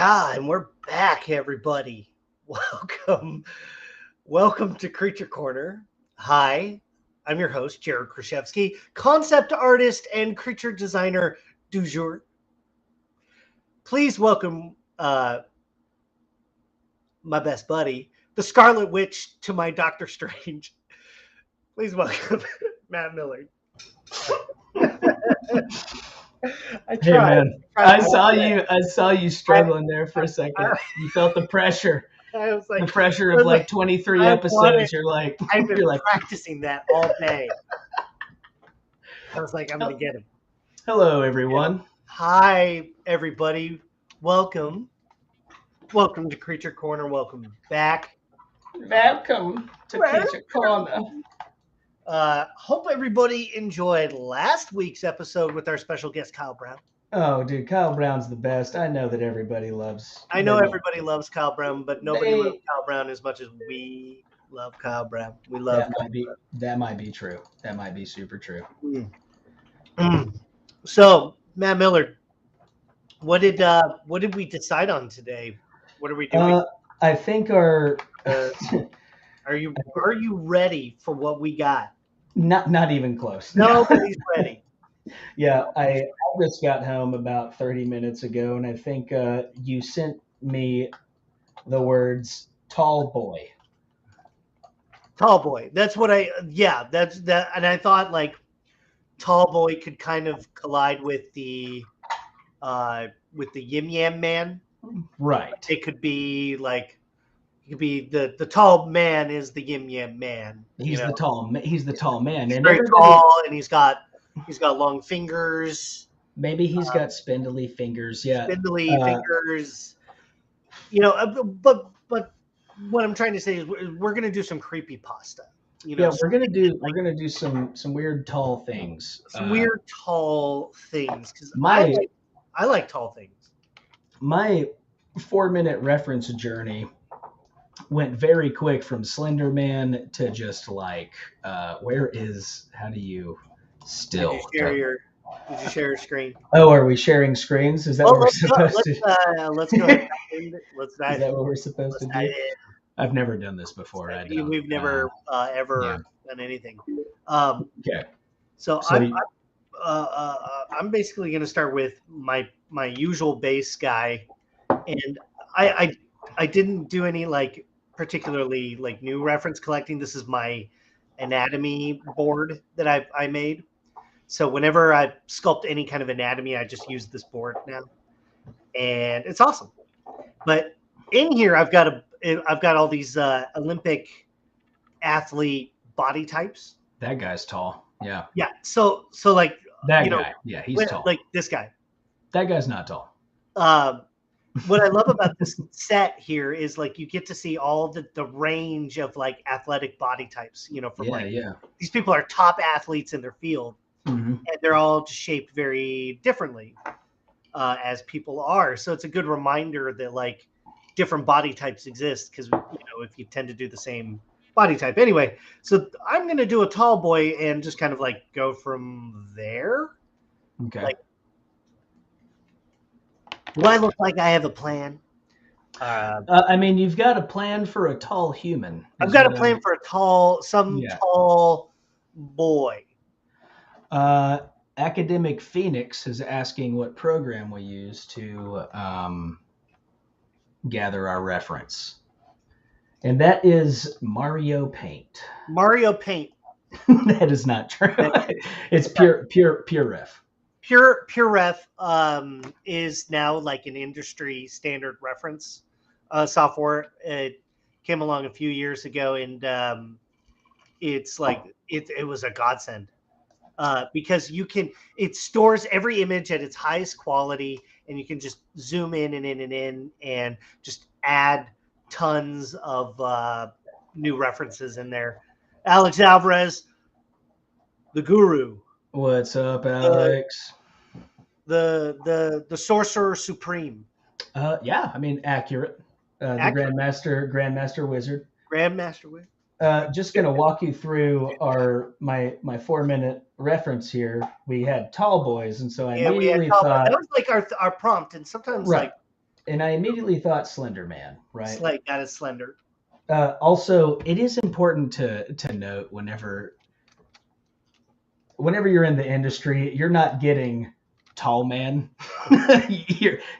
Yeah, and we're back, everybody. Welcome to Creature Corner. Hi, I'm your host, Jared Krichevsky, concept artist and creature designer du jour. Please welcome my best buddy, the Scarlet Witch, to my Doctor Strange. Please welcome Matt Millard. Hey man, I saw you struggling there for a second. You felt the pressure. I was like, the pressure of like 23 episodes. I've been practicing that all day. I was like, I'm gonna get him. Hello, everyone. Hi, everybody. Welcome to Creature Corner. Welcome back. Welcome to Creature Corner. Hope everybody enjoyed last week's episode with our special guest, Kyle Brown. Oh, dude, Kyle Brown's the best. I know that everybody loves. Everybody loves Kyle Brown, but nobody loves Kyle Brown as much as we love Kyle Brown. We love that might be true. That might be super true. So, Matt Millard, what did we decide on today? What are we doing? I think our. Are you ready for what we got? Not even close. Nobody's ready. Yeah, I just got home about 30 minutes ago, and I think you sent me the words "tall boy." Tall boy. That's what that's that. And I thought like tall boy could kind of collide with the Yim Yam Man. Right. It could be like. It could be the tall man is the Yim Yam Man. He's the tall man. He's and very tall, and he's got long fingers. Maybe he's got spindly fingers. Yeah, spindly fingers. But what I'm trying to say is we're gonna do some creepypasta. We're gonna do some weird tall things. Some weird tall things because I like tall things. My 4-minute reference journey went very quick from Slender Man to just like, how do you still? Did you share your screen? Oh, are we sharing screens? Is that what we're supposed to? Let's go ahead. Let's dive. Is that what we're supposed to do? I've never done this before. We've never ever done anything. Okay. So I'm basically going to start with my usual base guy, and I didn't do any like particularly like new reference collecting. This is my anatomy board that I made. So whenever I sculpt any kind of anatomy, I just use this board now, and it's awesome. But in here, I've got all these Olympic athlete body types. That guy's tall. Yeah. Yeah. So like that guy. Yeah, he's tall. Like this guy. That guy's not tall. What I love about this set here is like you get to see all the range of like athletic body types, these people are top athletes in their field, and they're all just shaped very differently as people are. So it's a good reminder that like different body types exist because if you tend to do the same body type anyway. So I'm going to do a tall boy and just kind of like go from there. Okay. Like, do I look like I have a plan? I mean, you've got a plan for a tall human. I've got a plan for a tall boy. Academic Phoenix is asking what program we use to gather our reference. And that is Mario Paint. Mario Paint. That is not true. It's pure ref. Pure Ref is now like an industry standard reference software. It came along a few years ago, and it's like it was a godsend because it stores every image at its highest quality, and you can just zoom in and just add tons of new references in there. Alex Alvarez, the guru. What's up, Alex? The Sorcerer Supreme. Yeah, I mean accurate. The Grandmaster Wizard. Grandmaster Wizard. Just gonna walk you through my 4-minute reference here. We had tall boys, and so I immediately thought that was like our prompt, and sometimes like And I immediately thought Slender Man, right? Got it slender. Also, it is important to note whenever you're in the industry, you're not getting tall man.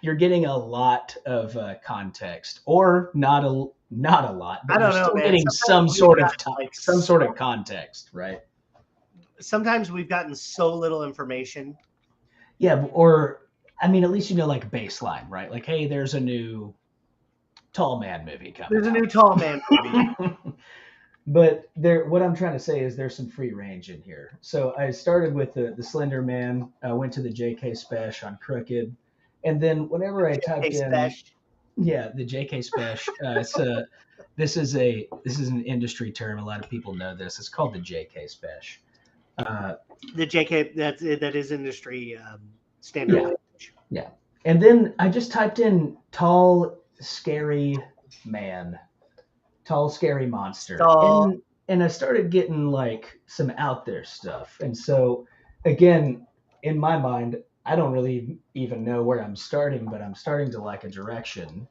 you're getting a lot of context, or not a lot, but I you're don't know, still man. getting Sometimes some sort of context, right? Sometimes we've gotten so little information. Yeah, or I mean, at least you know like baseline, right? Like, hey, there's a new tall man movie coming. There's a new tall man movie. But what I'm trying to say is there's some free range in here. So I started with the Slender Man, went to the JK Special on Crooked, and then whenever I typed in, yeah, the JK Special, this is an industry term. A lot of people know this. It's called the JK Special. The JK that is industry standard. Yeah. And then I just typed in tall, scary man. Tall, scary monster. And I started getting like some out there stuff. And so, again, in my mind, I don't really even know where I'm starting, but I'm starting to like a direction.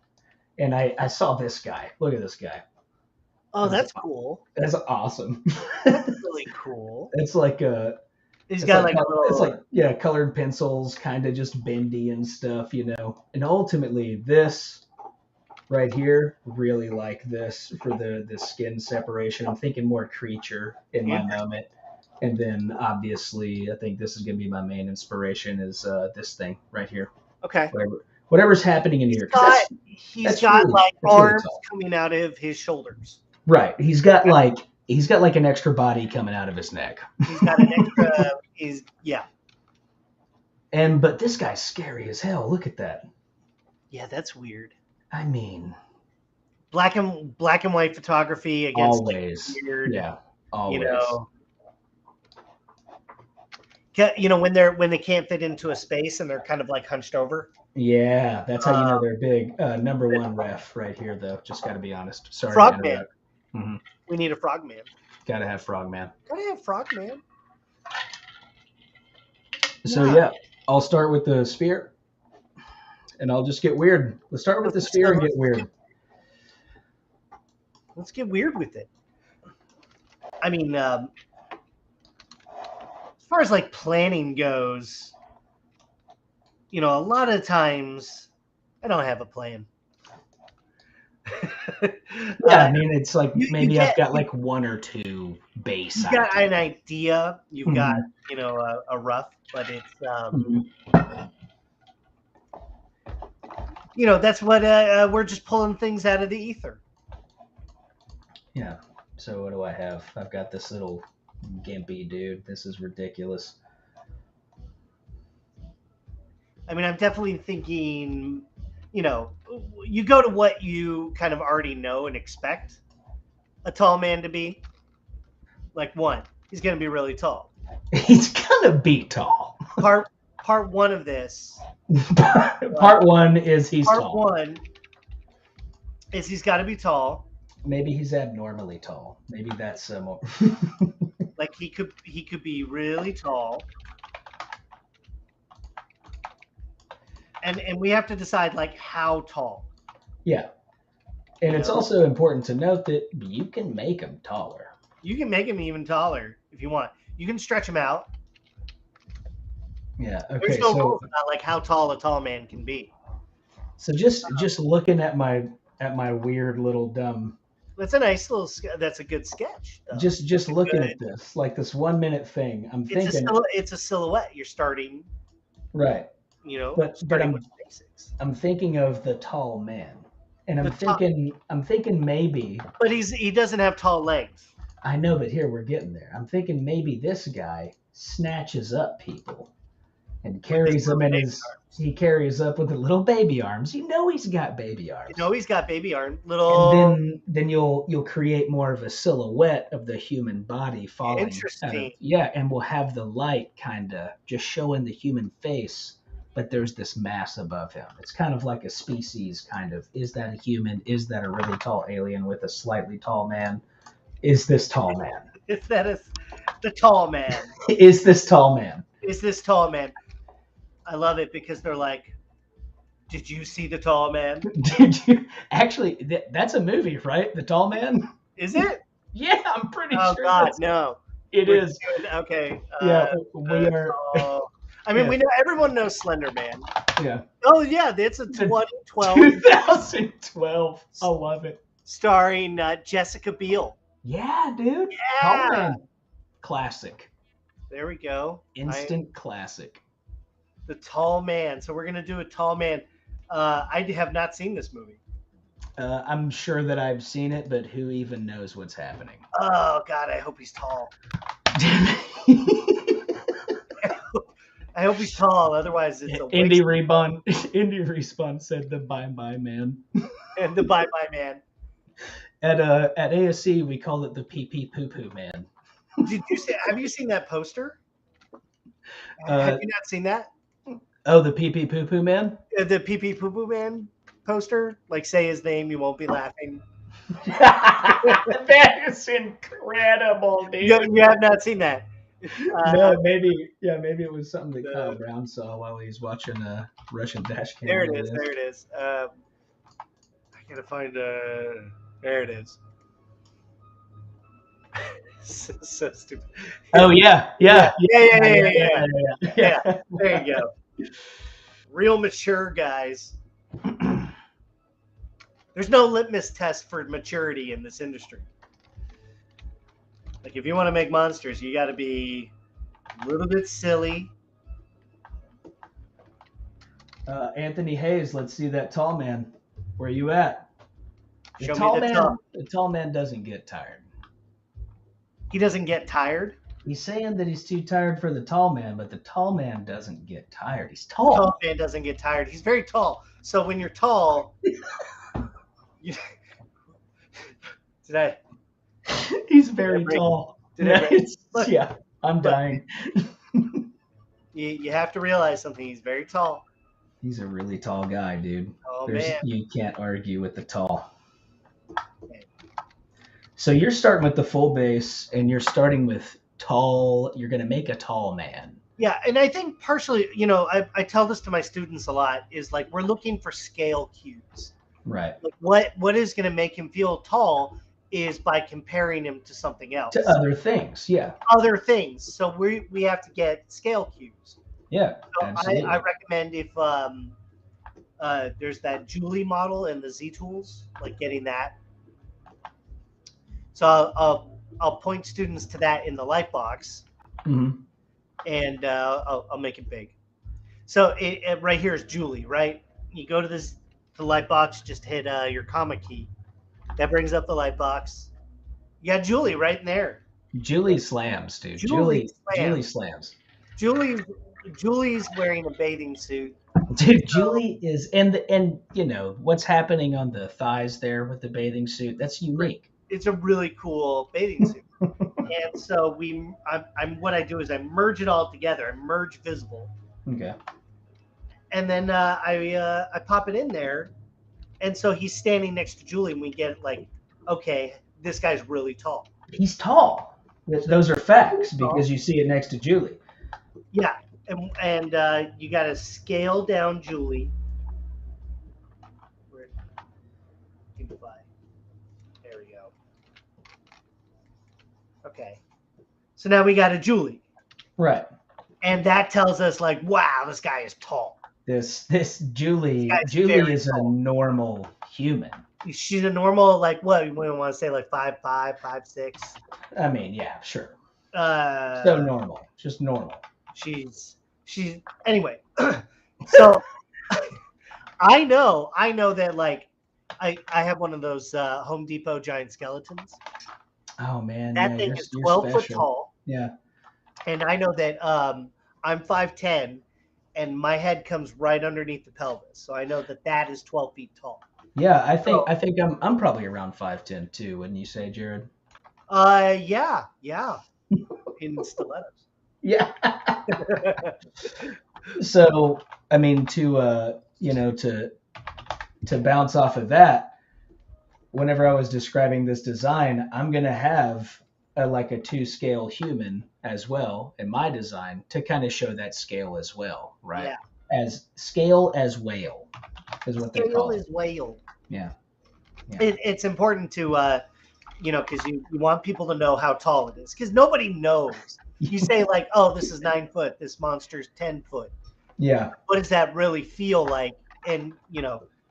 And I saw this guy. Look at this guy. Oh, that's cool. That's awesome. That's really cool. It's like a. He's got like a little. It's like, yeah, colored pencils, kind of just bendy and stuff, you know. And ultimately, this right here, really like this for the skin separation. I'm thinking more creature in my moment. And then obviously I think this is going to be my main inspiration is this thing right here. Okay. Whatever's happening in here. He's got like arms coming out of his shoulders. Right. He's got like an extra body coming out of his neck. He's got an extra yeah. But this guy's scary as hell. Look at that. Yeah, that's weird. I mean, black and white photography against always like weird, yeah, always. You know when they can't fit into a space and they're kind of like hunched over. Yeah, that's how you know they're big. Number one ref right here, though. Just got to be honest. Sorry. Frogman. Mm-hmm. We need a Frogman. Got to have Frogman. Gotta have Frogman. So yeah, I'll start with the sphere. And I'll just get weird. Let's start with the sphere and get weird. Let's get weird with it. I mean, as far as like planning goes, you know, a lot of times I don't have a plan. Yeah, I mean, it's like maybe I've got like one or two base. You've got an idea. You've got, you know, a rough, but it's you know, that's what we're just pulling things out of the ether. Yeah. So what do I have? I've got this little gimpy dude. This is ridiculous. I mean, I'm definitely thinking, you know, you go to what you kind of already know and expect a tall man to be. Like one, he's going to be really tall. He's going to be tall. Part one of this. Part one is he's tall. Part one is he's got to be tall. Maybe he's abnormally tall. Maybe that's more. Like he could be really tall. And we have to decide like how tall. Yeah. And it's also important to note that you can make him taller. You can make him even taller if you want. You can stretch him out. Yeah. Okay. There's no rules about like how tall a tall man can be. So just looking at my weird little dumb. That's a nice little. That's a good sketch. Though. Just looking at this, like this 1 minute thing. I'm thinking it's a silhouette. You're starting. Right. You know. But I'm thinking of the tall man, and I'm thinking maybe. But he doesn't have tall legs. I know, but here we're getting there. I'm thinking maybe this guy snatches up people. And carries them in his. He carries up with the little baby arms. You know he's got baby arms. You know he's got baby arms. Little. And then you'll create more of a silhouette of the human body falling. Interesting. Yeah, and we'll have the light kind of just showing the human face, but there's this mass above him. It's kind of like a species kind of. Is that a human? Is that a really tall alien with a slightly tall man? Is this tall man? Is that the tall man? Is this tall man? Is this tall man? I love it because they're like, Did you see The Tall Man? Did you actually? That's a movie, right? The Tall Man. Is it? Yeah, I'm pretty Oh sure. God, no. It We're is. doing, okay. Yeah, we are. Tall. I mean, Yeah. we know everyone knows Slender Man. Yeah. Oh yeah, that's a 2012 2012. I love it. starring Jessica Biel. Yeah, dude. Tall Yeah. Man. Classic. There we go. Instant classic. The Tall Man. So we're gonna do a Tall Man. I have not seen this movie. I'm sure that I've seen it, but who even knows what's happening? Oh God, I hope he's tall. I hope he's tall. Otherwise, it's a Indie Respawn said the Bye Bye Man. And the Bye Bye Man. At ASC, we called it the Pee Pee Poo Poo Man. Have you seen that poster? Have you not seen that? Oh, the Pee Pee Poo Poo Man? The Pee Pee Poo Poo Man poster? Like, say his name, you won't be laughing. That is incredible, dude. You have not seen that. No, maybe it was something that Kyle Brown saw while he was watching a Russian dash cam. There it is. I gotta find there it is. so stupid. Oh yeah. Yeah. There you go. Real mature guys. There's no litmus test for maturity in this industry. Like, if you want to make monsters, you got to be a little bit silly. Anthony Hayes, let's see that tall man. Where you at? Show me the tall. The tall man doesn't get tired. He doesn't get tired? He's saying that he's too tired for the tall man, but the tall man doesn't get tired. He's tall. The tall man doesn't get tired. He's very tall. So when you're tall, He's very tall. Yeah, I'm dying. You have to realize something. He's very tall. He's a really tall guy, dude. Oh, man. You can't argue with the tall. So you're starting with the full base, and you're starting with tall. You're going to make a tall man. Yeah, and I think partially, I tell this to my students a lot, is like, we're looking for scale cues. Right. Like what is going to make him feel tall is by comparing him to something else. To other things, yeah. Other things. So we have to get scale cues. Yeah, so absolutely. I recommend if there's that Julie model and the Z tools, like getting that. So I'll point students to that in the Lightbox, and I'll make it big. So it right here is Julie, right? You go to the Lightbox, just hit your comma key. That brings up the Lightbox. You got Julie right in there. Julie slams, dude. Julie slams. Julie's wearing a bathing suit. Dude, Julie is, and what's happening on the thighs there with the bathing suit? That's unique. It's a really cool bathing suit. And so what I do is I merge it all together. I merge visible. Okay. And then I pop it in there, and so he's standing next to Julie, and we get like, okay, this guy's really tall. He's tall. Those are facts because you see it next to Julie. Yeah, and you got to scale down Julie. There we go. Okay, so now we got a Julie. Right. And that tells us like, wow, this guy is tall. This Julie is tall. A normal human. She's a normal, like, what we want to say, like 5'5", 5'6". I mean, yeah, sure. So normal, just normal. She's anyway. So I know that, like, I have one of those Home Depot giant skeletons. Oh man, that thing is 12 foot tall. Yeah. And I know that I'm 5'10", and my head comes right underneath the pelvis. So I know that is 12 feet tall. Yeah, I think I'm probably around 5'10" too. Wouldn't you say, Jared? Yeah. In stilettos. Yeah. So I mean, to bounce off of that, whenever I was describing this design, I'm gonna have a 2-scale human as well in my design to kind of show that scale as well, right? Yeah. As scale as whale. is what they call it. Scale is whale. Yeah. It's important to, because you want people to know how tall it is, because nobody knows. You say like, oh, this is 9 foot, this monster's 10 foot. Yeah. What does that really feel like? And,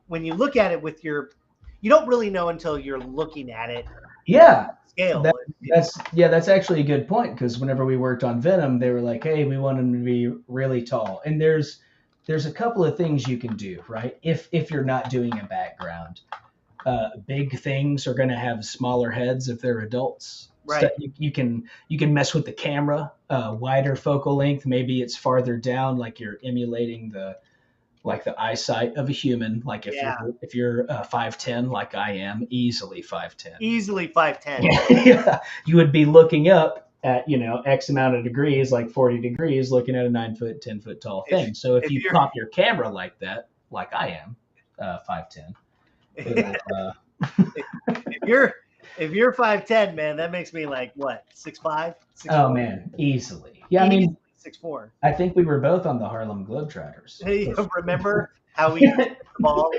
when you look at it you don't really know until you're looking at it. Yeah. Scale. That's actually a good point, because whenever we worked on Venom, they were like, hey, we want him to be really tall. And there's a couple of things you can do, right? If you're not doing a background. Big things are going to have smaller heads if they're adults. Right. So you can mess with the camera, wider focal length. Maybe it's farther down, like you're emulating the eyesight of a human. Like if you're 5'10", like I am, easily 5'10". Easily 5'10". Yeah. You would be looking up at X amount of degrees, like 40 degrees, looking at a 9 foot, 10 foot tall thing. So if you pop your camera like that, like I am, 5'10". If you're 5'10", man, that makes me like what, 6'5"? Oh man, easily. Yeah, I mean 6'4". I think we were both on the Harlem Globetrotters. Hey, remember how we hit the ball?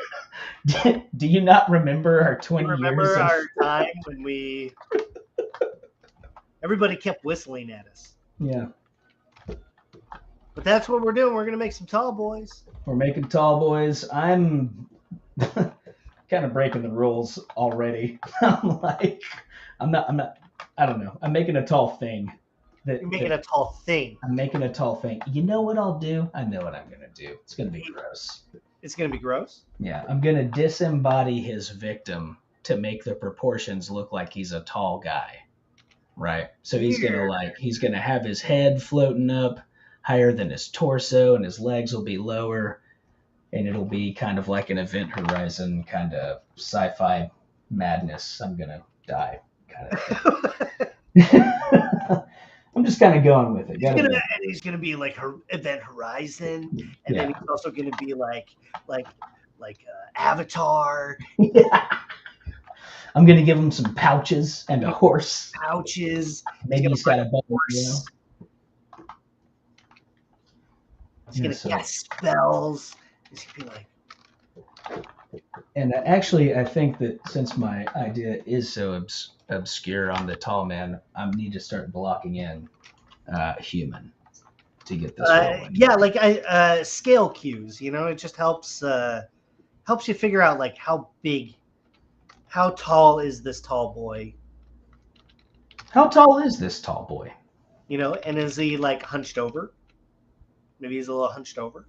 Do you not remember our 20 years? Remember our time when everybody kept whistling at us? Yeah. But that's what we're doing. We're gonna make some tall boys. We're making tall boys. I'm kind of breaking the rules already. I'm not. I don't know. I'm making a tall thing. You're making a tall thing. I'm making a tall thing. You know what I'll do? I know what I'm gonna do. It's gonna be gross. It's gonna be gross? Yeah, I'm gonna disembody his victim to make the proportions look like he's a tall guy. Right? So he's gonna have his head floating up higher than his torso, and his legs will be lower, and it'll be kind of like an Event Horizon kind of sci-fi madness. I'm gonna die kind of. I'm just kind of going with it. He's gonna be like Event Horizon, and then he's also gonna be like Avatar. Yeah. I'm gonna give him some pouches and a horse. Pouches. Maybe he's got a horse. He's gonna cast spells. He's gonna be like. And actually, I think that since my idea is so obscure on the tall man, I need to start blocking in human to get this rolling. Yeah, like scale cues. It just helps you figure out like how tall is this tall boy? How tall is this tall boy? And is he like hunched over? Maybe he's a little hunched over.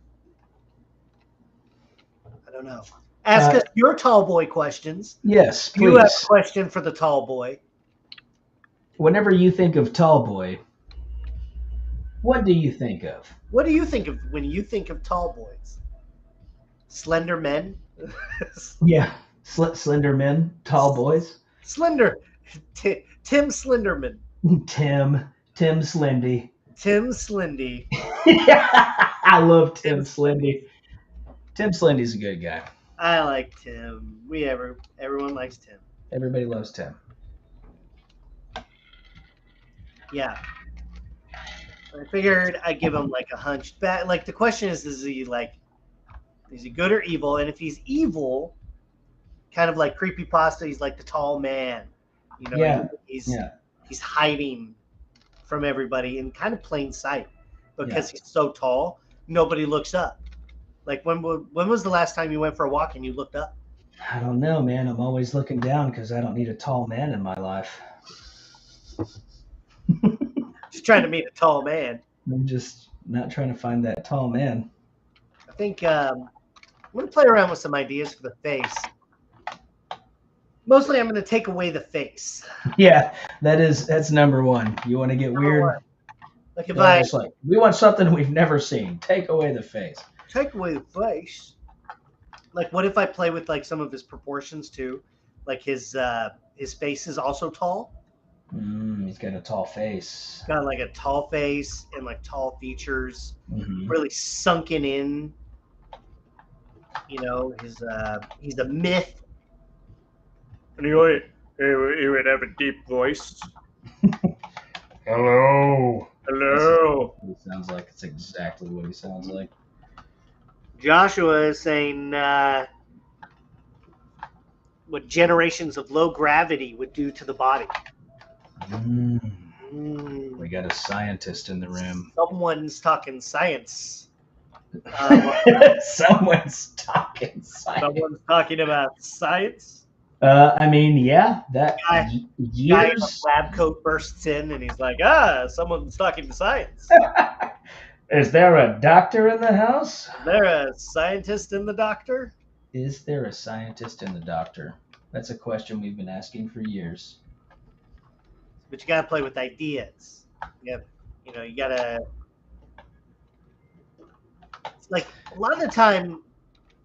I don't know. Ask us your tall boy questions. Yes, please. You have a question for the tall boy. Whenever you think of tall boy, what do you think of? What do you think of when you think of tall boys? Slender men? Yeah. Slender men, tall boys. Slender. Tim Slenderman. Tim Slendy. Tim Slendy. I love Tim Slendy. Tim Slendy's a good guy. I like Tim. Everyone likes Tim. Everybody loves Tim. Yeah. I figured I'd give him like a hunched back. Like the question is he good or evil? And if he's evil, kind of like Creepypasta, he's like the tall man. He's hiding from everybody in kind of plain sight because he's so tall, nobody looks up. Like when was the last time you went for a walk and you looked up? I don't know, man. I'm always looking down because I don't need a tall man in my life. Just trying to meet a tall man. I'm just not trying to find that tall man. I think I'm going to play around with some ideas for the face. Mostly I'm going to take away the face. Yeah, that's number one. You want to get weird? One. Like we want something we've never seen. Take away the face. Take away the face. Like, what if I play with like some of his proportions too? Like his face is also tall. He's got a tall face. Got like a tall face and like tall features, really sunken in. He's a myth. And he would have a deep voice. Hello. Hello. He sounds like it's exactly what he sounds like. Joshua is saying what generations of low gravity would do to the body. We got a scientist in the room. Someone's talking science. Someone's talking science. Someone's talking about science. I mean, yeah, that Guy in years. a lab coat bursts in and he's like, someone's talking science. Is there a doctor in the house? Is there a scientist in the doctor? Is there a scientist in the doctor? That's a question we've been asking for years. But you gotta play with ideas. You gotta. It's like a lot of the time,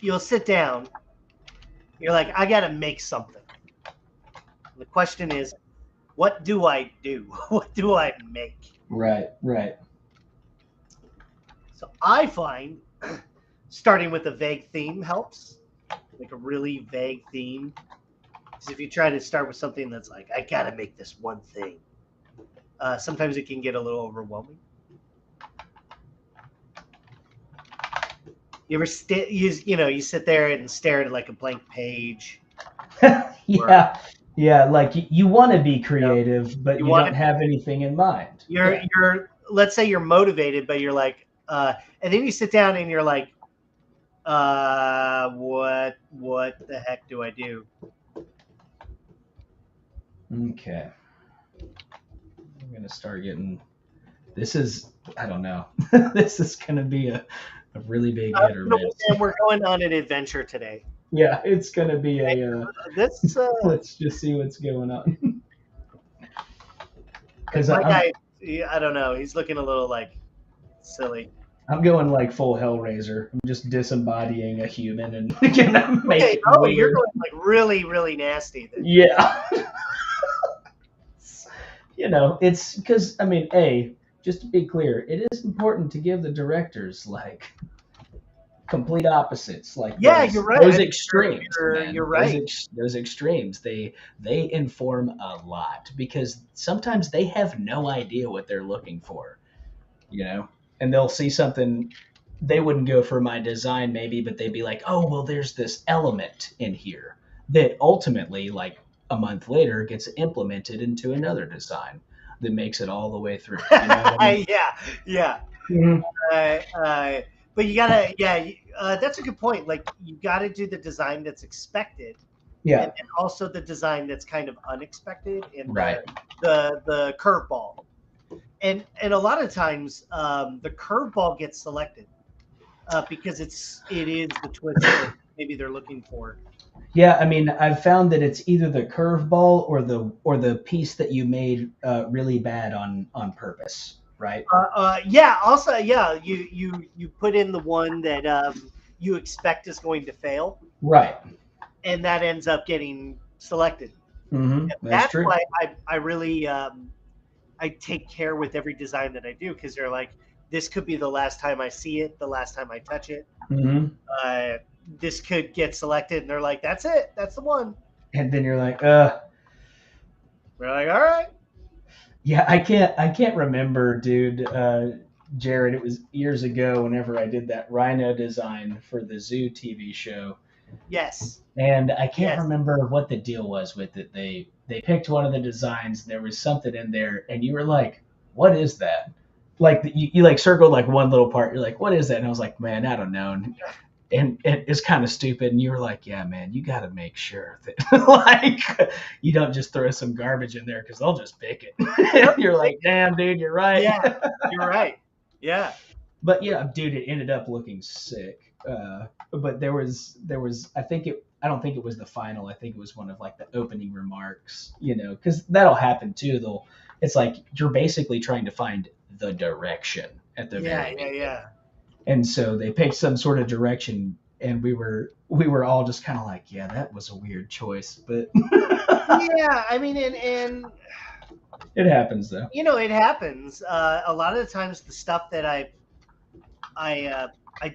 you'll sit down. You're like, I gotta make something. The question is, what do I do? What do I make? Right. So I find starting with a vague theme helps, like a really vague theme. Because if you try to start with something that's like, I gotta make this one thing, sometimes it can get a little overwhelming. You ever you sit there and stare at like a blank page? Yeah, like you want to be creative, but you don't have anything in mind. You're let's say you're motivated, but you're like, and then you sit down and you're like, what the heck do I do? Okay. I'm going to start getting, I don't know. This is going to be a really big hit or miss. And we're going on an adventure today. Yeah, it's going to be let's just see what's going on. Because my guy, I don't know, he's looking a little like silly. I'm going like full Hellraiser. I'm just disembodying a human and gonna make it weird. You're going like really, really nasty. Then. Yeah. It's because, I mean, just to be clear, it is important to give the directors like complete opposites. Like you're right. Those extremes. You're right. Those extremes, they inform a lot because sometimes they have no idea what they're looking for, and they'll see something. They wouldn't go for my design maybe, but they'd be like, oh, well, there's this element in here that ultimately, like a month later, gets implemented into another design that makes it all the way through. You know what I mean? Yeah. Mm-hmm. But you gotta, that's a good point. Like you gotta do the design that's expected, and also the design that's kind of unexpected, and the curveball. And a lot of times, the curveball gets selected because it is the twist that maybe they're looking for. Yeah, I mean, I've found that it's either the curveball or the piece that you made really bad on purpose, right? Also, you put in the one that you expect is going to fail, right? And that ends up getting selected. Mm-hmm. That's true. Why I really I take care with every design that I do, because they're like, this could be the last time I see it, the last time I touch it. Mm-hmm. This could get selected, and they're like, that's it, that's the one. And then you're like, we're like, all right. Yeah, I can't remember, dude. Jared, it was years ago whenever I did that rhino design for the Zoo TV show. Yes. And I can't remember what the deal was with it. They picked one of the designs, and there was something in there, and you were like, what is that? Like you like circled like one little part. You're like, what is that? And I was like, man, I don't know. And it's kind of stupid. And you were like, yeah, man, you got to make sure that like you don't just throw some garbage in there because they'll just pick it. You're like, damn, dude, you're right. Yeah, you're right. Yeah. But yeah, dude, it ended up looking sick. But there was I don't think it was the final. I think it was one of like the opening remarks, because that'll happen too. It's like you're basically trying to find the direction at the very beginning. Yeah. And so they picked some sort of direction, and we were all just kind of like, yeah, that was a weird choice, but yeah, I mean, and it happens though. It happens. A lot of the times, the stuff that I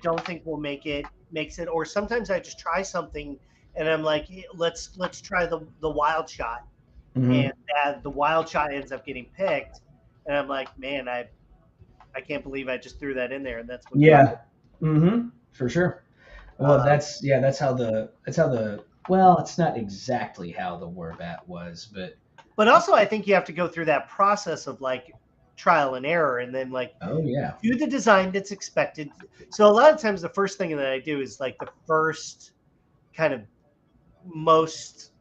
don't think will makes it, or sometimes I just try something, and I'm like, hey, let's try the wild shot, mm-hmm. and the wild shot ends up getting picked, and I'm like, man, I can't believe I just threw that in there, and that's what. Yeah, mm-hmm. For sure. Well, that's how the well, it's not exactly how the Warbat was, but But also, I think you have to go through that process of like trial and error, and then like oh yeah, do the design that's expected. So a lot of times, the first thing that I do is like the first kind of most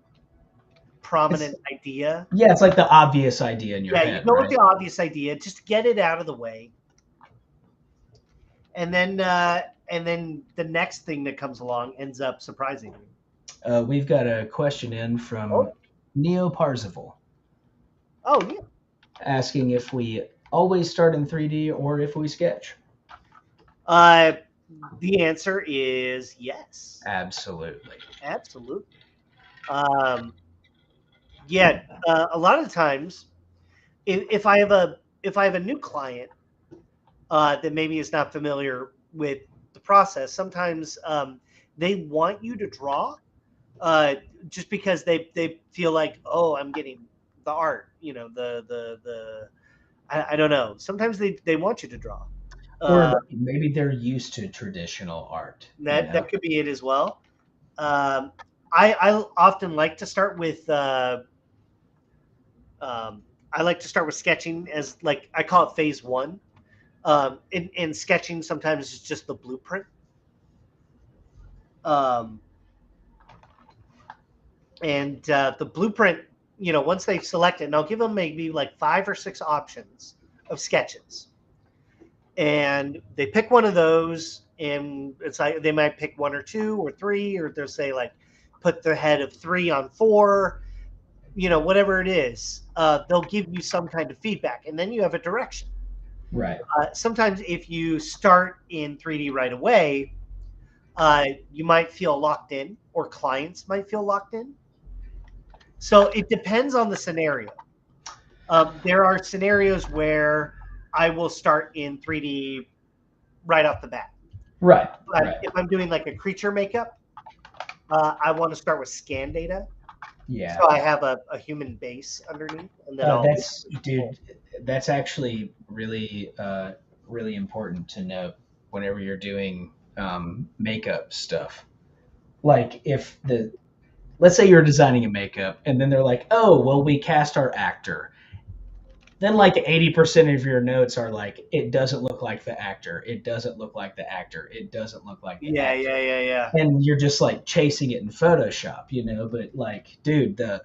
prominent idea. yeah, it's like the obvious idea in your Yeah, you head, go with right? the obvious idea, just get it out of the way, and then the next thing that comes along ends up surprising you. We've got a question in Oh, from Neo Parzival oh yeah. asking if we always start in 3D or if we sketch. Uh, the answer is yes, Absolutely. absolutely. Um, yeah, a lot of times, if I have a new client that maybe is not familiar with the process, sometimes they want you to draw uh, just because they feel like, oh, I'm getting the art, the I don't know. Sometimes they want you to draw. Or Uh, maybe they're used to traditional art, you that know? could be it as well. Um, I often like to start with um, I like to start with sketching as like I call it phase one. In sketching, sometimes it's just the blueprint. Um, and the blueprint, once they select it, and I'll give them maybe like 5 or 6 options of sketches, and they pick one of those, and it's like they might pick 1 or 2 or 3, or they'll say like put the head of 3 on 4, whatever it is. They'll give you some kind of feedback, and then you have a direction. Right. Sometimes if you start in 3D right away, you might feel locked in, or clients might feel locked in. So it depends on the scenario. There are scenarios where I will start in 3D right off the bat. Right. But Right. if I'm doing like a creature makeup, I want to start with scan data. Yeah. So I have a human base underneath, and then I'll Dude, that's actually really important to note whenever you're doing makeup stuff. Like if let's say you're designing a makeup and then they're like, oh, well, we cast our actor. Then like 80% of your notes are like, it doesn't look like the actor. It doesn't look like the actor. It doesn't look like the yeah, actor. yeah, yeah, yeah. And you're just like chasing it in Photoshop, but like, dude, the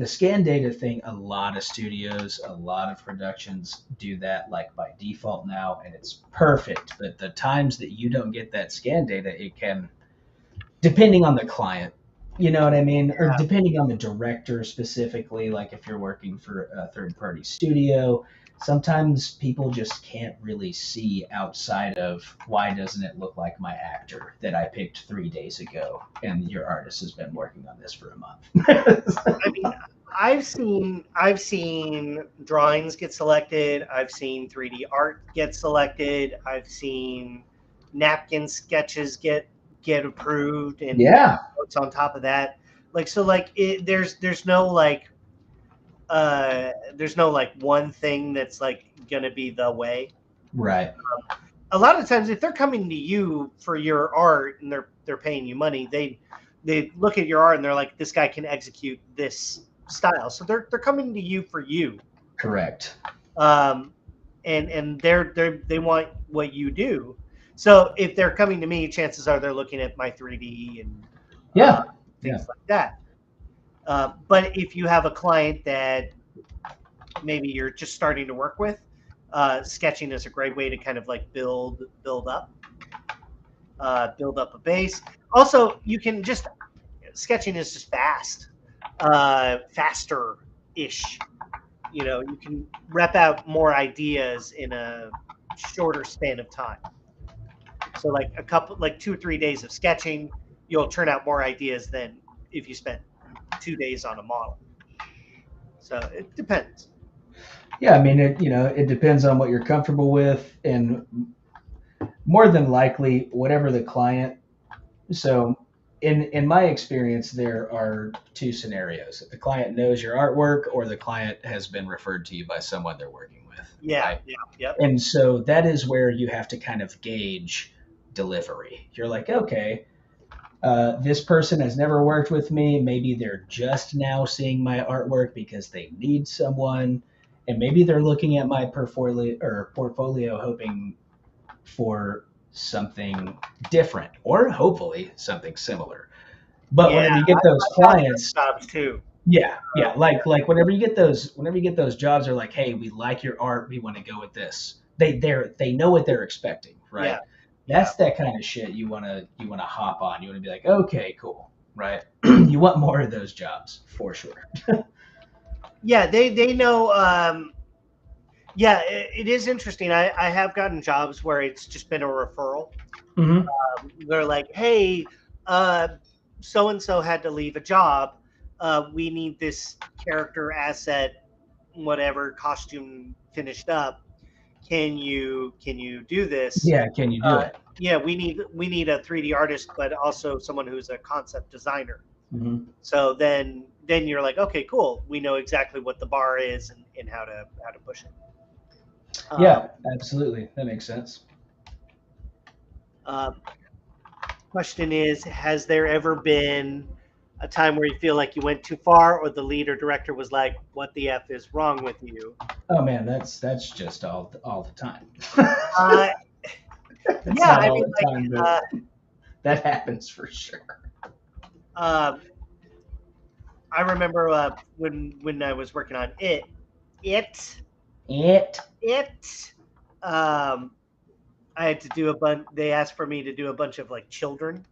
scan data thing, a lot of studios, a lot of productions do that like by default now, and it's perfect. But the times that you don't get that scan data, it can, depending on the client, you know what I mean? Or depending on the director specifically, like if you're working for a third party studio, sometimes people just can't really see outside of why doesn't it look like my actor that I picked 3 days ago and your artist has been working on this for a month. I mean, I've seen drawings get selected. I've seen 3D art get selected. I've seen napkin sketches get approved, and Yeah. notes on top of that. Like so, like there's no like one thing that's like gonna be the way. Right. A lot of times, if they're coming to you for your art and they're paying you money, they look at your art and they're like, this guy can execute this style, so they're coming to you for you. Correct. And they want what you do. So if they're coming to me, chances are they're looking at my 3D and Yeah. things like that. But if you have a client that maybe you're just starting to work with, sketching is a great way to kind of like build up a base. Also, you can just sketching is just faster ish. You can rep out more ideas in a shorter span of time. So like 2 or 3 days of sketching, you'll turn out more ideas than if you spent 2 days on a model. So it depends. Yeah, I mean it depends on what you're comfortable with, and more than likely whatever the client. So in my experience, there are two scenarios: the client knows your artwork, or the client has been referred to you by someone they're working with. Yeah, Right? yeah, yep. And so that is where you have to kind of gauge delivery. You're like, okay, This person has never worked with me. Maybe they're just now seeing my artwork because they need someone, and maybe they're looking at my portfolio hoping for something different or hopefully something similar. But Yeah, whenever you get those I've had those clients, jobs too. yeah, like whenever you get those jobs, they're like, hey, we like your art, we want to go with this. They know what they're expecting, right? Yeah, yeah, That's that kind of shit you wanna hop on. You wanna be like, okay, cool, right? You want more of those jobs for sure. yeah. They know. Yeah, it is interesting. I have gotten jobs where it's just been a referral. Mm-hmm. They're like, hey, so and so had to leave a job. We need this character asset, whatever costume finished up. Can you do this? Yeah, can you do it? Yeah, we need a 3D artist, but also someone who's a concept designer. Mm-hmm. So then you're like, okay, cool. We know exactly what the bar is and how to push it. Um, Yeah, absolutely. That makes sense. um, Question is, has there ever been a time where you feel like you went too far, or the lead or director was like, "What the f is wrong with you?" Oh man, that's just all the time. Uh, That's yeah, not I all mean, the time, but that happens for sure. uh, I remember when I was working on it, It. it. Um, I had to do a bunch. They asked for me to do a bunch of like children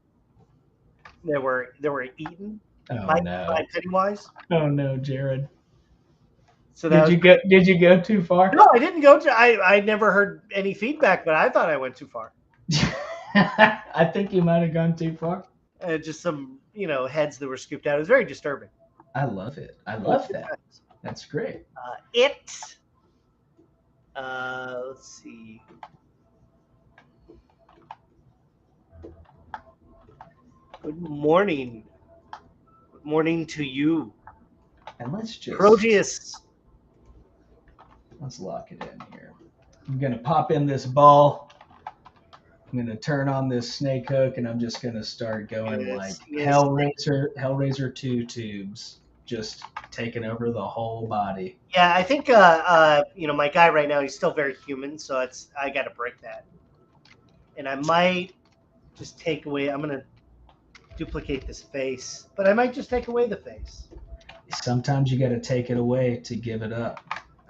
that were eaten Oh by no. Pennywise. Oh no, Jared. So that was pretty. Did you go too far? No, I didn't go to. I never heard any feedback, but I thought I went too far. I think you might have gone too far. Just some heads that were scooped out. It was very disturbing. I love it. I It was love good that. times. That's great. It. Let's see. Good morning. Good morning to you, And Proteus. let's lock it in here. I'm gonna pop in this ball. I'm gonna turn on this snake hook, and I'm just gonna start going like Yes, yes. Hellraiser 2 tubes, just taking over the whole body. Yeah, I think my guy right now, he's still very human, so I got to break that, and I might just take away. I'm gonna duplicate this face, but I might just take away the face. Sometimes you got to take it away to give it up.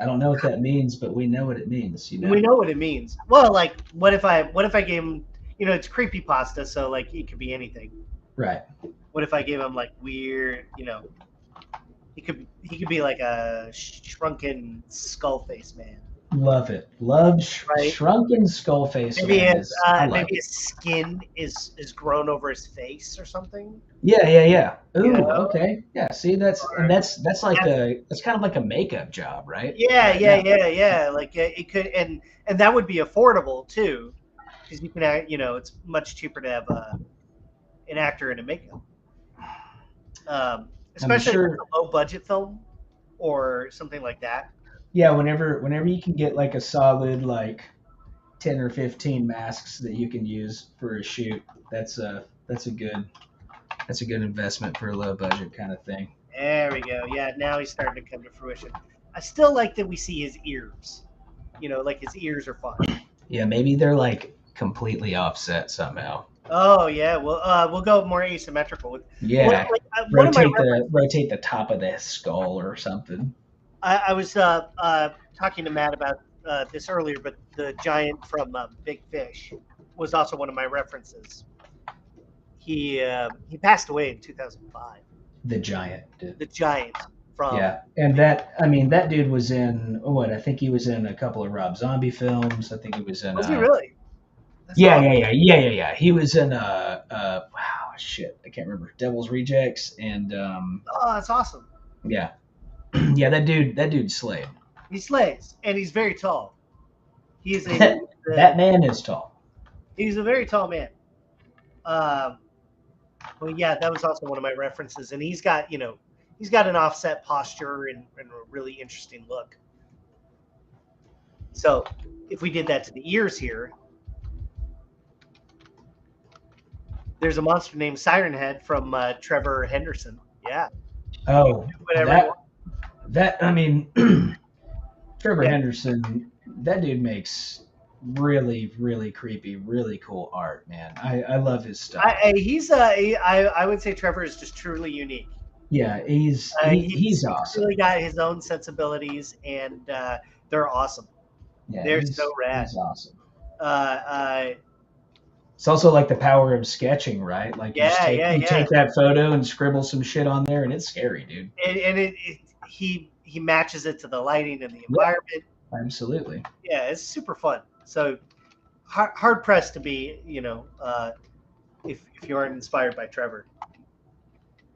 I don't know what that means, but we know what it means, you We know? know what it means. Well, like, what if I gave him? It's creepypasta, so like it could be anything. Right. What if I gave him like weird? He could be like a shrunken skull face man, Love it. Love right? Shrunken Skull Face Maybe Man is, I love maybe it. his skin is grown over his face or something. Yeah. You Ooh, know? okay. Yeah, see Or that's like that's, that's kind of like a makeup job, right? yeah, Right yeah, now. yeah, yeah. Like it could, and that would be affordable too, because you can act. It's much cheaper to have an actor in a makeup, I'm especially if it's sure a low budget film or something like that. yeah, whenever you can get like a solid like 10 or 15 masks that you can use for a shoot, that's a good investment for a low budget kind of thing. There we go. Yeah, now he's starting to come to fruition. I still like that we see his ears. Like his ears are fun. Yeah, maybe they're like completely offset somehow. Oh yeah, we'll go more asymmetrical. Yeah, One of my rotate the top of the skull or something. I was talking to Matt about this earlier, but the giant from Big Fish was also one of my references. He passed away in 2005. The giant did. The giant from Yeah, and that I mean that dude was in what I think he was in a couple of Rob Zombie films. I think he was in was he really? That's yeah awesome. yeah yeah yeah yeah yeah. He was in wow shit I can't remember Devil's Rejects and Oh, that's awesome. yeah yeah that dude slayed. He slays, and he's very tall. He's a That man is tall. he's a very tall man. Um, well, yeah, that was also one of my references, and he's got an offset posture and a really interesting look. So if we did that to the ears here, There's a monster named Siren Head from Trevor Henderson. Yeah, you can Oh, do whatever you want. I mean, Trevor Yeah, Henderson, that dude makes really, really creepy, really cool art, man. I love his style. I would say Trevor is just truly unique. Yeah, he's He's awesome. really got his own sensibilities, and they're awesome. Yeah, They're so rad. he's awesome. Uh, uh, It's also like the power of sketching, right? Like yeah, yeah, you yeah. take that photo and scribble some shit on there, and it's scary, dude. And he matches it to the lighting and the Yeah, environment. absolutely. Yeah, it's super fun. So hard pressed to be, if you aren't inspired by Trevor,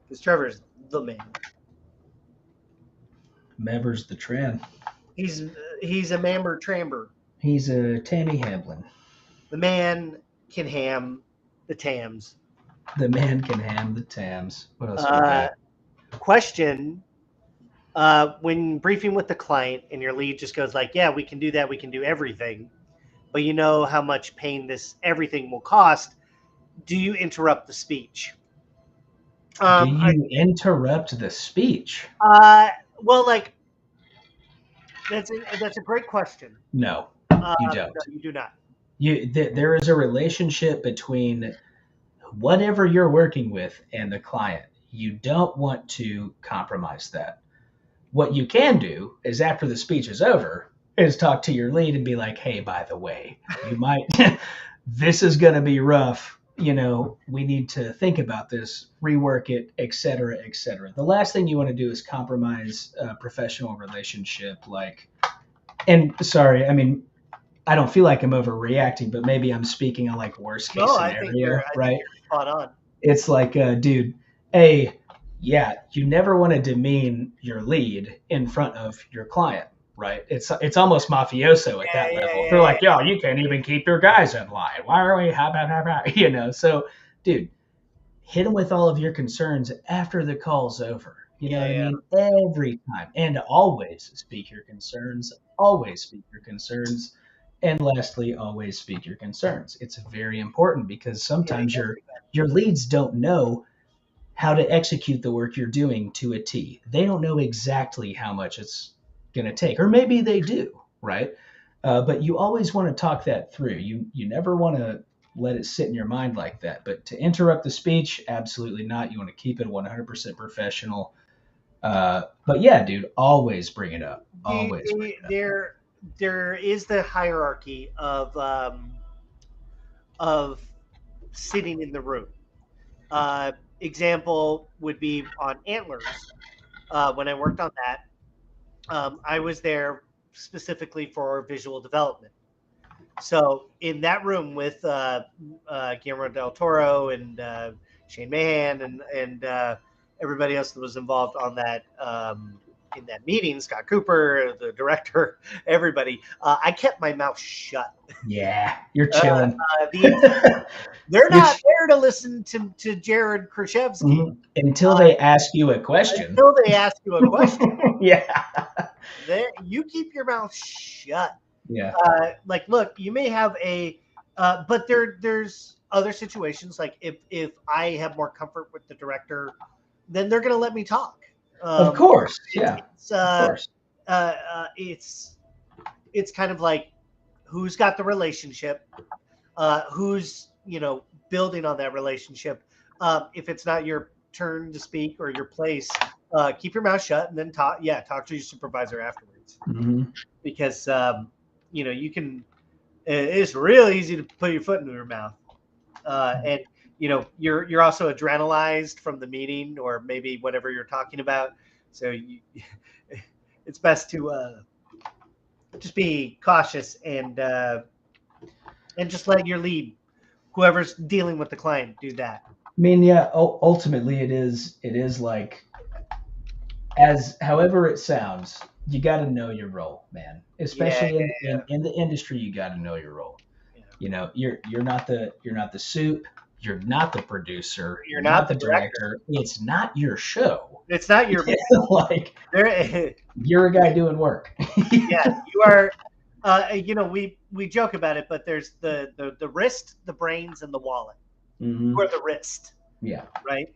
because Trevor's the man. Mevers the Tram. He's he's a Mamber Tramber. He's a Tammy Hamlin. The man can ham the Tams. The man can ham the Tams. What else we got? Question: when briefing with the client, and your lead just goes like, "Yeah, we can do that. We can do everything," but you know how much pain this everything will cost. Do you interrupt the speech? Do you interrupt the speech? Well, like that's a great question. No, you don't. No, you do not. There is a relationship between whatever you're working with and the client. You don't want to compromise that. What you can do is after the speech is over, is talk to your lead and be like, hey, by the way, you might, this is going to be rough. We need to think about this, rework it, et cetera, et cetera. The last thing you want to do is compromise a professional relationship. And sorry, I mean, I don't feel like I'm overreacting, but maybe I'm speaking on like worst case scenario, right? Think you're spot on. It's like, dude, hey, yeah, you never want to demean your lead in front of your client, right? It's almost mafioso at that level. They're like, yo, you can't even keep your guys in line. Why are we? How about? So, dude, hit them with all of your concerns after the call's over. You know what I mean? Every time, and always speak your concerns. Always speak your concerns. And lastly, always speak your concerns. It's very important because sometimes your leads don't know how to execute the work you're doing to a T. They don't know exactly how much it's going to take, or maybe they do, right? But you always want to talk that through. You never want to let it sit in your mind like that. But to interrupt the speech, absolutely not. You want to keep it 100% professional. But yeah, dude, always bring it up. Always bring it up. There is the hierarchy of sitting in the room. Example would be on Antlers. When I worked on that, I was there specifically for visual development. So in that room with Guillermo del Toro and Shane Mahan and everybody else that was involved on that in that meeting, Scott Cooper, the director, everybody, I kept my mouth shut. Yeah, you're chilling. They're not there to listen to Jared Krichevsky until they ask you a question. Until they ask you a question, yeah. You keep your mouth shut. Yeah. Like, look, you may have but there's other situations. Like if I have more comfort with the director, then they're going to let me talk. Of course, yeah. Of course. It's kind of like who's got the relationship, who's building on that relationship. If it's not your turn to speak or your place, keep your mouth shut and then talk. Yeah, talk to your supervisor afterwards, because you can. It's real easy to put your foot in your mouth, and you're also adrenalized from the meeting or maybe whatever you're talking about. So it's best to just be cautious and just let your lead, whoever's dealing with the client, do that. I mean, yeah, ultimately it is like, as however it sounds, you got to know your role, man. Especially in the industry, you got to know your role. Yeah. You're not the soup. You're not the producer. You're not the director. It's not your show. It's not your like you're a guy doing work. Yeah, you are. We joke about it, but there's the wrist, the brains, and the wallet. Mm-hmm. You are the wrist. Yeah. Right.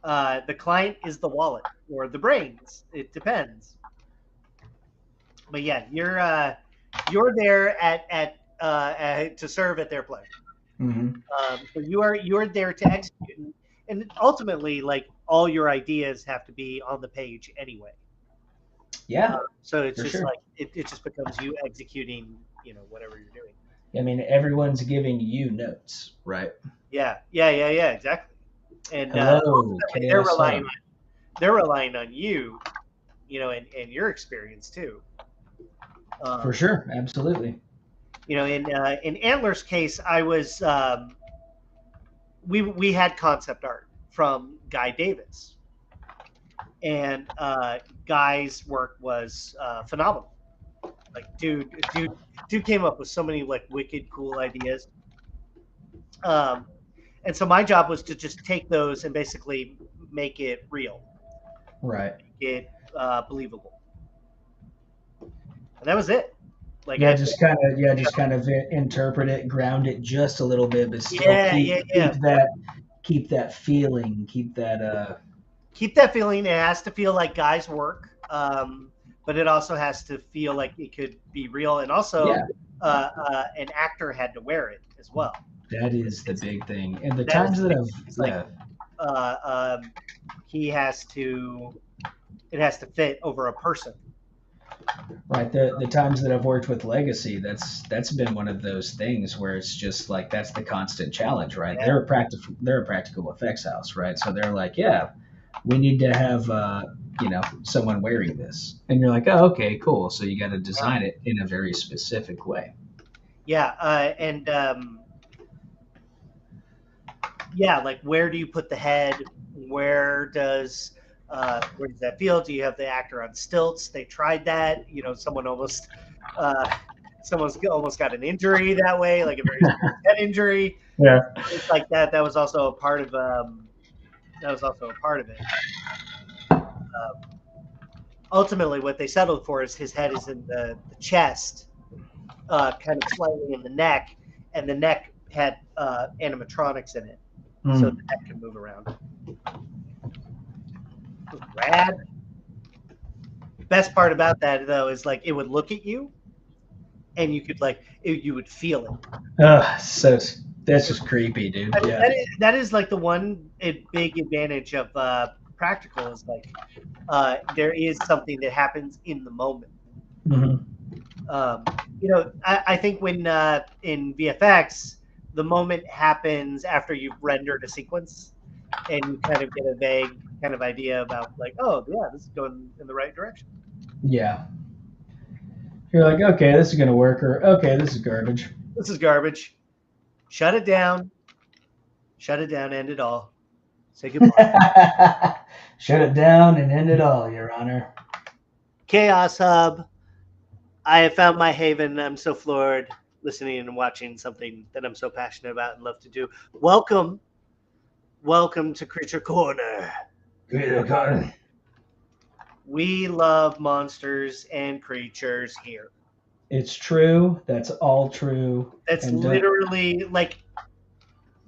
The client is the wallet or the brains. It depends. But yeah, you're there to serve at their pleasure. Mm-hmm. So you're there to execute, and ultimately, like all your ideas have to be on the page anyway. Yeah. So it's For just sure. like it just becomes you executing, whatever you're doing. I mean, everyone's giving you notes, right? Yeah, exactly. And Hello, ultimately, Chaos Hub. they're relying on you, and your experience too. For sure, absolutely. In Antler's case, I was we had concept art from Guy Davis, and Guy's work was phenomenal. Like, dude came up with so many like wicked cool ideas. Um, and so my job was to just take those and basically make it real, Right. make it believable, and that was it. Like, Yeah, just kind of interpret it, ground it just a little bit, but still keep that feeling, keep that feeling. It has to feel like Guy's work, but it also has to feel like it could be real, and also yeah. an actor had to wear it as well. That is the big thing. And the That is times that I've it's like he has to. It has to fit over a person. right, the times that I've worked with Legacy, that's been one of those things where it's just like that's the constant challenge, right? Yeah. They're a practical effects house, right? So they're like, yeah, we need to have someone wearing this, and you're like, oh, okay, cool. So you got to design it in a very specific way. Yeah, and yeah, like where do you put the head? Where does that feel? Do you have the actor on stilts? They tried that. Someone someone's almost got an injury that way, like a very serious head injury. Yeah. It's like that. That was also a part of it. Ultimately, what they settled for is his head is in the chest, kind of slightly in the neck, and the neck had animatronics in it, so the neck can move around. It was rad. Best part about that though is like it would look at you, and you could you would feel it. So that's just creepy, dude. I mean, Yeah. that is like the one big advantage of practical is like there is something that happens in the moment. Mm-hmm. I think when in VFX, the moment happens after you've rendered a sequence, and you kind of get a vague kind of idea about like, oh yeah, this is going in the right direction. Yeah. You're like, okay, this is gonna work, or okay, this is garbage. This is garbage. Shut it down. Shut it down. End it all. Say goodbye. Shut it down and end it all, Your Honor. Chaos Hub. I have found my haven. I'm so floored listening and watching something that I'm so passionate about and love to do. Welcome to Creature Corner. Creature Corner. We love monsters and creatures here. It's true. That's all true. That's literally like,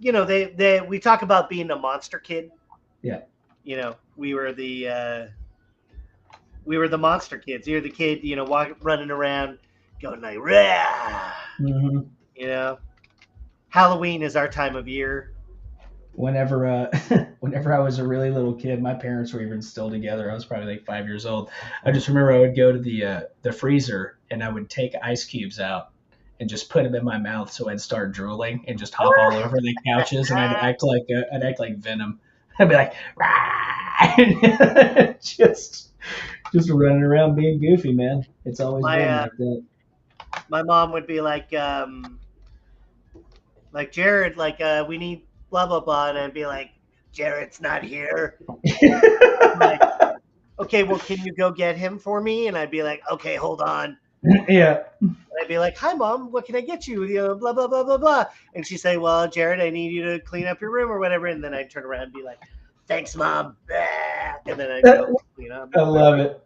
we talk about being a monster kid. Yeah. We were the monster kids. You're the kid, running around, going like, rah. Mm-hmm. Halloween is our time of year. Whenever I was a really little kid, my parents were even still together. I was probably like 5 years old. I just remember I would go to the freezer and I would take ice cubes out and just put them in my mouth so I'd start drooling and just hop all over the couches and I'd act like Venom. I'd be like, rah! just running around being goofy, man. It's always been like that. My mom would be like Jared, we need blah blah blah, and I'd be like, Jared's not here. Like, okay, well, can you go get him for me? And I'd be like, okay, hold on. Yeah. And I'd be like, hi mom, what can I get you? Blah blah blah blah blah. And she'd say, well, Jared, I need you to clean up your room or whatever. And then I'd turn around and be like, thanks, mom. And then I'd go clean up. I love it.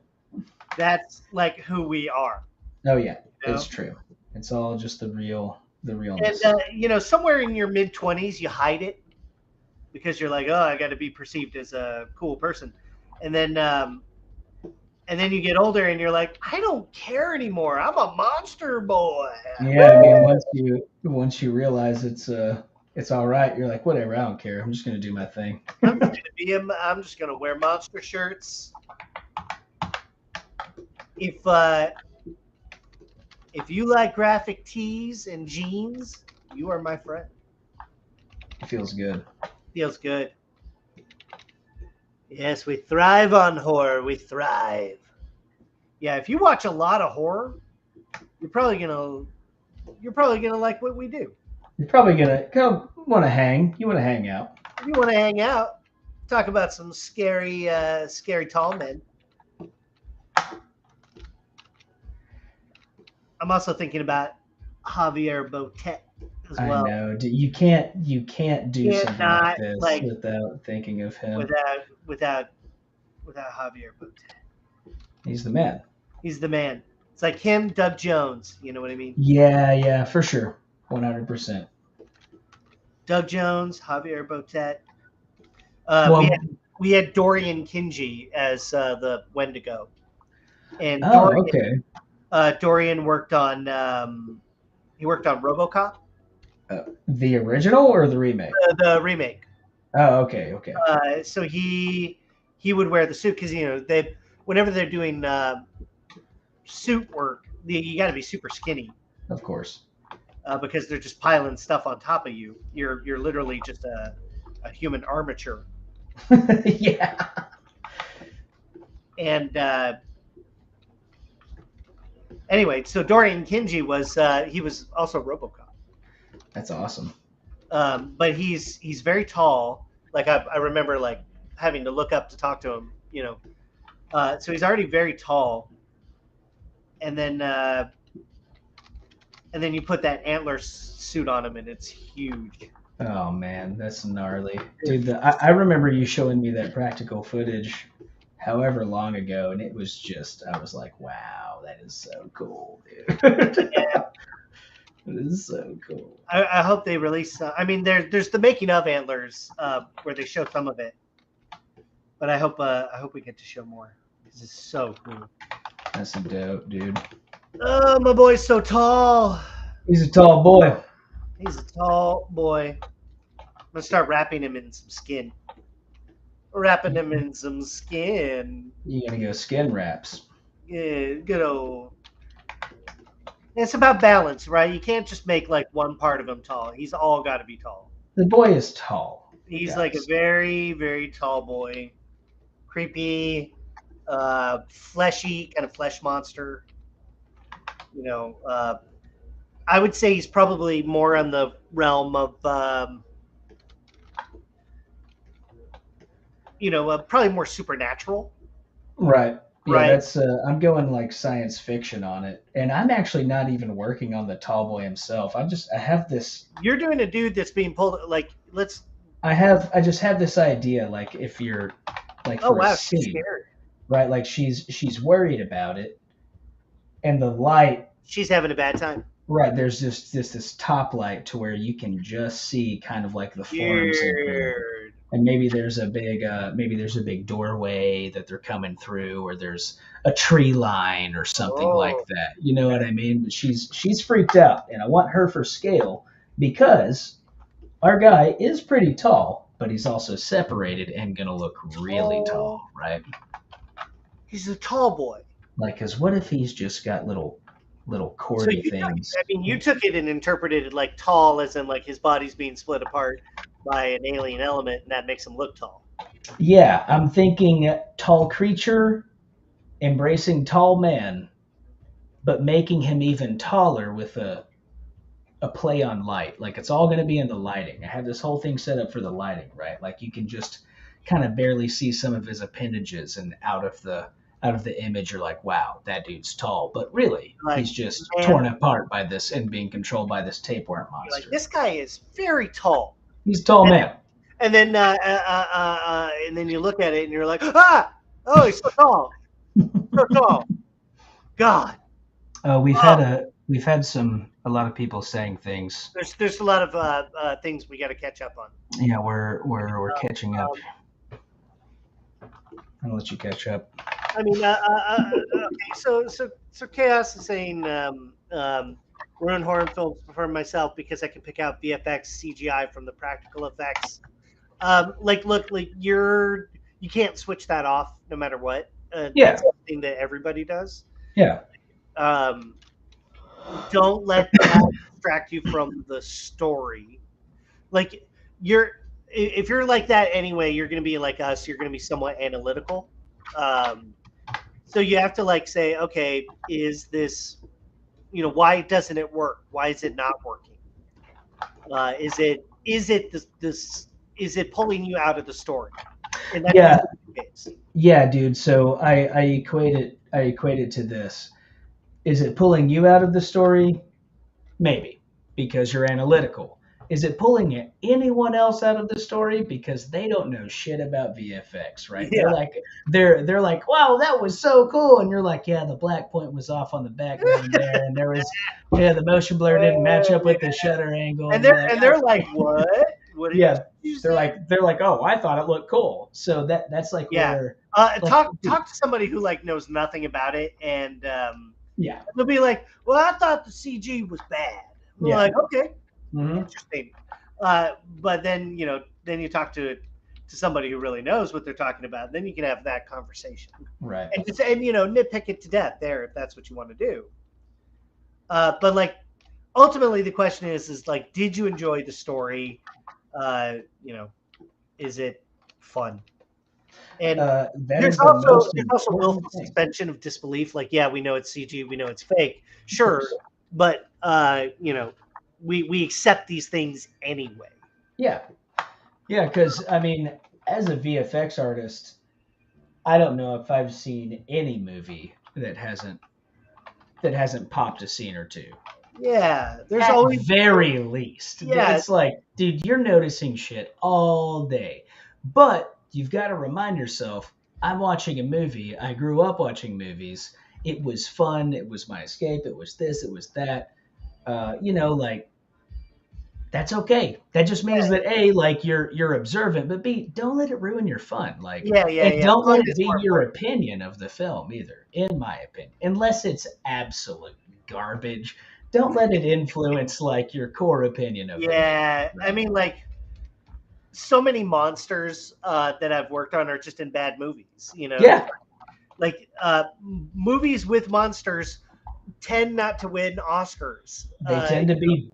That's like who we are. Oh yeah, it's true. It's all just the real. And somewhere in your mid-20s, you hide it. because you're like, oh, I got to be perceived as a cool person, and then you get older and you're like, I don't care anymore. I'm a monster boy. Yeah, I mean, once you realize it's all right, you're like, whatever, I don't care. I'm just gonna do my thing. I'm just gonna be him. I'm just gonna wear monster shirts. If you like graphic tees and jeans, you are my friend. It feels good. Feels good. Yes, we thrive on horror. We thrive. Yeah, if you watch a lot of horror, you're probably gonna like what we do. You're probably gonna want to hang. You want to hang out. If you want to hang out, talk about some scary tall men. I'm also thinking about Javier Botet as well. I know. You can't do something like this without thinking of him. Without Javier Botet. He's the man. He's the man. It's like him, Doug Jones. You know what I mean? Yeah, for sure. 100%. Doug Jones, Javier Botet. We had Dorian Kinji as the Wendigo. And Dorian worked on RoboCop. The original or the remake? The remake. Oh, okay. So he would wear the suit because whenever they're doing suit work, you got to be super skinny. Of course. Because they're just piling stuff on top of you. You're literally just a human armature. Yeah. And anyway, so Dorian Kinji was also RoboCop. That's awesome. But he's very tall. Like I remember like having to look up to talk to him. So he's already very tall. And then you put that antler suit on him, and it's huge. Oh man, that's gnarly, dude. I remember you showing me that practical footage, however long ago, and it was just I was like, wow, that is so cool, dude. Yeah. It is so cool. I hope they release. I mean, there's the making of Antlers where they show some of it, but I hope we get to show more because it's so cool. That's dope, dude. Oh, my boy's so tall. He's a tall boy. He's a tall boy. I'm gonna start wrapping him in some skin. Wrapping him in some skin. You gonna go skin wraps? Yeah, good old. It's about balance, right? You can't just make like one part of him tall. He's all got to be tall. The boy is tall. He's like a very, very tall boy. Creepy, fleshy, kind of flesh monster. I would say he's probably more on the realm of, probably more supernatural. Right. Yeah, right. That's I'm going like science fiction on it, and I'm actually not even working on the tall boy himself. I have this. You're doing a dude that's being pulled. Like I just have this idea. Like if you're like for a scene, she's scared. Right? Like she's worried about it, and the light. She's having a bad time. Right. There's just this top light to where you can just see kind of like the forms. And maybe there's a big doorway that they're coming through, or there's a tree line or something like that. You know what I mean? But she's freaked out, and I want her for scale because our guy is pretty tall, but he's also separated and gonna look really tall, right? He's a tall boy. Like, cause what if he's just got little cordy things? You took it and interpreted it like tall, as in like his body's being split apart by an alien element, and that makes him look tall. Yeah, I'm thinking tall creature embracing tall man, but making him even taller with a play on light. Like it's all going to be in the lighting. I have this whole thing set up for the lighting, right? Like you can just kind of barely see some of his appendages, and out of the image, you're like, wow, that dude's tall. But really, he's just torn apart by this and being controlled by this tapeworm monster. Like, this guy is very tall. He's a tall man. And then you look at it and you're like, oh, he's so tall. So tall. God. We've had we've had a lot of people saying things. There's a lot of things we got to catch up on. Yeah, we're catching up. I'll let you catch up. I mean, okay, so Chaos is saying ruin horror films for myself because I can pick out VFX, CGI from the practical effects. Look, you can't switch that off no matter what. Yeah. That's something that everybody does. Yeah. Don't let that distract you from the story. Like if you're like that anyway, you're going to be like us. You're going to be somewhat analytical. So you have to like say, okay, is this, why doesn't it work? Why is it not working? Is it pulling you out of the story? And yeah, dude. So I equate it to this. Is it pulling you out of the story? Maybe, because you're analytical. Is it pulling anyone else out of the story because they don't know shit about VFX, right? Yeah. They're like, wow, that was so cool, and you're like, yeah, the black point was off on the background there, and there was, the motion blur didn't match up with the shutter angle, and they're like, what? What? Yeah, they're like, oh, I thought it looked cool. So that's like, where talk to somebody who like knows nothing about it, and they'll be like, well, I thought the CG was bad. We're like, okay. Mm-hmm. Interesting, but then you talk to somebody who really knows what they're talking about, and then you can have that conversation, right? And nitpick it to death there if that's what you want to do. But like ultimately, the question is like, did you enjoy the story? Is it fun? And there's also willful suspension of disbelief. Like, yeah, we know it's CG, we know it's fake, sure, but we accept these things anyway. Yeah, because I mean, as a VFX artist, I don't know if I've seen any movie that hasn't popped a scene or two. Yeah, there's at always very least. Yeah, it's like, dude, you're noticing shit all day, but you've got to remind yourself, I'm watching a movie. I grew up watching movies. It was fun. It was my escape. It was this. It was that. Like, that's okay. That just means that A, like you're observant, but B, don't let it ruin your fun. Like, don't let it be your opinion of the film either, in my opinion, unless it's absolute garbage. Don't let it influence like your core opinion of it. Yeah, right? I mean, like, so many monsters that I've worked on are just in bad movies. Yeah. Like movies with monsters tend not to win Oscars. They tend to be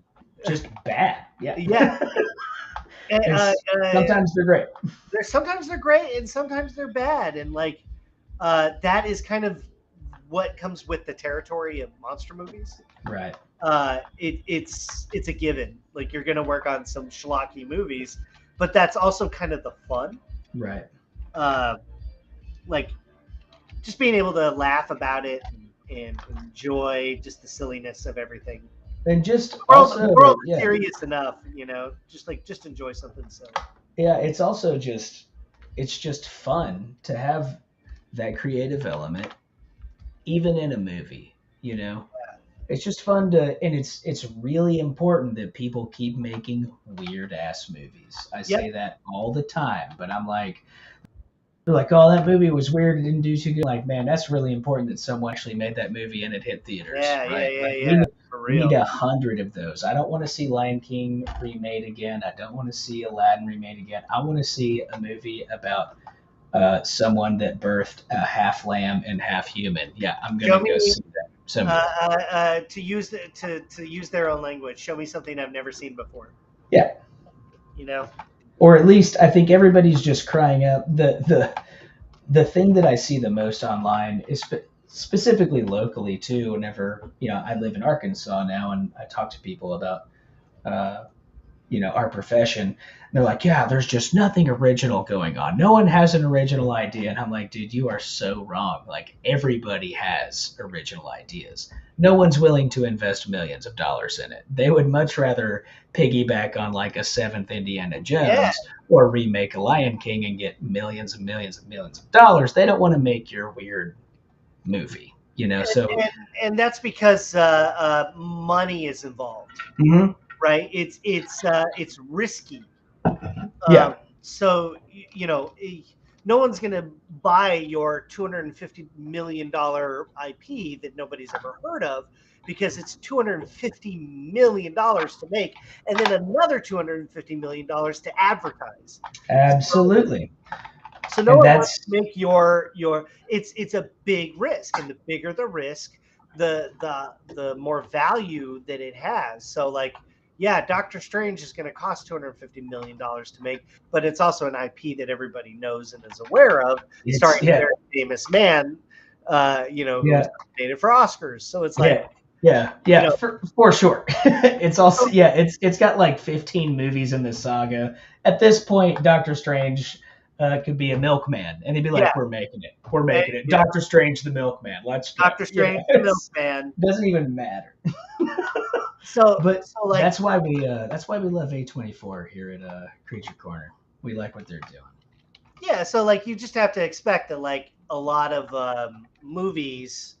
just bad. Yeah. Yeah. And, sometimes they're great. Sometimes they're great, and sometimes they're bad, and like that is kind of what comes with the territory of monster movies. Right. It's a given. Like, you're gonna work on some schlocky movies, but that's also kind of the fun. Right. Like just being able to laugh about it and enjoy just the silliness of everything. And just the world is serious enough, just enjoy something silly. Yeah, it's also just fun to have that creative element, even in a movie. It's just fun and it's really important that people keep making weird ass movies. I say that all the time, but I'm like, they're like, oh, that movie was weird, it didn't do too good. Like, man, that's really important that someone actually made that movie and it hit theaters. Yeah. For real. We need 100 of those. I don't want to see Lion King remade again. I don't want to see Aladdin remade again. I want to see a movie about someone that birthed a half lamb and half human. Yeah, I'm gonna go see that. To use their own language, show me something I've never seen before. Yeah. Or at least I think everybody's just crying out. The thing that I see the most online is specifically locally too. Whenever I live in Arkansas now, and I talk to people about our profession. They're like, yeah, there's just nothing original going on. No one has an original idea. And I'm like, dude, you are so wrong. Like, everybody has original ideas. No one's willing to invest millions of dollars in it. They would much rather piggyback on like a 7th Indiana Jones or remake a Lion King and get millions and millions and millions of dollars. They don't want to make your weird movie. So and that's because money is involved, mhm. right? It's risky. Yeah, So no one's going to buy your $250 million IP that nobody's ever heard of because it's $250 million to make, and then another $250 million to advertise. absolutely. So no And one wants to that's make your it's a big risk, and the bigger the risk, the more value that it has. So like, yeah, Doctor Strange is going to cost $250 million to make, but it's also an IP that everybody knows and is aware of, it's starring a yeah, very famous man, who was yeah, nominated for Oscars. So it's like, yeah, yeah, you yeah, know, for sure. It's also so, it's got like 15 movies in this saga. At this point, Doctor Strange could be a milkman, and he'd be yeah, like, "We're making it. We're making it. yeah, Doctor Strange, the milkman. Let's go." Doctor Strange, the milkman. Doesn't even matter. So But so like, that's why we love A24 here at Creature Corner. We like what they're doing. yeah, so like you just have to expect that like a lot of movies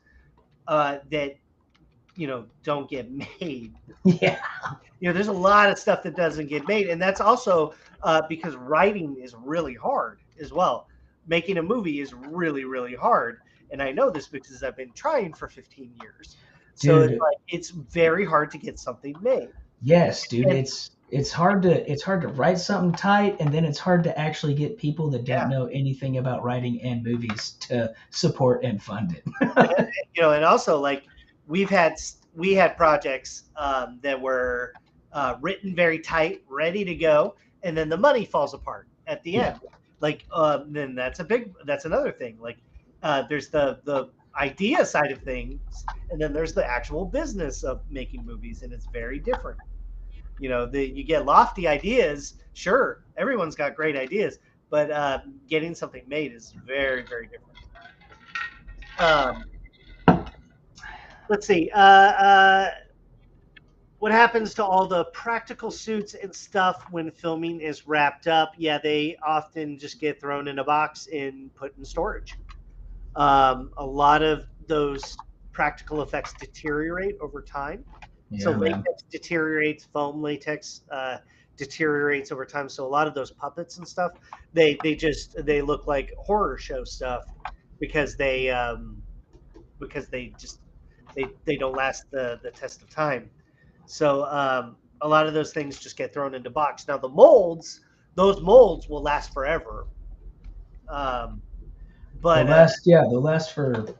that don't get made. Yeah. There's a lot of stuff that doesn't get made, and that's also because writing is really hard as well. Making a movie is really, really hard, and I know this because I've been trying for 15 years. So it's Dude, like it's very hard to get something made. yes, dude. And It's hard to write something tight, and then it's hard to actually get people that don't yeah, know anything about writing and movies to support and fund it. and also like we've had we had projects that were written very tight, ready to go, and then the money falls apart at the Yeah. end. Like then that's another thing. Like there's the idea side of things, and then there's the actual business of making movies, and it's very different. You get lofty ideas. Sure, everyone's got great ideas, but getting something made is very, very different. Um, let's see. What happens to all the practical suits and stuff when filming is wrapped up? Yeah, they often just get thrown in a box and put in storage. A lot of those practical effects deteriorate over time. So Yeah, man. latex deteriorates, foam latex deteriorates over time. So a lot of those puppets and stuff, they look like horror show stuff because they just they don't last the test of time. So a lot of those things just get thrown into box. Now those molds will last forever. Um, They'll but last. Yeah, they'll last for.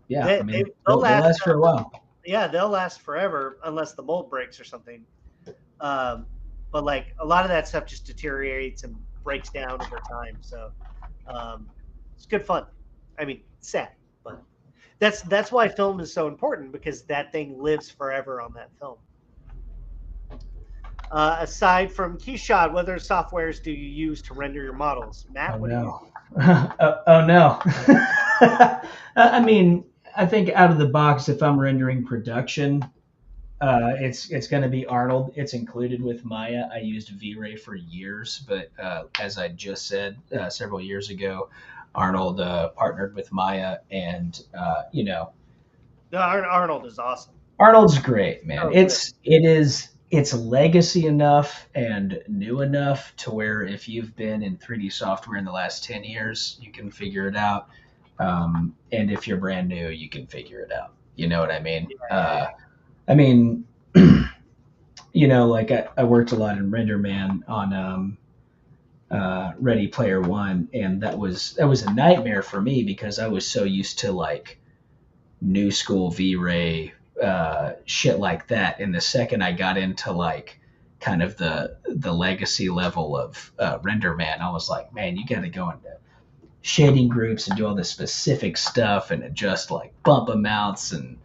Yeah, I mean, they'll they'll last. last for a while. Yeah, they'll last forever unless the mold breaks or something. Um, but like a lot of that stuff just deteriorates and breaks down over time. So it's good fun. I mean, sad, but that's why film is so important because that thing lives forever on that film. Aside from Keyshot, what other softwares do you use to render your models? Oh Matt, what do you? no. Oh no. I mean, I think out of the box, if I'm rendering production, it's going to be Arnold. It's included with Maya. I used V-Ray for years, but as I just said several years ago, Arnold partnered with Maya, and No, Arnold is awesome. Arnold's great, man. Oh, It's legacy enough and new enough to where if you've been in 3D software in the last 10 years, you can figure it out. And if you're brand new, you can figure it out. You know what I mean? Yeah. I mean, like I worked a lot in RenderMan on Ready Player One, and that was a nightmare for me because I was so used to like new school V-Ray shit like that. And the second I got into like kind of the legacy level of RenderMan, I was like, man, you got to go into shading groups and do all this specific stuff and adjust like bump amounts and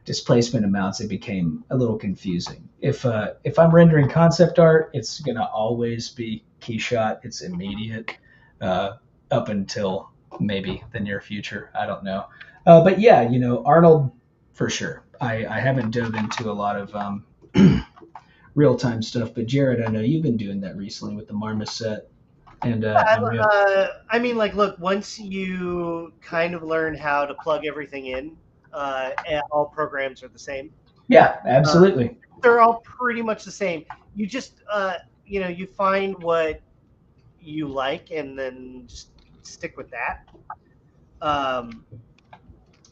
displacement amounts. It became a little confusing. If I'm rendering concept art, it's gonna always be Keyshot. It's immediate up until maybe the near future. I don't know. But yeah, Arnold for sure. I haven't dove into a lot of real time stuff, but Jared, I know you've been doing that recently with the Marmoset. And I mean, like, look, once you kind of learn how to plug everything in, all programs are the same. yeah, Uh, absolutely. they're all pretty much the same. You just, you find what you like and then just stick with that. Um,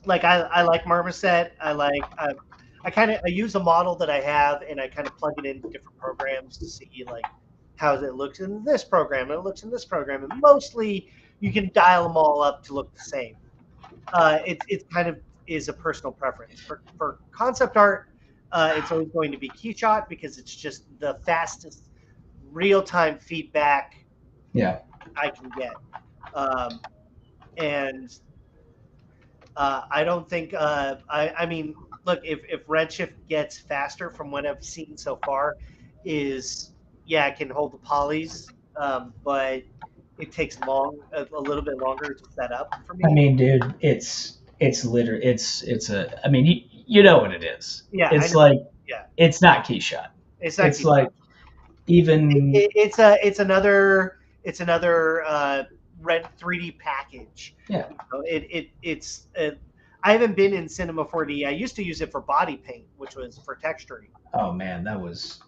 like I like Marmoset. I use a model that I have and I kind of plug it into different programs to see like how it looks in this program and it looks in this program. And mostly you can dial them all up to look the same. It's kind of is a personal preference. For concept art, it's always going to be Keyshot because it's just the fastest real time feedback Yeah. I can get. And I don't think. I mean, look, if Redshift gets faster from what I've seen so far, is yeah, it can hold the polys, but it takes a little bit longer to set up for I me. mean, dude, it's literally it's a. I mean, you know what it is. Yeah, I It's know. like Yeah, it's not Keyshot. it's not It's Keyshot. like even It's another red 3D package. yeah. It's I haven't been in Cinema 4D. I used to use it for body paint, which was for texturing. Oh man, that was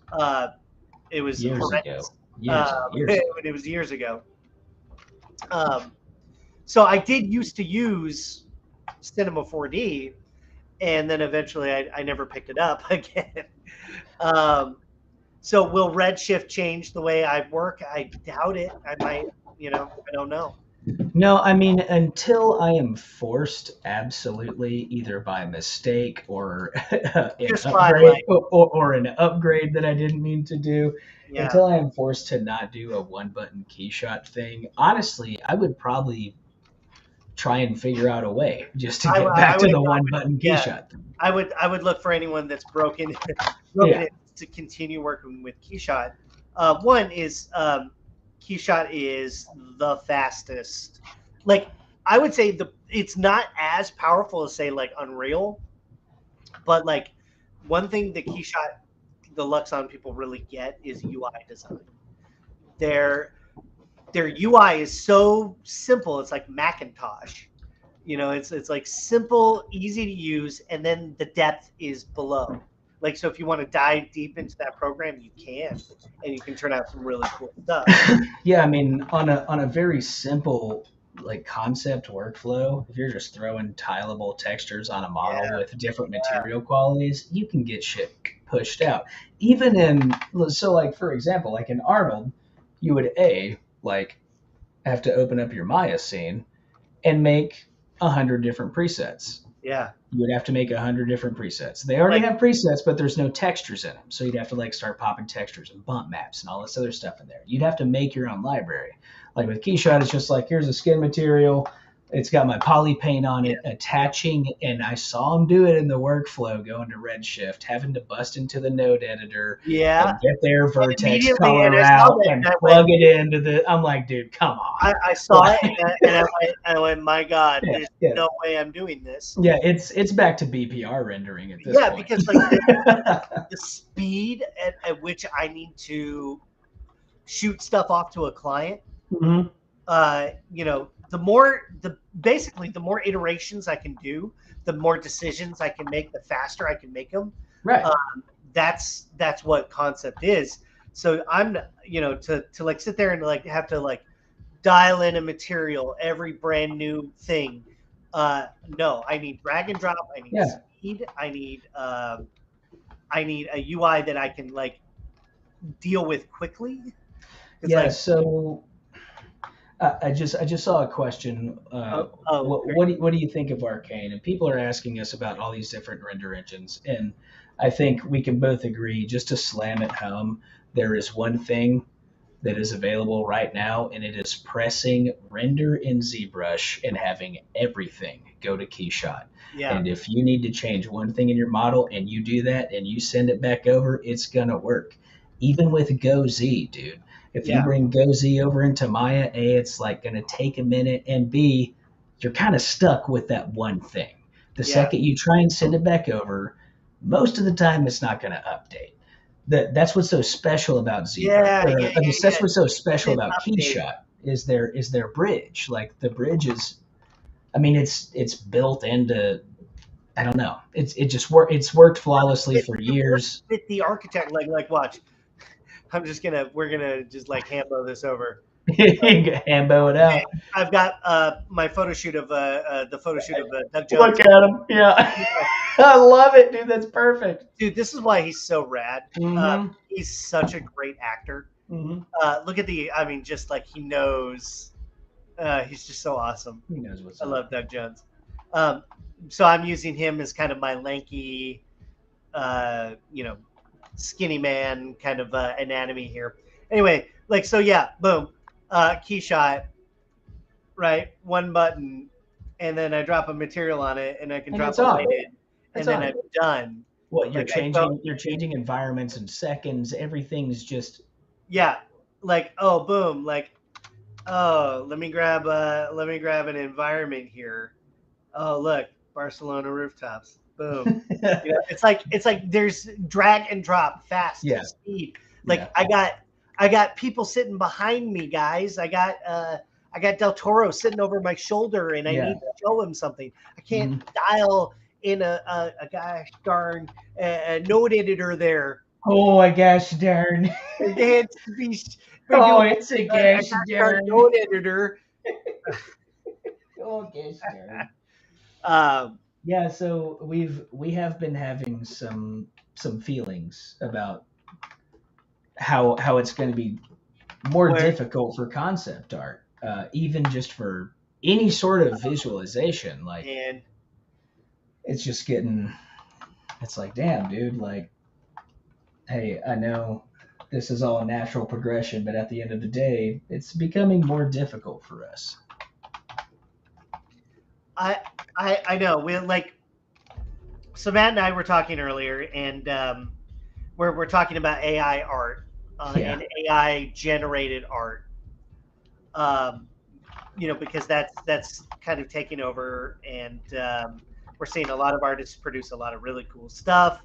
It was years horrendous. ago. Years ago. It was years ago. So I did used to use Cinema 4D, and then eventually I never picked it up again. So will Redshift change the way I work? I doubt it. I might, I don't know. No, I mean until I am forced, absolutely, either by mistake or an Just by upgrade like, or an upgrade that I didn't mean to do. yeah, Until I am forced to not do a one button keyshot thing, honestly, I would probably try and figure out a way just to get back to the one button yeah, keyshot thing. I would look for anyone that's broken Yeah. it to continue working with Keyshot. One is Keyshot is the fastest. Like I would say it's not as powerful as say like Unreal, but like one thing the Keyshot the Luxon people really get is UI design. Their their UI is so simple. It's like Macintosh. It's like simple, easy to use, and then the depth is below. Like so, if you want to dive deep into that program, you can, and you can turn out some really cool stuff. Yeah, I mean on a very simple like concept workflow, if you're just throwing tileable textures on a model Yeah, with different material qualities, you can get shit pushed out. Even in so like for example, like in Arnold, you would like have to open up your Maya scene and make 100 different presets. yeah, You would have to make 100 different presets. They already like have presets, but there's no textures in them. So you'd have to like start popping textures and bump maps and all this other stuff in there. You'd have to make your own library. Like with Keyshot, it's just like here's a skin material. It's got my poly paint on it, attaching, and I saw him do it in the workflow going to Redshift, having to bust into the node editor yeah. and get their vertex Immediately, color and I saw out that, and and plug it into the. I'm like, dude, come on. I saw it, and I went, my God, Yeah, there's yeah. no way I'm doing this. Yeah, it's back to BPR rendering at this Yeah, point. because like the speed at which I need to shoot stuff off to a client, Mhm. basically the more iterations I can do, the more decisions I can make, the faster I can make them. Right. That's what concept is. So I'm, to like sit there and like have to like dial in a material, every brand new thing. No, I need drag and drop. I need speed. I need a UI that I can like deal with quickly. Yeah. Like, so I just saw a question. What do you think of Arcane? And people are asking us about all these different render engines, and I think we can both agree, just to slam it home, there is one thing that is available right now, and it is pressing render in ZBrush and having everything go to Keyshot. yeah. And if you need to change one thing in your model and you do that and you send it back over, it's gonna work. Even with GoZ, dude. If you bring GoZ over into Maya, A, it's like gonna take a minute, and B, you're kind of stuck with that one thing. The second you try and send it back over, most of the time it's not gonna update. That's what's so special about ZBrush. That's what's so special about Keyshot. is their bridge. Like the bridge is, I mean, it's built into, I don't know. It's worked flawlessly for years. With the architect, like watch. We're gonna just like hambo this over. Hambo it out. I've got my photo shoot of the photo shoot of Doug Jones. Look at him. Yeah. I love it, dude. That's perfect. Dude, this is why he's so rad. Mm-hmm. He's such a great actor. Mm-hmm. Look at I mean, just like he knows. He's just so awesome. He knows what's I up. love Doug Jones. So I'm using him as kind of my lanky, skinny man kind of anatomy here. Anyway, like, so yeah, boom, Keyshot, right? One button, and then I drop a material on it, and I can drop a light in, and then I'm done. What, you're changing environments in seconds. Everything's just, yeah, like, oh, boom, like, oh, let me grab an environment here. Oh, look, Barcelona rooftops. Boom. It's like there's drag and drop, fast speed. Like I got people sitting behind me, guys. I got Del Toro sitting over my shoulder, and I need to show him something. I can't dial in a gosh darn node editor there. Oh my gosh darn. It's a gosh darn node editor. Oh gosh darn. Yeah, so we have been having some feelings about how it's going to be more difficult for concept art, even just for any sort of visualization. Like, and it's just getting, it's like, damn, dude, like, hey, I know this is all a natural progression, but at the end of the day, it's becoming more difficult for us. I know. We're like, so Matt and I were talking earlier, and we're talking about AI art and AI generated art. Because that's kind of taking over, and we're seeing a lot of artists produce a lot of really cool stuff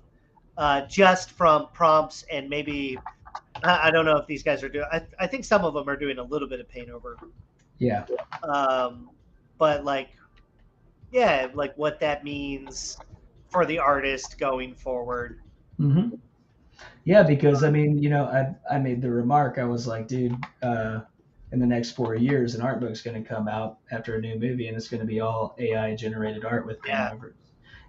just from prompts, and maybe I don't know if these guys are doing. I think some of them are doing a little bit of paint over. Yeah. But like. Yeah, like what that means for the artist going forward. Mm-hmm. Yeah, because I mean, I made the remark. I was like, dude, in the next 4 years, an art book's going to come out after a new movie, and it's going to be all AI generated art with over.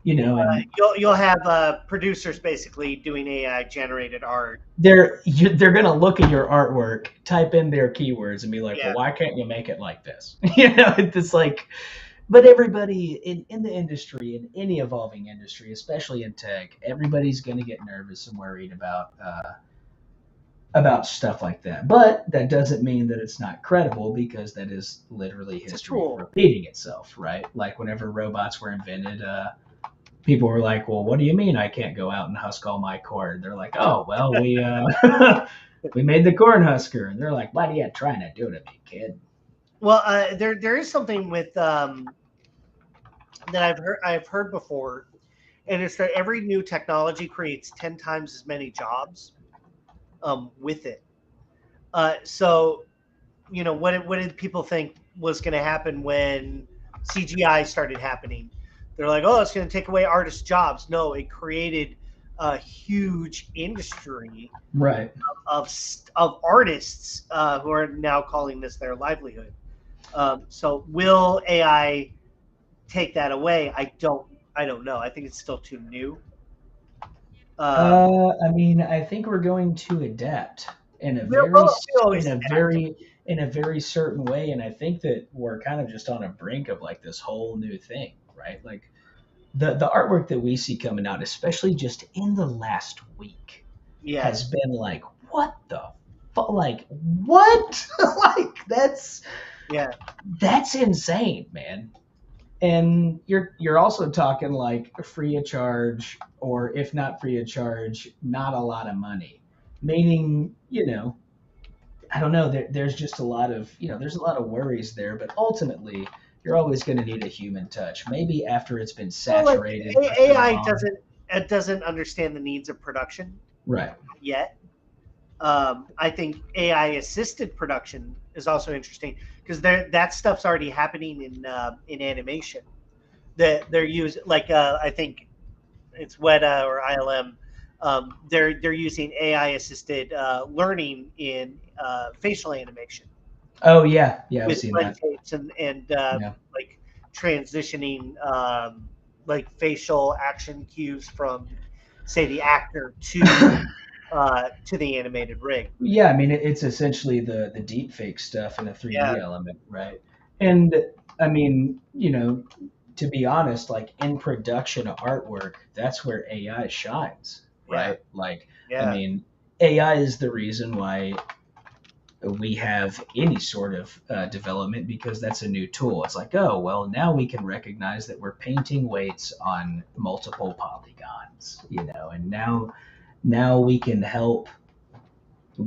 And you'll have producers basically doing AI generated art. They're going to look at your artwork, type in their keywords, and be like, well, why can't you make it like this? It's like. But everybody in the industry, in any evolving industry, especially in tech, everybody's going to get nervous and worried about stuff like that. But that doesn't mean that it's not credible, because that is literally history repeating itself, right? Like whenever robots were invented, people were like, well, what do you mean I can't go out and husk all my corn? They're like, oh, well, we made the corn husker. And they're like, what are you trying to do to me, kid? Well, there is something with that I've heard before, and it's that every new technology creates 10 times as many jobs with it. So, what did people think was going to happen when CGI started happening? They're like, oh, it's going to take away artists' jobs. No, it created a huge industry, right, of artists who are now calling this their livelihood. So will AI take that away? I don't know. I think it's still too new. I mean, I think we're going to adapt in a very certain way, and I think that we're kind of just on a brink of like this whole new thing, right? Like the artwork that we see coming out, especially just in the last week, has been like, what the fuck? Like, what? Like, that's insane, man. And you're also talking like free of charge, or if not free of charge, not a lot of money. Meaning, I don't know. There's just a lot of there's a lot of worries there, but ultimately, you're always going to need a human touch. Maybe after it's been saturated. Well, like, AI doesn't understand the needs of production, right? Yet, I think AI assisted production is also interesting because that stuff's already happening in animation. That they're using like I think it's Weta or ILM. They're using AI assisted learning in facial animation Oh yeah, I've with seen blend that. tapes and Yeah. like transitioning like facial action cues from say the actor to the animated rig. Yeah, I mean it's essentially the deep fake stuff in a 3D Yeah, element, right? And I mean, to be honest, like in production artwork, that's where AI shines, yeah, right? Like, I yeah. mean, AI is the reason why we have any sort of development because that's a new tool. It's like, oh, well, now we can recognize that we're painting weights on multiple polygons, and now we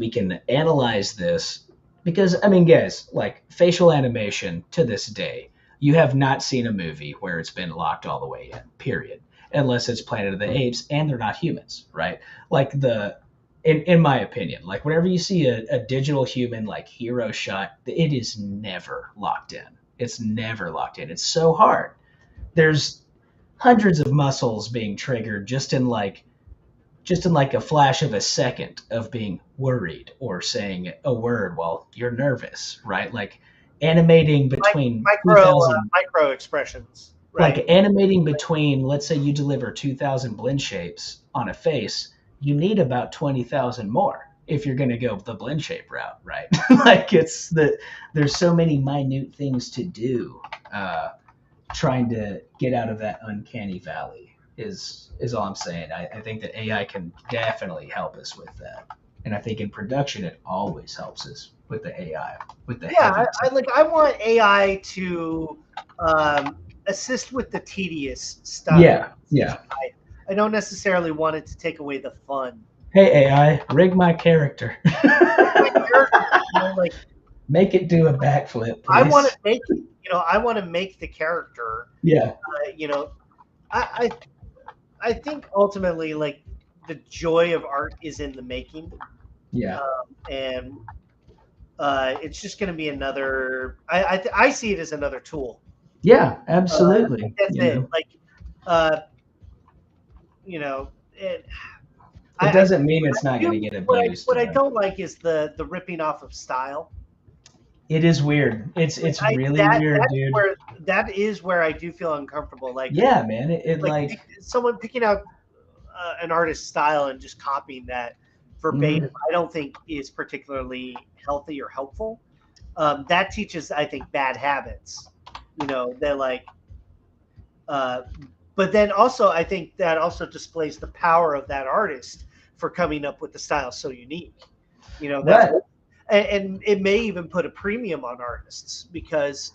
can analyze this because I mean, guys, like facial animation to this day, you have not seen a movie where it's been locked all the way in, period, unless it's Planet of the Apes and they're not humans, right? Like in my opinion, like whenever you see a digital human like hero shot, it is never locked in. It's never locked in. It's so hard. There's hundreds of muscles being triggered just in like a flash of a second of being worried or saying a word while you're nervous, right? Like animating between Micro 2000, micro expressions, right? like animating between, let's say you deliver 2000 blend shapes on a face, you need about 20,000 more if you're going to go the blend shape route, right? Like there's so many minute things to do. Trying to get out of that uncanny valley is all I'm saying. I think that AI can definitely help us with that, and I think in production it always helps us with the AI, with the Yeah, heavy. I want AI to assist with the tedious stuff. Yeah, yeah. I don't necessarily want it to take away the fun. Hey AI, rig my character. My character, like Make it do a backflip, I want to please. make I want to make the character. Yeah, You know, I I think ultimately like the joy of art is in the making, yeah, and it's just going to be another. I see it as another tool. yeah. Absolutely. That's it. Like uh, you know, it, It I doesn't mean it's not going to do get abused. what I don't like is the ripping off of style. It is weird. Like It's really weird, dude. that is where I do feel uncomfortable. Yeah, man. It Like like. someone picking out an artist's style and just copying that verbatim. Mhm. I don't think is particularly healthy or helpful. That teaches, I think, bad habits. They're like, uh, but then also I think that also displays the power of that artist for coming up with the style so unique. That's Right. and it may even put a premium on artists because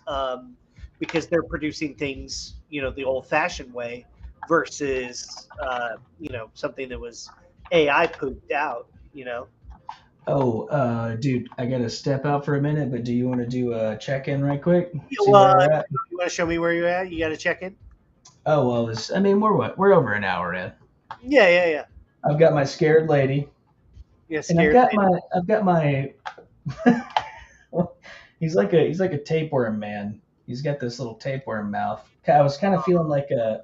they're producing things the old-fashioned way versus something that was AI pooped out. Oh, dude, I gotta step out for a minute, but do you want to do a check-in right quick? See Well, where we're at? you want to show me where you're at? You got to check in. Oh well, I mean, we're over an hour in. Yeah, yeah, yeah. I've got my scared lady, Yeah, and I've scared. got my. he's like a tapeworm man. He's got this little tapeworm mouth. I was kind of feeling like a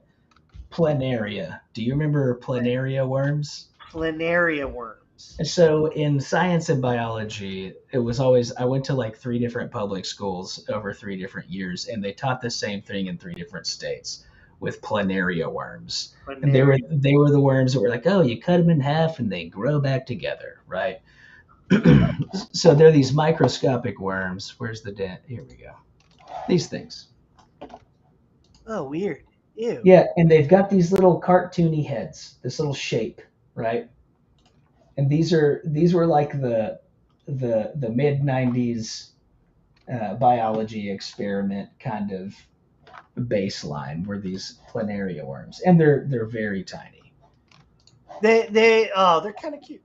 planaria. Do you remember planaria worms? Planaria worms. So in science and biology, it was always I went to like three different public schools over 3 different years, and they taught the same thing in 3 different states with planaria worms. And they were Planaria. they were the worms that were like, oh, you cut them in half and they grow back together, right? So they're these microscopic worms. Where's the dent? Here we go. These things. Oh, weird. Ew. Yeah, and they've got these little cartoony heads, this little shape, right? And these were like the mid '90s biology experiment kind of baseline were these planaria worms, and they're very tiny. They're kind of cute.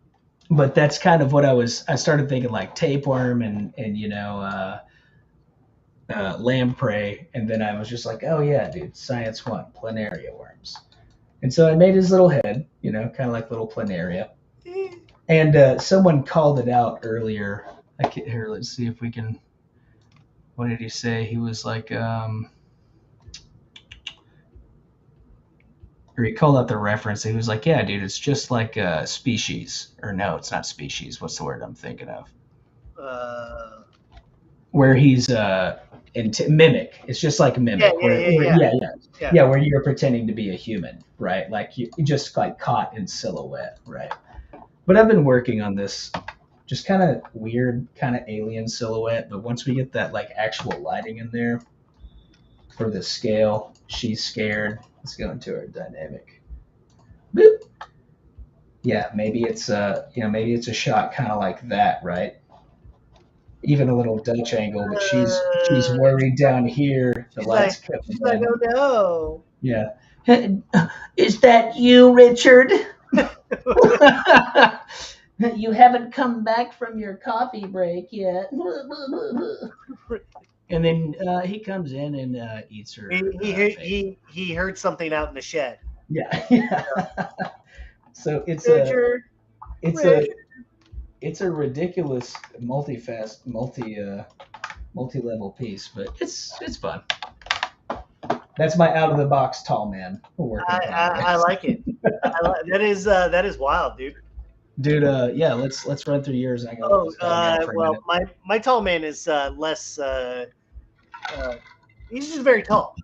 But that's kind of what I started thinking like tapeworm and lamprey, and then I was just like, oh yeah, dude, science one, planaria worms. And so I made his little head, kind of like little planaria. Eh. And someone called it out earlier. Here, let's see if we can what did he say? He was like, or he called out the reference. He was like, yeah, dude, it's just like a species. Or no, it's not species. What's the word I'm thinking of? Where he's mimic. It's just like mimic. Yeah, where you're pretending to be a human, right? Like you just like caught in silhouette, right? But I've been working on this just kind of weird, kind of alien silhouette. But once we get that like actual lighting in there for the scale, she's scared. Let's go into our dynamic. Boop. Yeah, maybe it's maybe it's a shot kind of like that, right? Even a little Dutch angle, but she's worried down here. The lights she's like, oh no. Yeah. Is that you, Richard? You haven't come back from your coffee break yet. And then he comes in and eats her. He heard something out in the shed. Yeah. So it's Richard, it's a ridiculous multi-level piece, but it's fun. That's my out of the box tall man working. I like it. That is wild, dude. Dude, yeah, let's run through yours. Well, my tall man is less. He's just very tall.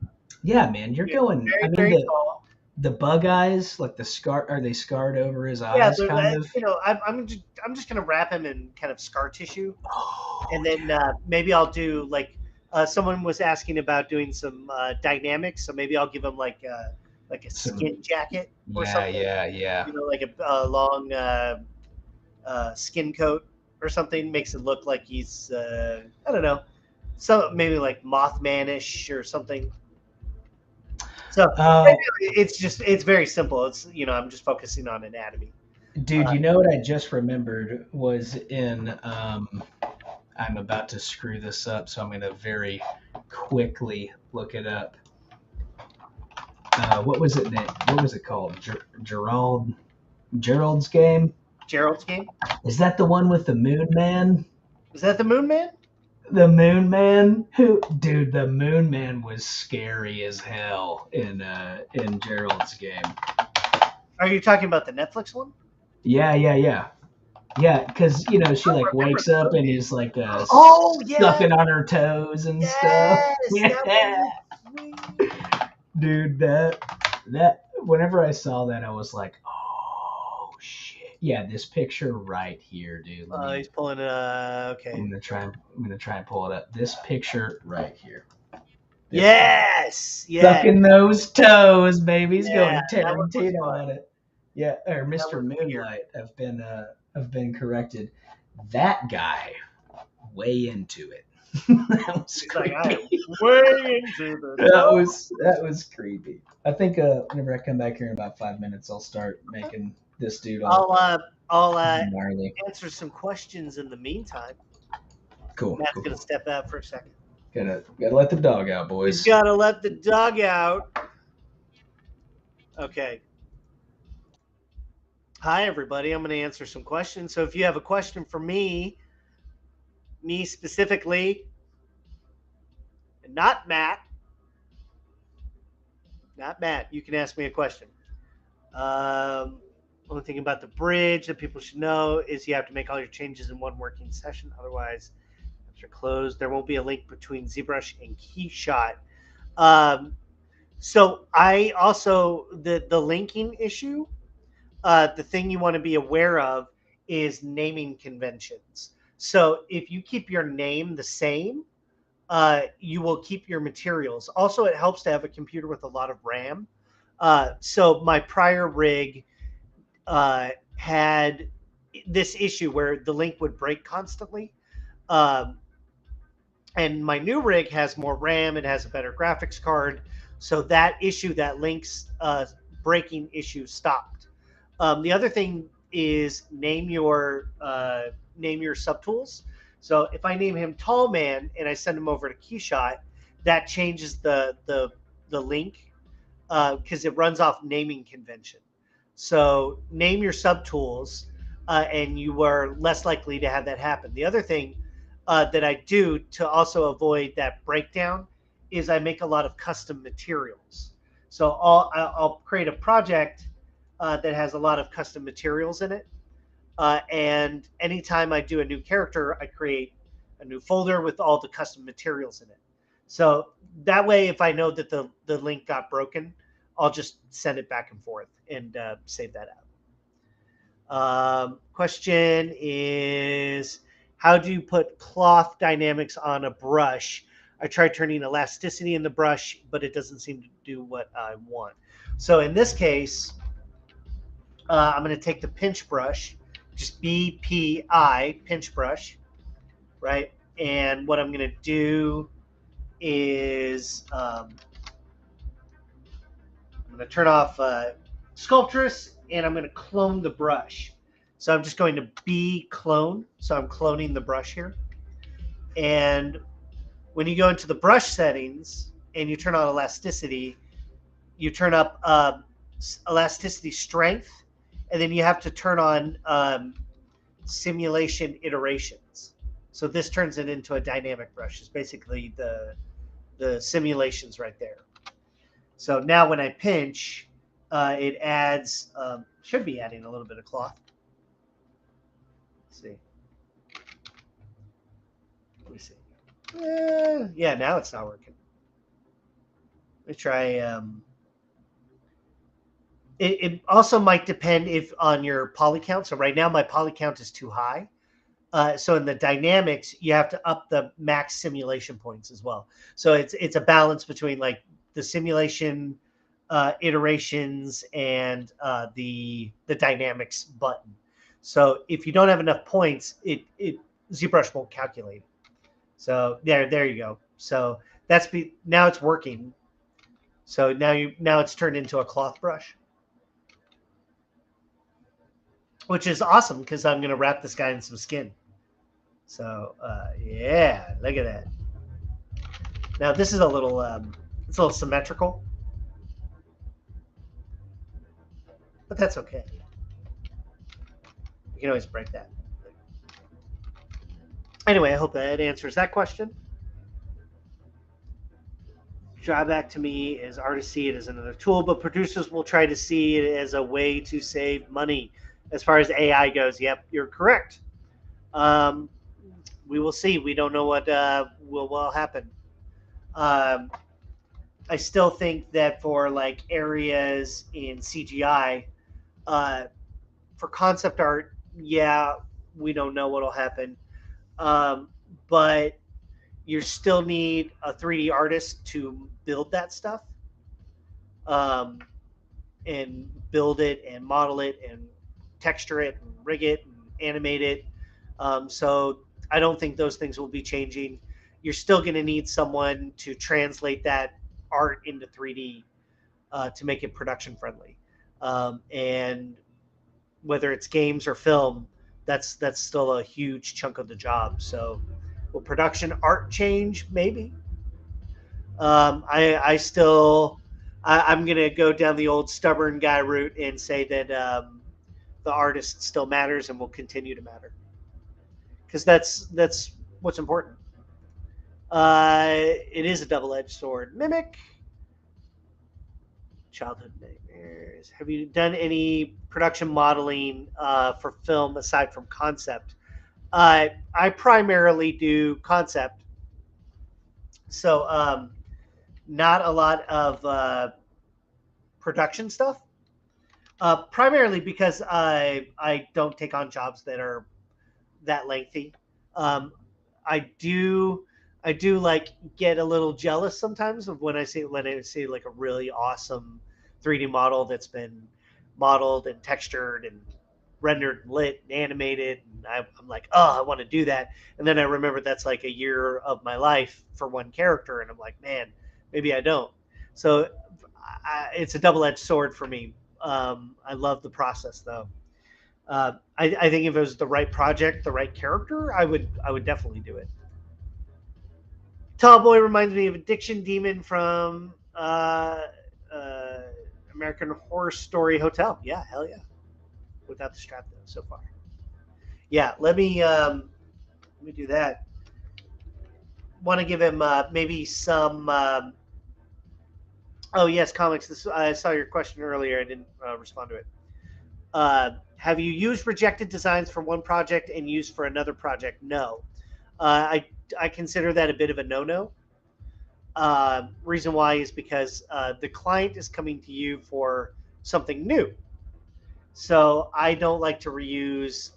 Yeah, man, you're going. Very tall. The bug eyes, like the scar, are they scarred over his eyes? Yeah, I'm just gonna wrap him in kind of scar tissue, and then maybe I'll do like someone was asking about doing some dynamics, so maybe I'll give him like a skin jacket or something. Yeah. Like a long skin coat or something, makes it look like he's I don't know, so maybe like Mothman-ish or something. So it's very simple. It's I'm just focusing on anatomy. Dude, you know what I just remembered was in I'm about to screw this up, so I'm going to very quickly look it up. What was it called? Gerald's game? Gerald's game? Is that the one with the Moon Man? Is that the Moon Man? The Moon Man? Dude, the Moon Man was scary as hell in Gerald's game. Are you talking about the Netflix one? Yeah. Yeah, because she like wakes up and he's like sucking on her toes and stuff. Yeah. Dude, that whenever I saw that, I was like, oh shit. Yeah, this picture right here, dude. He's pulling okay. I'm gonna try and pull it up. This picture right here. Yes. Sucking those toes, baby. He's going Tarantino on it. Yeah, or Mr. Moonlight. I've been corrected. That guy, way into it. That was creepy. Like, I am way into this. That was creepy. I think whenever I come back here in about 5 minutes, I'll start making this dude. I'll answer some questions in the meantime. Cool. Matt's gonna step out for a second. Gotta let the dog out, boys. He's gotta let the dog out. Okay. Hi, everybody. I'm going to answer some questions. So if you have a question for me specifically, and not Matt, you can ask me a question. Only thing about the bridge that people should know is you have to make all your changes in one working session. Otherwise, apps are closed. There won't be a link between ZBrush and Keyshot. So I also, the linking issue, the thing you want to be aware of is naming conventions. So if you keep your name the same, you will keep your materials. Also, it helps to have a computer with a lot of RAM. So my prior rig had this issue where the link would break constantly. And my new rig has more RAM. It has a better graphics card. So that issue, that link's breaking issue stopped. The other thing is name your subtools. So if I name him Tall Man and I send him over to Keyshot, that changes the link because it runs off naming convention. So name your subtools and you are less likely to have that happen. The other thing that I do to also avoid that breakdown is I make a lot of custom materials. So I'll create a project that has a lot of custom materials in it. And anytime I do a new character, I create a new folder with all the custom materials in it. So that way, if I know that the link got broken, I'll just send it back and forth and save that out. Question is, how do you put cloth dynamics on a brush? I tried turning elasticity in the brush, but it doesn't seem to do what I want. So in this case, I'm going to take the pinch brush, just BPI, pinch brush, right? And what I'm going to do is I'm going to turn off Sculptress, and I'm going to clone the brush. So I'm just going to B clone. So I'm cloning the brush here. And when you go into the brush settings and you turn on elasticity, you turn up elasticity strength, and then you have to turn on simulation iterations. So this turns it into a dynamic brush. It's basically the simulations right there. So now when I pinch, it adds, should be adding a little bit of cloth. Let's see. Let me see. Yeah, now it's not working. Let me try. It also might depend on your poly count. So right now my poly count is too high. So in the dynamics, you have to up the max simulation points as well. So it's a balance between like the simulation iterations and the dynamics button. So if you don't have enough points, ZBrush won't calculate. So there you go. So now it's working. So now it's turned into a cloth brush, which is awesome because I'm going to wrap this guy in some skin. So yeah, look at that. Now this is a little it's a little symmetrical, but that's okay. You can always break that. Anyway, I hope that answers that question. Drawback to me is artists see it as another tool, but producers will try to see it as a way to save money. As far as AI goes, yep, you're correct. We will see. We don't know what will happen. I still think that for like areas in CGI, for concept art, yeah, we don't know what'll happen. But you still need a 3D artist to build that stuff, and build it and model it and texture it and rig it and animate it. So I don't think those things will be changing. You're still going to need someone to translate that art into 3D to make it production friendly. And whether it's games or film, that's still a huge chunk of the job. So will production art change? Maybe. I'm going to go down the old stubborn guy route and say that the artist still matters and will continue to matter, because that's what's important. It is a double-edged sword. Mimic. Childhood nightmares. Have you done any production modeling for film aside from concept? I primarily do concept. So not a lot of production stuff. Primarily because I don't take on jobs that are that lengthy. I do like get a little jealous sometimes of when I see like a really awesome 3D model that's been modeled and textured and rendered and lit and animated, and I'm like, oh, I want to do that. And then I remember that's like a year of my life for one character, and I'm like, man, maybe I don't. So it's a double-edged sword for me. I love the process though. I think if it was the right project, the right character, I would definitely do it. Tall Boy reminds me of Addiction Demon from American Horror Story Hotel. Yeah, hell yeah. Without the strap though, so far. Yeah, let me do that. want to give him maybe some. Oh yes, comics. I saw your question earlier. I didn't respond to it. Have you used rejected designs for one project and used for another project? No. I consider that a bit of a no-no. Reason why is because the client is coming to you for something new. So I don't like to reuse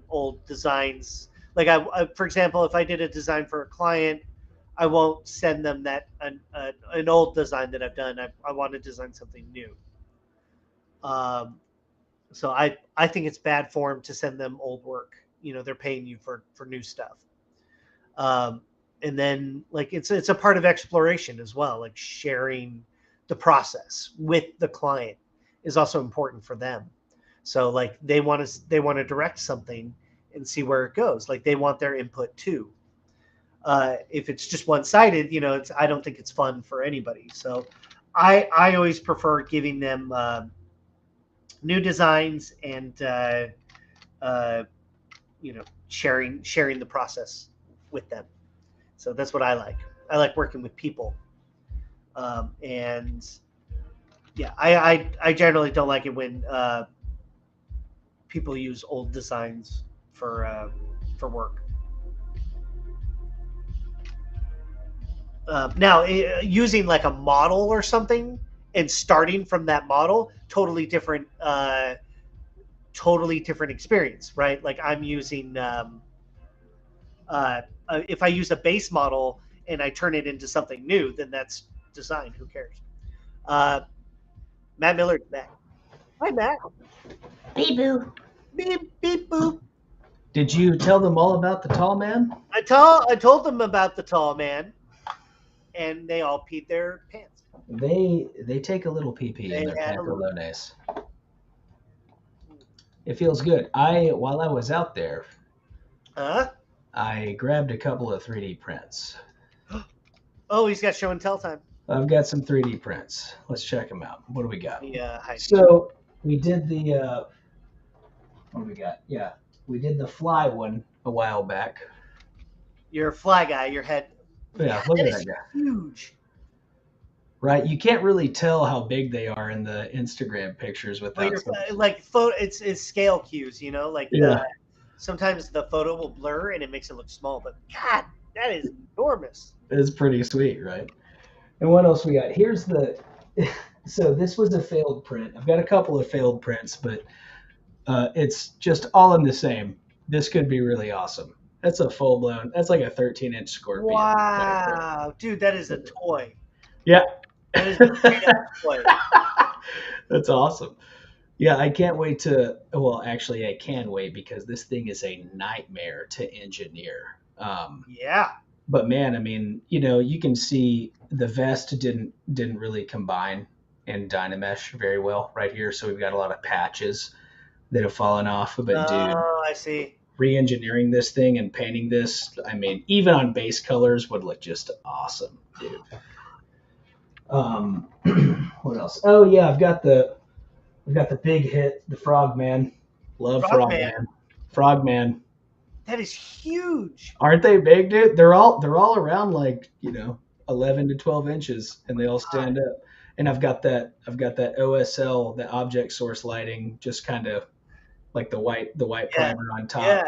old designs. Like for example, if I did a design for a client, I won't send them an old design that I've done. I want to design something new. So I think it's bad form to send them old work. They're paying you for new stuff. And then like it's a part of exploration as well. Like sharing the process with the client is also important for them. So like they want to direct something and see where it goes. Like they want their input too. If it's just one-sided, I don't think it's fun for anybody. So I always prefer giving them new designs and sharing the process with them. So that's what I like. I like working with people, and yeah, I generally don't like it when people use old designs for work. Now, using like a model or something and starting from that model, totally different experience, right? Like I'm using if I use a base model and I turn it into something new, then that's design. Who cares? Matt Millard's back. Hi, Matt. Beep boo. Beep beep boop. Did you tell them all about the tall man? I told them about the tall man, and they all peed their pants. They take a little pee pee in their had a little- pantalones. It feels good. While I was out there, Huh? I grabbed a couple of 3D prints. Oh, he's got show and tell time. I've got some 3D prints. Let's check them out. What do we got? Yeah. So we did the what do we got? Yeah, we did the fly one a while back. You're a fly guy. Your head. Yeah, look at that that is guy. huge. Right, you can't really tell how big they are in the Instagram pictures without. Like photo, it's scale cues. Like Yeah. Sometimes the photo will blur and it makes it look small. But God, that is enormous. It's pretty sweet, right? And what else we got? Here's the. So this was a failed print. I've got a couple of failed prints, but it's just all in the same. This could be really awesome. That's a full blown. That's like a 13-inch scorpion. Wow, right, dude, that is a toy. Yeah. That is a toy. That's awesome. Yeah, I can't wait to. Well, actually, I can wait because this thing is a nightmare to engineer. Yeah. But man, I mean, you can see the vest didn't really combine in Dynamesh very well right here. So we've got a lot of patches that have fallen off. But dude, I see. Re-engineering this thing and painting this, I mean, even on base colors would look just awesome, dude. What else? Oh yeah, I've got the big hit, the Frogman. Love Frogman. Frogman. That is huge. Aren't they big, dude? They're all around like 11 to 12 inches, and they all stand up. And I've got that OSL, the object source lighting, just kind of like the white primer on top. Yeah.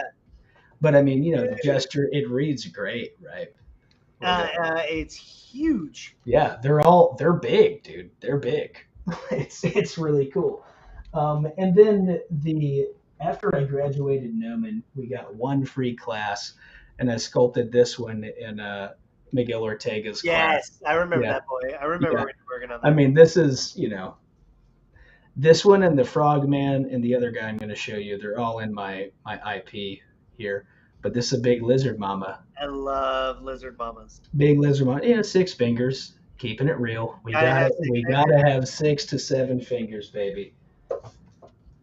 But I mean, the gesture, it reads great, right? It's huge. Yeah, they're big, dude. They're big. It's really cool. And then after I graduated Gnomon, we got one free class, and I sculpted this one in Miguel Ortega's class. Yes, I remember that boy. I remember when you were working on that. I mean, this is, this one and the Frogman and the other guy I'm going to show you, they're all in my IP here. But this is a big lizard mama. I love lizard mamas. Big lizard mama. 6 fingers. Keeping it real. We gotta have 6 to 7 fingers, baby.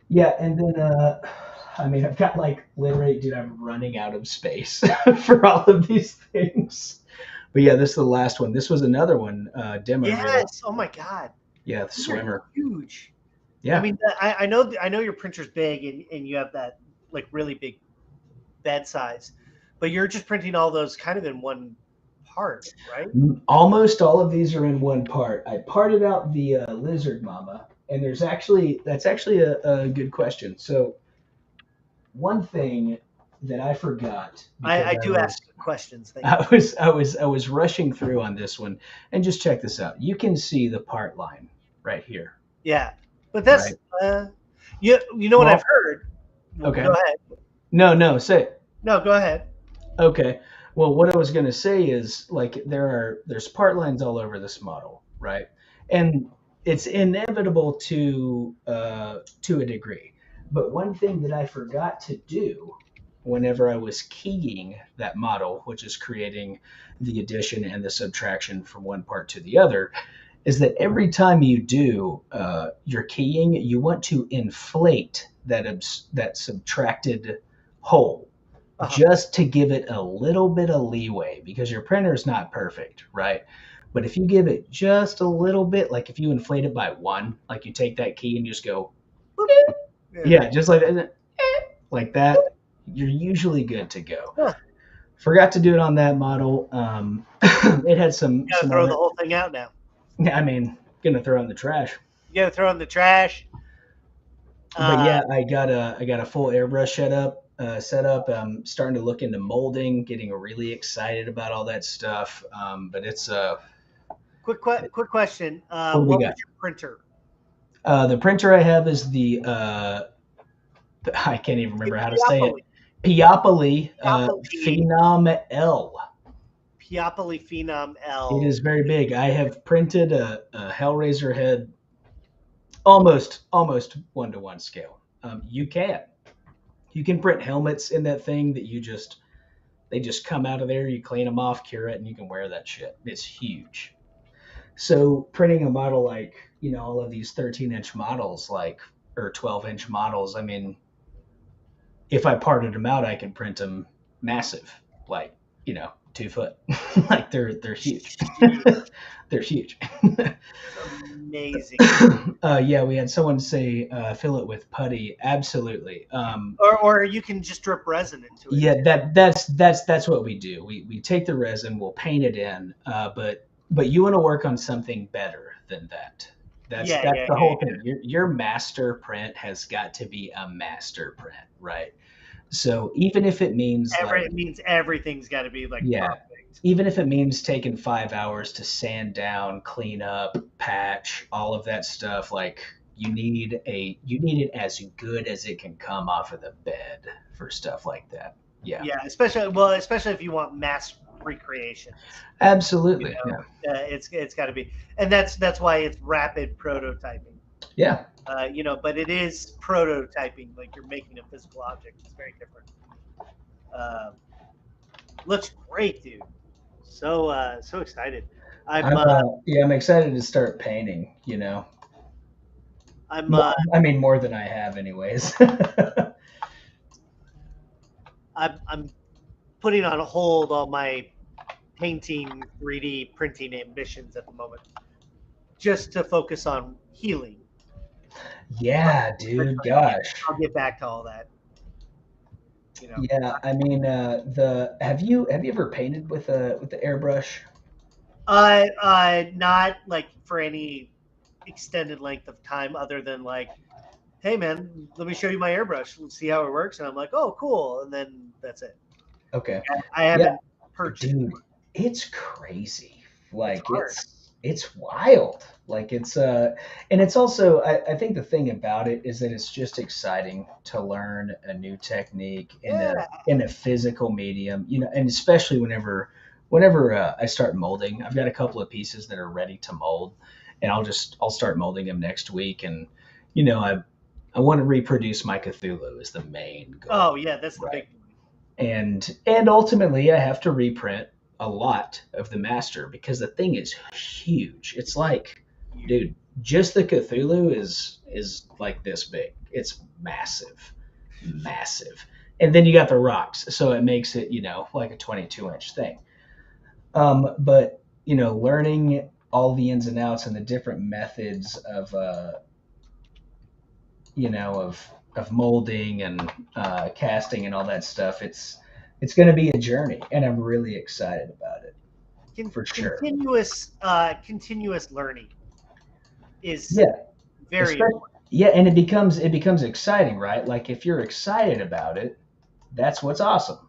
Yeah, and then I've got literally, dude, I'm running out of space for all of these things. But yeah, this is the last one. This was another one, demo. Yes. Oh my God. Yeah, the swimmer. Huge. Yeah. I mean, I know your printer's big and you have that really big bed size, but you're just printing all those kind of in one part, right? Almost all of these are in one part. I parted out the lizard mama, and that's actually a good question. So one thing that I forgot, I because do ask questions. Thank I was rushing through on this one, and just check this out. You can see the part line right here. Yeah, but that's Right. you know what Well, I've heard. Okay. Go ahead. No, say it. No, go ahead. Okay. Well, what I was going to say is like there's part lines all over this model, right? And it's inevitable to a degree. But one thing that I forgot to do whenever I was keying that model, which is creating the addition and the subtraction from one part to the other, is that every time you do your keying, you want to inflate that subtracted hole just to give it a little bit of leeway, because your printer is not perfect, right? But if you give it just a little bit, like if you inflate it by 1, like you take that key and just go, yeah, just like that, like that, you're usually good to go. Huh. Forgot to do it on that model. It had some. You gotta throw the whole thing out now. Yeah, I mean, gonna throw it in the trash. You gotta throw in the trash. But yeah, I got a full airbrush set up. I'm starting to look into molding, getting really excited about all that stuff. But it's quick question. What was your printer? The printer I have is the I can't even remember how to say it. Piopoly Phenom L. Piopoly Phenom L. It is very big. I have printed a Hellraiser head almost 1-to-1 scale. You can print helmets in that thing that they just come out of there, you clean them off, cure it, and you can wear that shit. It's huge. So printing a model like, all of these 13-inch models, or 12-inch models, I mean, if I parted them out, I can print them massive, 2 foot. Like they're huge. They're huge. Amazing. Yeah, we had someone say fill it with putty. Absolutely. Or you can just drip resin into it. Yeah, that's what we do. We take the resin, we'll paint it in, but you want to work on something better than that. That's the whole thing. Your master print has got to be a master print, right? So even if it means it means everything's got to be perfect. Even if it means taking 5 hours to sand down, clean up, patch, all of that stuff, you need it as good as it can come off of the bed for stuff like that. Yeah. Yeah, especially if you want mass recreation. Absolutely. It's got to be, and that's why it's rapid prototyping. Yeah. But it is prototyping, like you're making a physical object. It's very different. Looks great, dude. So excited. I'm excited to start painting. I mean, more than I have, anyways. I'm putting on hold all my painting, 3D printing ambitions at the moment, just to focus on healing. Yeah, dude. Gosh. I'll get back to all that. Yeah, I mean, have you ever painted with the airbrush? Not for any extended length of time, other than hey man, let me show you my airbrush. Let's see how it works. And I'm like, oh, cool. And then that's it. Okay. I haven't purchased. Dude, it's crazy. It's wild. And it's also, I think the thing about it is that it's just exciting to learn a new technique in a physical medium, and especially whenever I start molding. I've got a couple of pieces that are ready to mold, and I'll start molding them next week. And, I want to reproduce my Cthulhu is the main goal. Oh yeah, that's the big one. And ultimately I have to reprint a lot of the master because the thing is huge. It's dude, just the Cthulhu is like this big. It's massive. And then you got the rocks, so it makes it, like a 22-inch thing. But learning all the ins and outs and the different methods of of molding and casting and all that stuff, it's going to be a journey, and I'm really excited about it. For sure. Continuous learning is very important. Yeah, and it becomes exciting, right? Like if you're excited about it, that's what's awesome,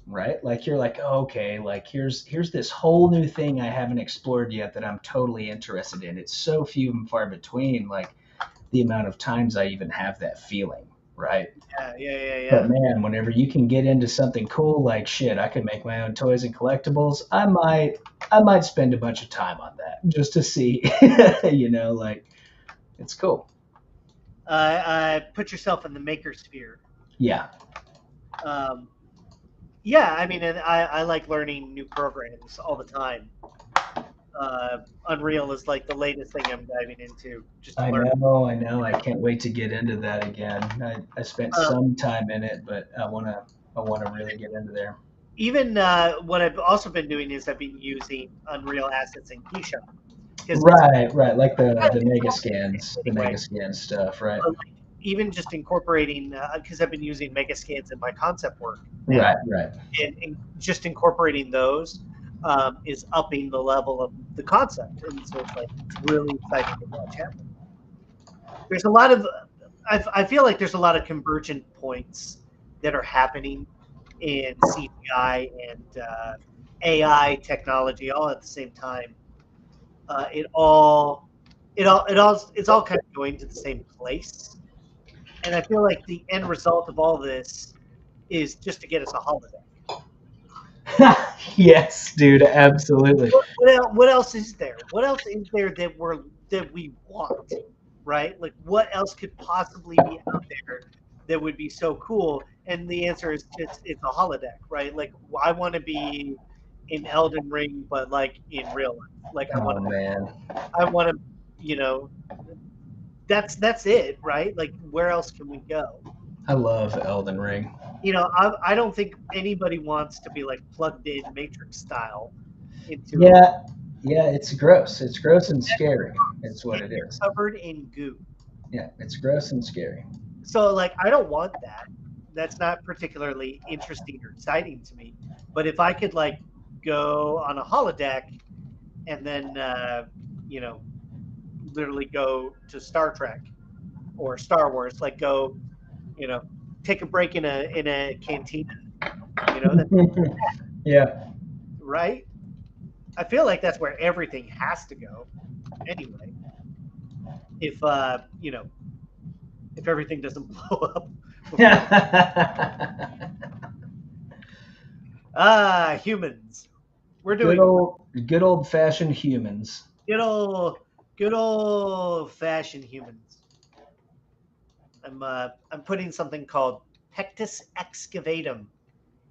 right? Like you're like, oh, okay, like here's this whole new thing I haven't explored yet that I'm totally interested in. It's so few and far between, like the amount of times I even have that feeling, right? Yeah. But man, whenever you can get into something cool, like shit, I could make my own toys and collectibles. I might spend a bunch of time on that just to see, like it's cool. Put yourself in the maker sphere. Yeah. Yeah, I mean, and I like learning new programs all the time. Unreal is like the latest thing I'm diving into. Just to learn. know. I can't wait to get into that again. I spent some time in it, but I wanna really get into there. Even what I've also been doing is I've been using Unreal assets in Keyshot. Right, like the mega scans, the mega scan stuff, right? Like, even just incorporating, because I've been using mega scans in my concept work. Now, right. And just incorporating those is upping the level of the concept, and so it's really exciting to watch happen. There's a lot of, I feel like there's a lot of convergent points that are happening in CGI and AI technology all at the same time. It's all kind of going to the same place, and I feel like the end result of all this is just to get us a holiday. Yes, dude, absolutely. What else is there? What else is there that we want, right? Like, what else could possibly be out there that would be so cool? And the answer is it's a holodeck, right? Like, I want to be in Elden Ring, but like in real life. Like, I want to, that's it, right? Like, where else can we go? I love Elden Ring. I don't think anybody wants to be like plugged in Matrix style into. Yeah, it's gross. It's gross and scary. It's what it is. Covered in goo. Yeah, it's gross and scary. So like, I don't want that. That's not particularly interesting or exciting to me. But if I could like go on a holodeck and then literally go to Star Trek or Star Wars, like go, take a break in a cantina, Yeah. Right? I feel like that's where everything has to go anyway. If if everything doesn't blow up. Humans. We're doing good old fashioned humans. Good old fashioned humans. I'm putting something called pectus excavatum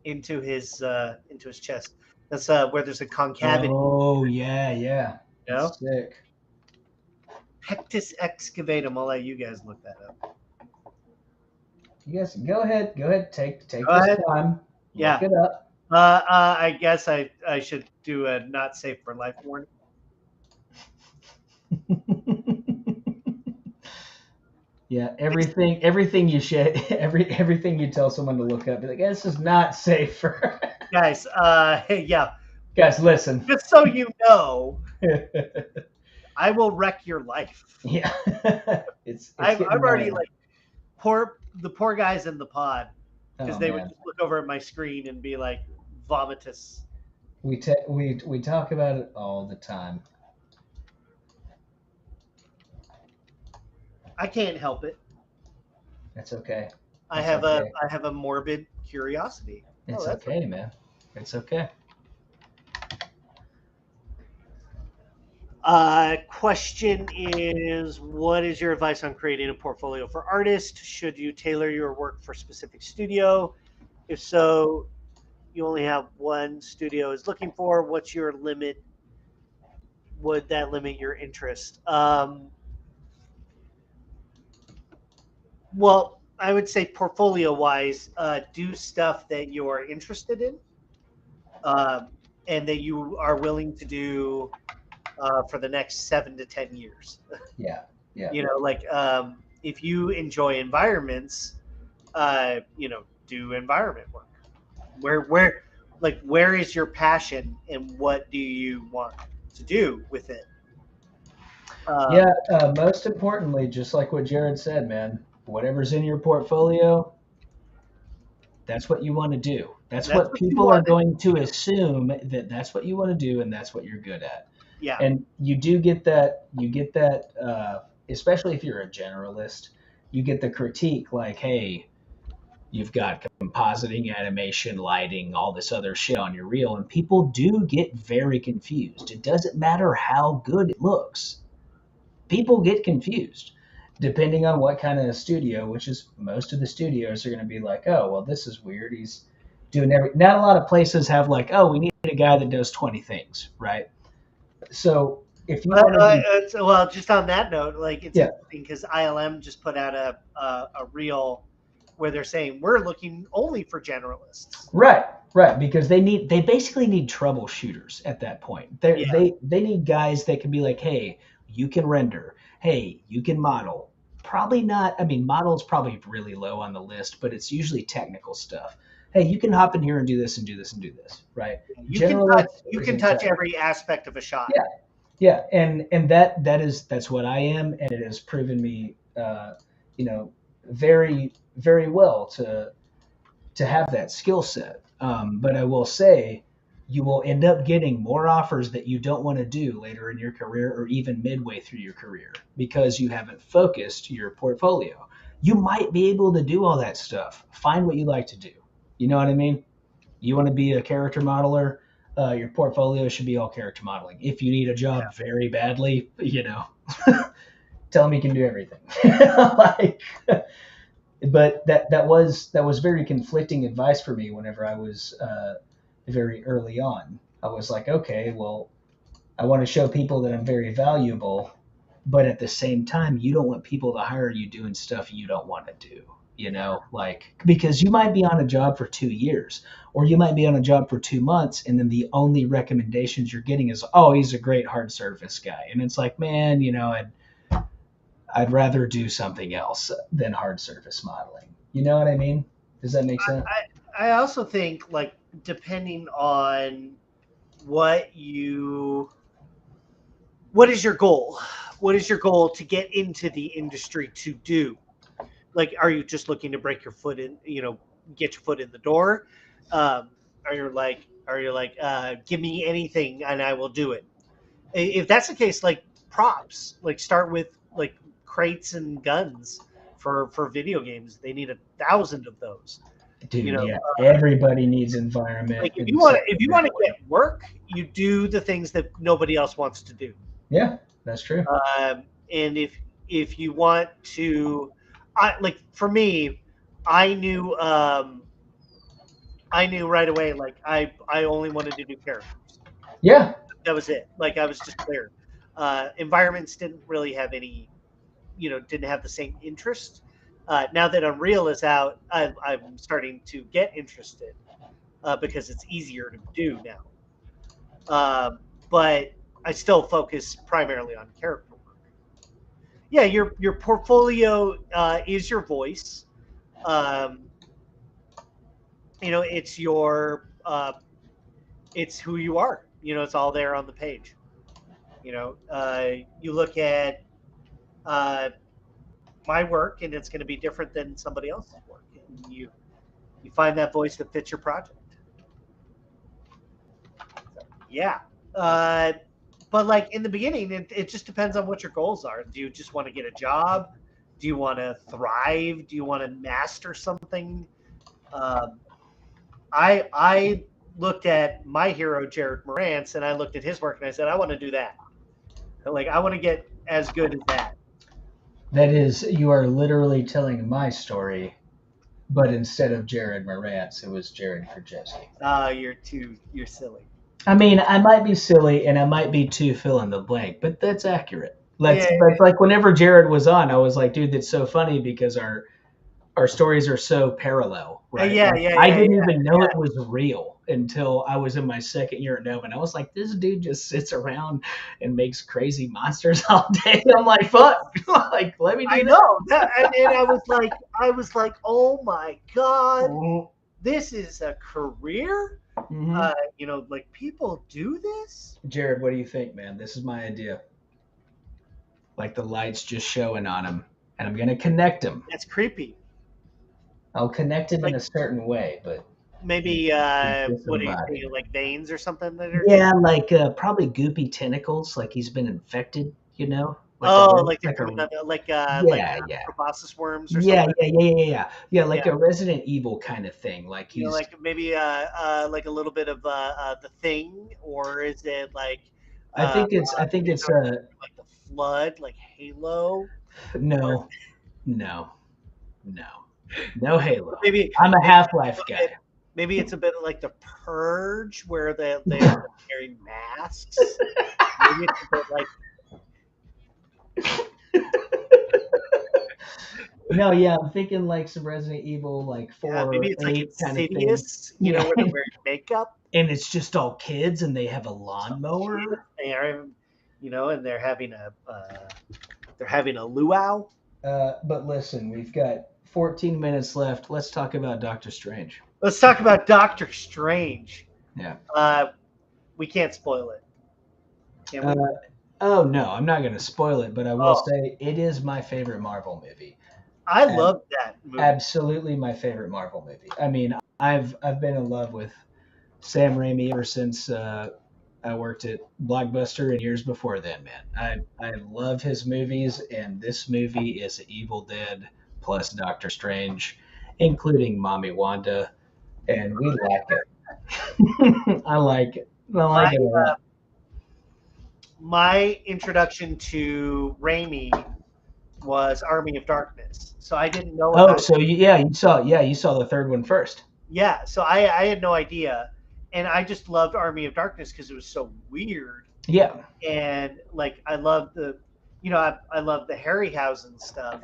into his chest. That's where there's a concavity. Oh yeah. That's sick. Pectus excavatum. I'll let you guys look that up. You guys go ahead. Take this time. Yeah. Look it up. I guess I should do a not safe for life warning. Yeah, everything you everything you tell someone to look up, be like, this is not safe for guys. Yeah, guys, listen. Just so you know, I will wreck your life. Yeah, I've already like the poor guys in the pod because they would just look over at my screen and be like, vomitus. We talk about it all the time. I can't help it. That's okay. I have a morbid curiosity. It's okay, man. It's okay. Question is, what is your advice on creating a portfolio for artists? Should you tailor your work for a specific studio? If so, you only have one studio is looking for. What's your limit? Would that limit your interest? Well, I would say portfolio-wise, do stuff that you're interested in, and that you are willing to do for the next 7 to 10 years. Yeah. Like if you enjoy environments, do environment work. Like, where is your passion and what do you want to do with it? Most importantly, just like what Jared said, man, whatever's in your portfolio, that's what you want to do. That's what people are going to assume, that that's what you want to do and that's what you're good at. Yeah. And you do get that, especially if you're a generalist, you get the critique like, hey, you've got compositing, animation, lighting, all this other shit on your reel. And people do get very confused. It doesn't matter how good it looks. People get confused depending on what kind of studio, which is most of the studios are going to be like, oh, well, this is weird. He's doing not a lot of places have like, oh, we need a guy that does 20 things, right? So if you want to well, just on that note, like, it's interesting because ILM just put out a reel where they're saying we're looking only for generalists. Right, because they basically need troubleshooters at that point. They need guys that can be like, hey, you can render, hey, you can model. Probably not. I mean, model's probably really low on the list, but it's usually technical stuff. Hey, you can hop in here and do this and do this and do this, right? You can touch every aspect of a shot. Yeah, and that's what I am, and it has proven me, very, very well to have that skill set. But I will say, you will end up getting more offers that you don't want to do later in your career or even midway through your career because you haven't focused your portfolio. You might be able to do all that stuff. Find what you like to do. You know what I mean? You want to be a character modeler, your portfolio should be all character modeling. If you need a job very badly, tell them you can do everything. But that was very conflicting advice for me whenever I was very early on. I was like, okay, well, I want to show people that I'm very valuable, but at the same time, you don't want people to hire you doing stuff you don't want to do, because you might be on a job for 2 years, or you might be on a job for 2 months, and then the only recommendations you're getting is, oh, he's a great hard surface guy. And it's like, man, I'd rather do something else than hard surface modeling. You know what I mean? Does that make sense? I also think, like, depending on what is your goal? What is your goal to get into the industry to do? Like, are you just looking to break your foot in, get your foot in the door? Are you like, give me anything and I will do it? If that's the case, like, props, like, start with like crates and guns for video games. They need 1,000 of those. Dude, everybody needs environment. Like, if you want to get work, you do the things that nobody else wants to do. Yeah, that's true. And if you want to, for me, I knew right away. Like, I only wanted to do characters. Yeah, that was it. Like, I was just clear. Environments didn't really have any, didn't have the same interest. Now that Unreal is out, I'm starting to get interested because it's easier to do now. But I still focus primarily on character work. Yeah, your portfolio is your voice. It's it's who you are. It's all there on the page. You look at my work, and it's going to be different than somebody else's work. And you find that voice that fits your project. So, yeah. But like in the beginning, it just depends on what your goals are. Do you just want to get a job? Do you want to thrive? Do you want to master something? I looked at my hero, Jared Morantz, and I looked at his work and I said, I want to do that. Like, I want to get as good as that. That is, you are literally telling my story, but instead of Jared Morantz, it was Jared Krichevsky. You're silly. I mean, I might be silly and I might be too fill in the blank, but that's accurate. That's like whenever Jared was on, I was like, dude, that's so funny because our stories are so parallel, right? I didn't even know it was real until I was in my second year at Gnomon. I was like, this dude just sits around and makes crazy monsters all day. I'm like, fuck, like, let me do I know. And I was like, oh my God, this is a career? Mhm. Like people do this. Jared, what do you think, man? This is my idea. Like the lights just showing on him, and I'm gonna connect him. That's creepy. I'll connect him in Like a certain way, but maybe what do you disembodied. think? Like veins or something that are. Yeah, like probably goopy tentacles, like he's been infected. Oh, like they're like a coming up like yeah, yeah, proboscis worms or yeah, something. yeah, yeah, yeah, yeah, yeah, like Yeah, a Resident Evil kind of thing. Like he's like maybe like a little bit of the Thing, or is it like I think you're it's talking like the Flood, like Halo, or no, no, no, no Halo. maybe I'm a maybe Half-Life guy. maybe it's a bit like the Purge, where they end up wearing masks. Maybe it's a bit like No, yeah, I'm thinking like some Resident Evil, like four maybe or it's like eight kind of thing. Insidious, Yeah, where they're wearing makeup. and it's just all kids, and they have a So lawnmower. they are, and they're having a luau. But listen, we've got 14 minutes left. Let's talk about Doctor Strange. Let's talk about Doctor Strange. Yeah. We can't spoil it. Can Uh, we? oh no, I'm not going to spoil it, but I will Oh, say it is my favorite Marvel movie. I Ab- love that movie. Absolutely my favorite Marvel movie. I mean, I've been in love with Sam Raimi ever since I worked at Blockbuster and years before then, man. I love his movies, and this movie is Evil Dead plus Doctor Strange, including Mommy Wanda, and we like it. I like it. I like My it a lot. my introduction to Raimi was Army of Darkness, so I didn't know Oh, about. so you saw the third one first. Yeah, so I had no idea, and I just loved Army of Darkness because it was so weird, Yeah, and like I loved I love the Harryhausen stuff,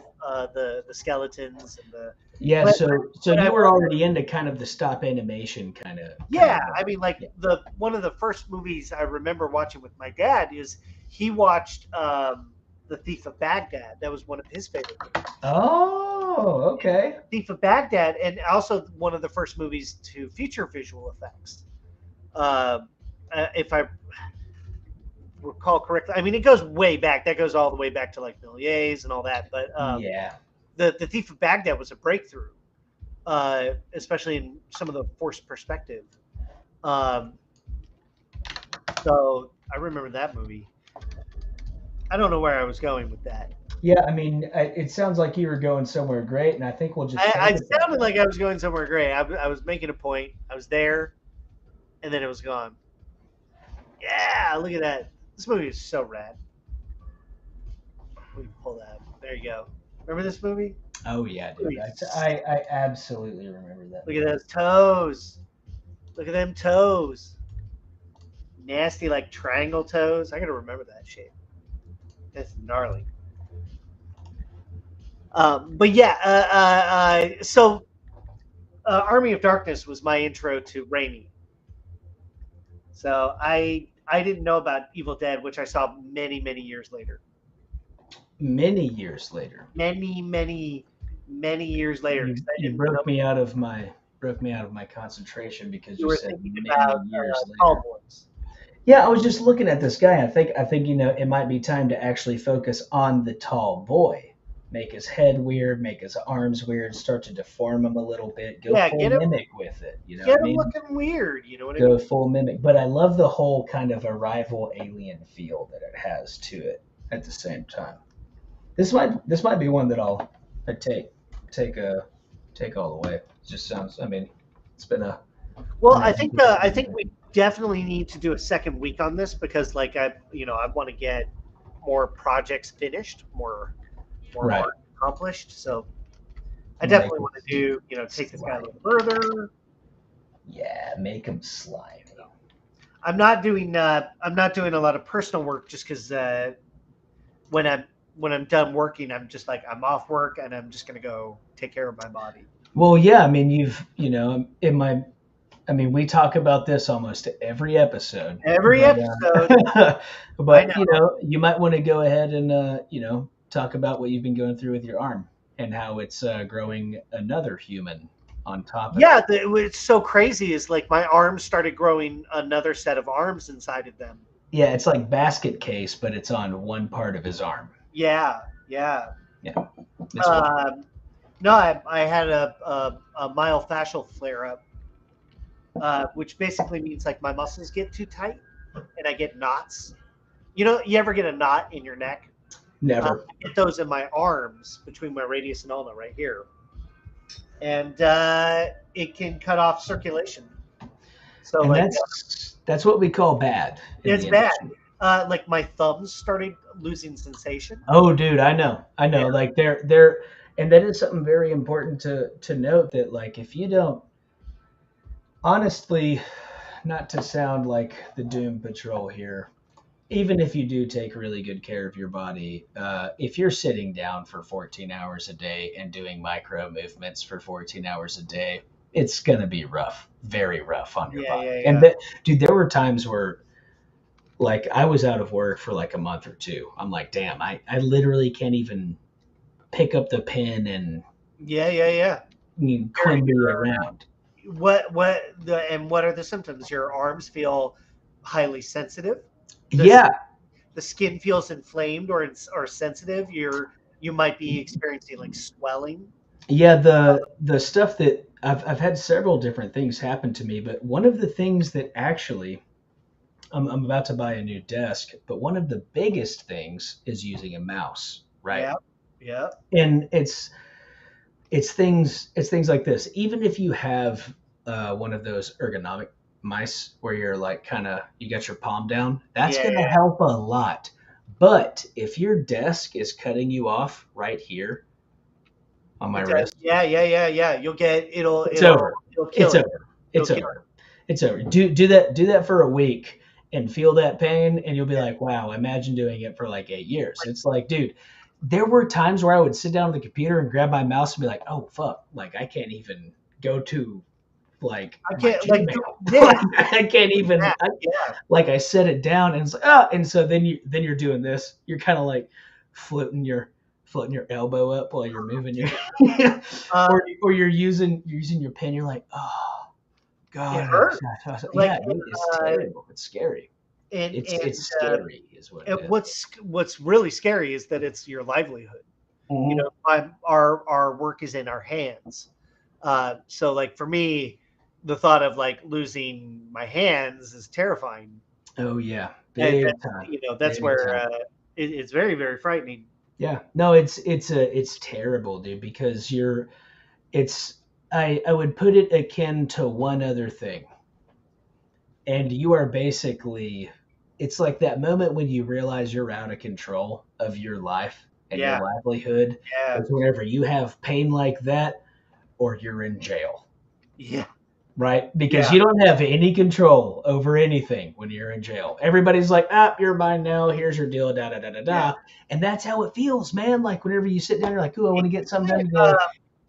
the skeletons and the. yeah. But So but I you were wasn't. already into kind of the stop animation kind Yeah, of. I mean, like Yeah. the one of the first movies I remember watching with my dad is he watched The Thief of Baghdad. That was one of his favorite movies. Oh, okay. Thief of Baghdad, and also one of the first movies to feature visual effects. If I recall correctly, I mean, it goes way back. That goes all the way back to like Méliès and all that. But Yeah. the Thief of Baghdad was a breakthrough, especially in some of the forced perspective. Um, so I remember that movie. I don't know where I was going with that. Yeah, I mean, it sounds like you were going somewhere great, and I think we'll just I take it that sounded way. like I was going somewhere great. I was making a point. I was there, and then it was gone. Yeah, look at that. This movie is so rad. Let me pull that. There you go. Remember this movie? Oh yeah, dude. Movie. I absolutely remember that Look movie. at those toes. Look at them toes. Nasty, like triangle toes. I gotta remember that shape. That's gnarly. But yeah, so Army of Darkness was my intro to Raimi. So I didn't know about Evil Dead, which I saw many years later. Many years later, Many years later. 'Cause I you didn't know broke me out of my concentration because you you were said thinking many about years Tall later. Boys. Yeah, I was just looking at this guy. I think it might be time to actually focus on the tall boy. Make his head weird, make his arms weird, start to deform him a little bit. Go Yeah, full mimic with it. You know what get I him mean? looking weird. You know what I Go mean? full mimic. But I love the whole kind of arrival alien feel that it has to it at the same time. This might be one that I'd take all the way. It just sounds. I mean, it's been a. Well, I think we definitely need to do a second week on this because, like, I want to get more projects finished, more Right. art accomplished. So I Make definitely it want to do, take this guy a slimy. little further. Yeah, make him slimy. I'm not doing a lot of personal work just because when I'm done working, I'm just like I'm off work and I'm just gonna go take care of my body. Well, yeah. I mean, we talk about this almost every episode. Every But, episode, but know. you might want to go ahead and talk about what you've been going through with your arm and how it's growing another human on top of Yeah, it. what's so crazy is like my arms started growing another set of arms inside of them. Yeah, it's like basket case, but it's on one part of his arm. Yeah, yeah. Yeah, it's wild. No, I had a myofascial flare up, which basically means like my muscles get too tight and I get knots. You know, you ever get a knot in your neck? Never. I get those in my arms between my radius and ulna right here. And it can cut off circulation. So And like that's what we call bad. it's bad. Like my thumbs started losing sensation. Oh, dude, I know. Yeah. Like they're, and that is something very important to note that like if you don't, honestly, not to sound like the Doom Patrol here, even if you do take really good care of your body, if you're sitting down for 14 hours a day and doing micro movements for 14 hours a day, it's gonna be rough, very rough on your body. Yeah. And dude, there were times where like I was out of work for like a month or two. I'm like, damn, I literally can't even pick up the pen and climb around. What are the symptoms? Your arms feel highly sensitive. Yeah. The skin feels inflamed or sensitive. You might be experiencing like swelling. Yeah, the stuff that I've had several different things happen to me, but one of the things that actually I'm about to buy a new desk, but one of the biggest things is using a mouse, right? Yeah. And it's things like this. Even if you have one of those ergonomic mice where you're like you got your palm down, that's going to help a lot. But if your desk is cutting you off right here on my wrist, yeah, you'll get it's over. It's over. Do that for a week and feel that pain, and you'll be like, wow, imagine doing it for like 8 years. It's like, dude, there were times where I would sit down at the computer and grab my mouse and be like, oh fuck, like I can't even go to like I can't even like I set it down and it's like and so then you're doing this. You're kind of like floating your elbow up while you're moving your or you're using your pen. You're like, oh god, it hurts. Yeah, dude, it's terrible. It's scary. It's scary is what it is. What's really scary is that it's your livelihood. Mm-hmm. You know, our work is in our hands. So like for me, the thought of like losing my hands is terrifying. Oh yeah, big time. You know, that's where it's very, very frightening. Yeah, no, it's terrible, dude, because I would put it akin to one other thing. And you are basically, it's like that moment when you realize you're out of control of your life and your livelihood. Yeah. It's whenever you have pain like that or you're in jail. Yeah. Right? Because you don't have any control over anything when you're in jail. Everybody's like, you're mine now. Here's your deal, da-da-da-da-da. Yeah. And that's how it feels, man. Like whenever you sit down, you're like, ooh, I want to get something done today.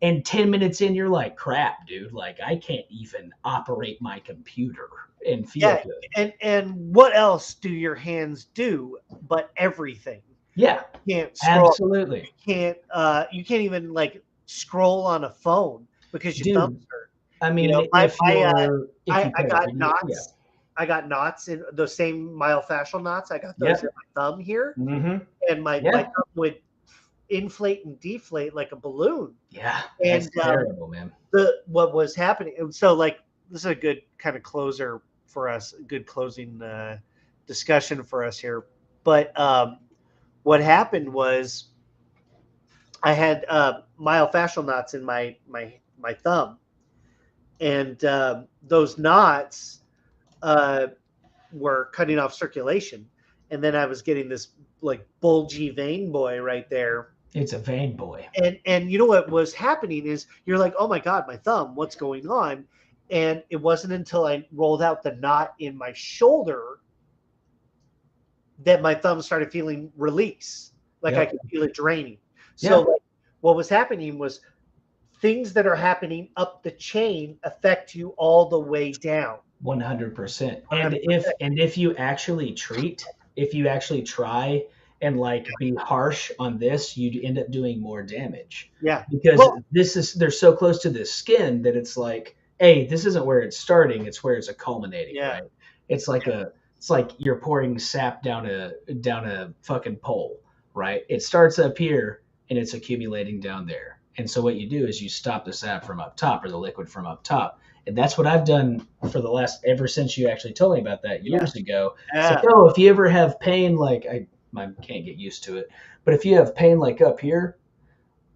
And 10 minutes in, you're like, crap, dude. Like I can't even operate my computer and feel good. And what else do your hands do but everything? Yeah. You can't scroll. Absolutely. You can't even like scroll on a phone because your thumbs hurt. I mean, I got knots. Yeah. I got knots in those same myofascial knots. I got those in my thumb here, and my thumb would inflate and deflate like a balloon. Yeah, that's terrible, man. What was happening? So, like, this is a good kind of closer for us. A good closing discussion for us here. But what happened was, I had myofascial knots in my thumb. And those knots were cutting off circulation. And then I was getting this like bulgy vein boy right there. It's a vein boy. And you know what was happening is you're like, oh my God, my thumb, what's going on? And it wasn't until I rolled out the knot in my shoulder that my thumb started feeling release. Like I could feel it draining. So like, what was happening was things that are happening up the chain affect you all the way down. 100%. And if you actually try and like be harsh on this, you'd end up doing more damage. Yeah. Because Well, they're so close to the skin that it's like, hey, this isn't where it's starting, it's where it's culminating, Yeah. right? It's like it's like you're pouring sap down a fucking pole, right? It starts up here and it's accumulating down there. And so what you do is you stop the sap from up top, or the liquid from up top. And that's what I've done for the last, ever since you actually told me about that years ago. It's like, oh, if you ever have pain, like I can't get used to it, but if you have pain like up here,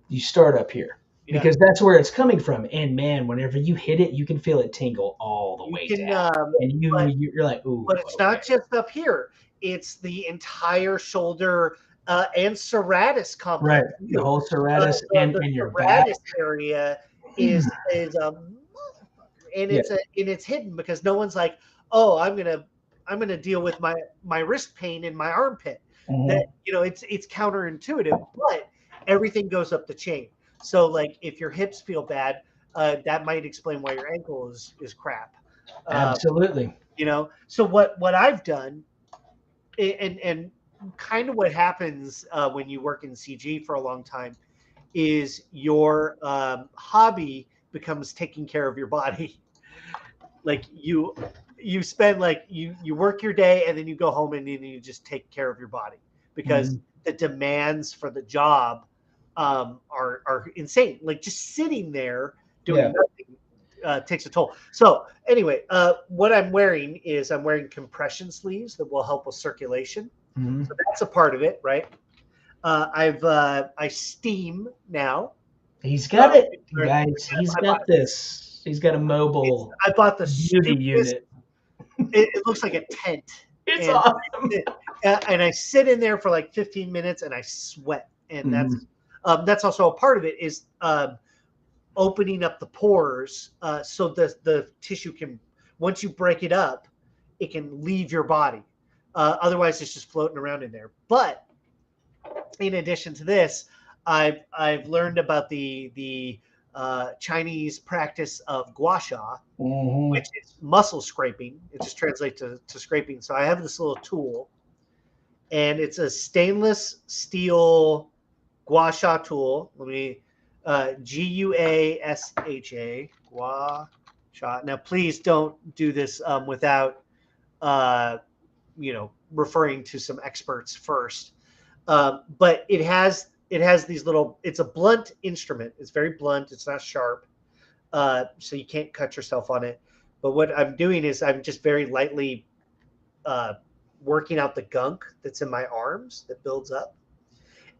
you start up here. Yeah. Because that's where it's coming from. And man, whenever you hit it, you can feel it tingle all the way down. And you're like, ooh. But it's not just up here. It's the entire shoulder and serratus complex. Right. The whole serratus and your serratus back area is and it's hidden because no one's like, oh, I'm gonna deal with my wrist pain in my armpit. Mm-hmm. That it's counterintuitive, but everything goes up the chain. So like if your hips feel bad, that might explain why your ankle is crap. Absolutely. So what I've done, and kind of what happens when you work in CG for a long time, is your hobby becomes taking care of your body. Like you spend like you work your day and then you go home and then you just take care of your body because the demands for the job are insane. Like just sitting there doing nothing takes a toll. So anyway, what I'm wearing is I'm wearing compression sleeves that will help with circulation. So that's a part of it, right? I steam now. He's got it, guys. He's got this. He's got a mobile. I bought the beauty unit. It looks like a tent. It's awesome. And I sit in there for like 15 minutes and I sweat. And that's also a part of it is opening up the pores so the tissue can, once you break it up, it can leave your body. Otherwise, it's just floating around in there. But in addition to this, I've learned about the Chinese practice of Guasha, which is muscle scraping. It just translates to scraping. So I have this little tool, and it's a stainless steel Guasha tool. Let me Guasha, Guasha. Now, please don't do this without referring to some experts first. But it has these little, it's a blunt instrument. It's very blunt. It's not sharp. So you can't cut yourself on it. But what I'm doing is I'm just very lightly working out the gunk that's in my arms that builds up.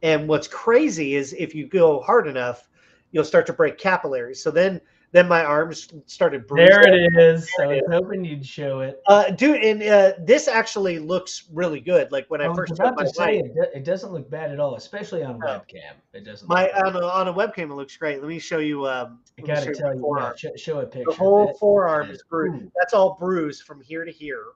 And what's crazy is if you go hard enough, you'll start to break capillaries. So then my arms started bruising. There it is. I was hoping you'd show it. Dude, and this actually looks really good. Like when I first about to say it doesn't look bad at all, especially on webcam. It doesn't. On a webcam, it looks great. Let me show you. I gotta tell you, show a picture. The whole forearm is bruised. That's all bruised from here to here,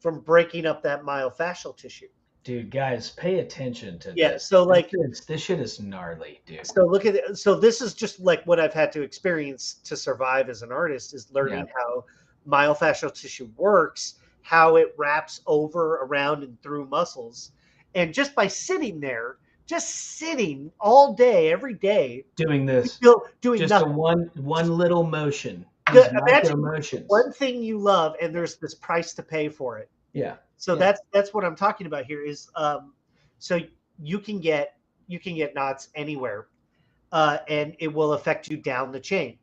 from breaking up that myofascial tissue. Dude, guys, pay attention to this. Yeah, so like this shit is gnarly, dude. So look at it. So this is just like what I've had to experience to survive as an artist is learning how myofascial tissue works, how it wraps over, around, and through muscles. And just by sitting there, just sitting all day, every day, doing this, doing just nothing. one little motion. Imagine one thing you love, and there's this price to pay for it. Yeah. So that's what I'm talking about here is so you can get knots anywhere, and it will affect you down the chain.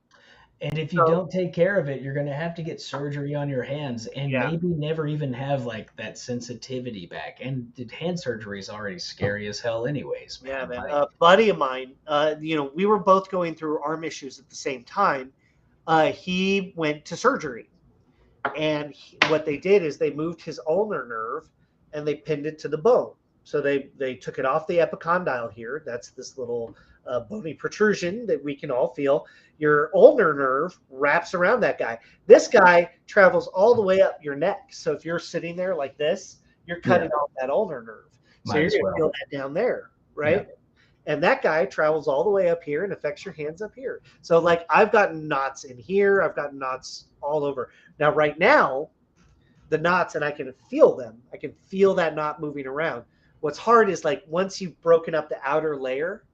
And if you don't take care of it, you're going to have to get surgery on your hands and maybe never even have like that sensitivity back. And hand surgery is already scary as hell anyways, man. Yeah, man. A buddy of mine, we were both going through arm issues at the same time. He went to surgery. And what they did is they moved his ulnar nerve and they pinned it to the bone. So they took it off the epicondyle here. That's this little bony protrusion that we can all feel. Your ulnar nerve wraps around that guy. This guy travels all the way up your neck. So if you're sitting there like this, you're cutting off that ulnar nerve. So you're going to feel that down there, right? Yeah. And that guy travels all the way up here and affects your hands up here. So like I've gotten knots in here. I've gotten knots all over. Now, right now, the knots, and I can feel them. I can feel that knot moving around. What's hard is like once you've broken up the outer layer,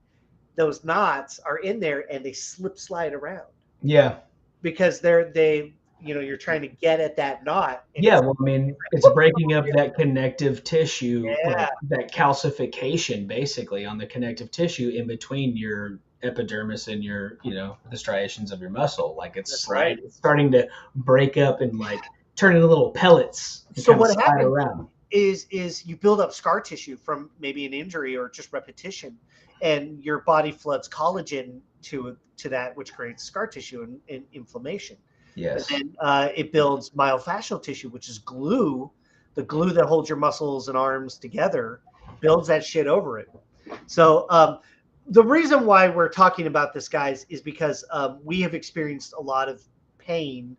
those knots are in there and they slide around Yeah. because you're trying to get at that knot. And Yeah, it's well, I mean, it's breaking up that connective tissue, yeah, like that calcification, basically, on the connective tissue in between your epidermis and your, the striations of your muscle. Like that's right. it's starting to break up and like turn into little pellets and So kind of what slide happens around. is you build up scar tissue from maybe an injury or just repetition, and your body floods collagen to that, which creates scar tissue and inflammation. And Yes. then it builds myofascial tissue, which is glue, the glue that holds your muscles and arms together, builds that shit over it. So the reason why we're talking about this, guys, is because we have experienced a lot of pain,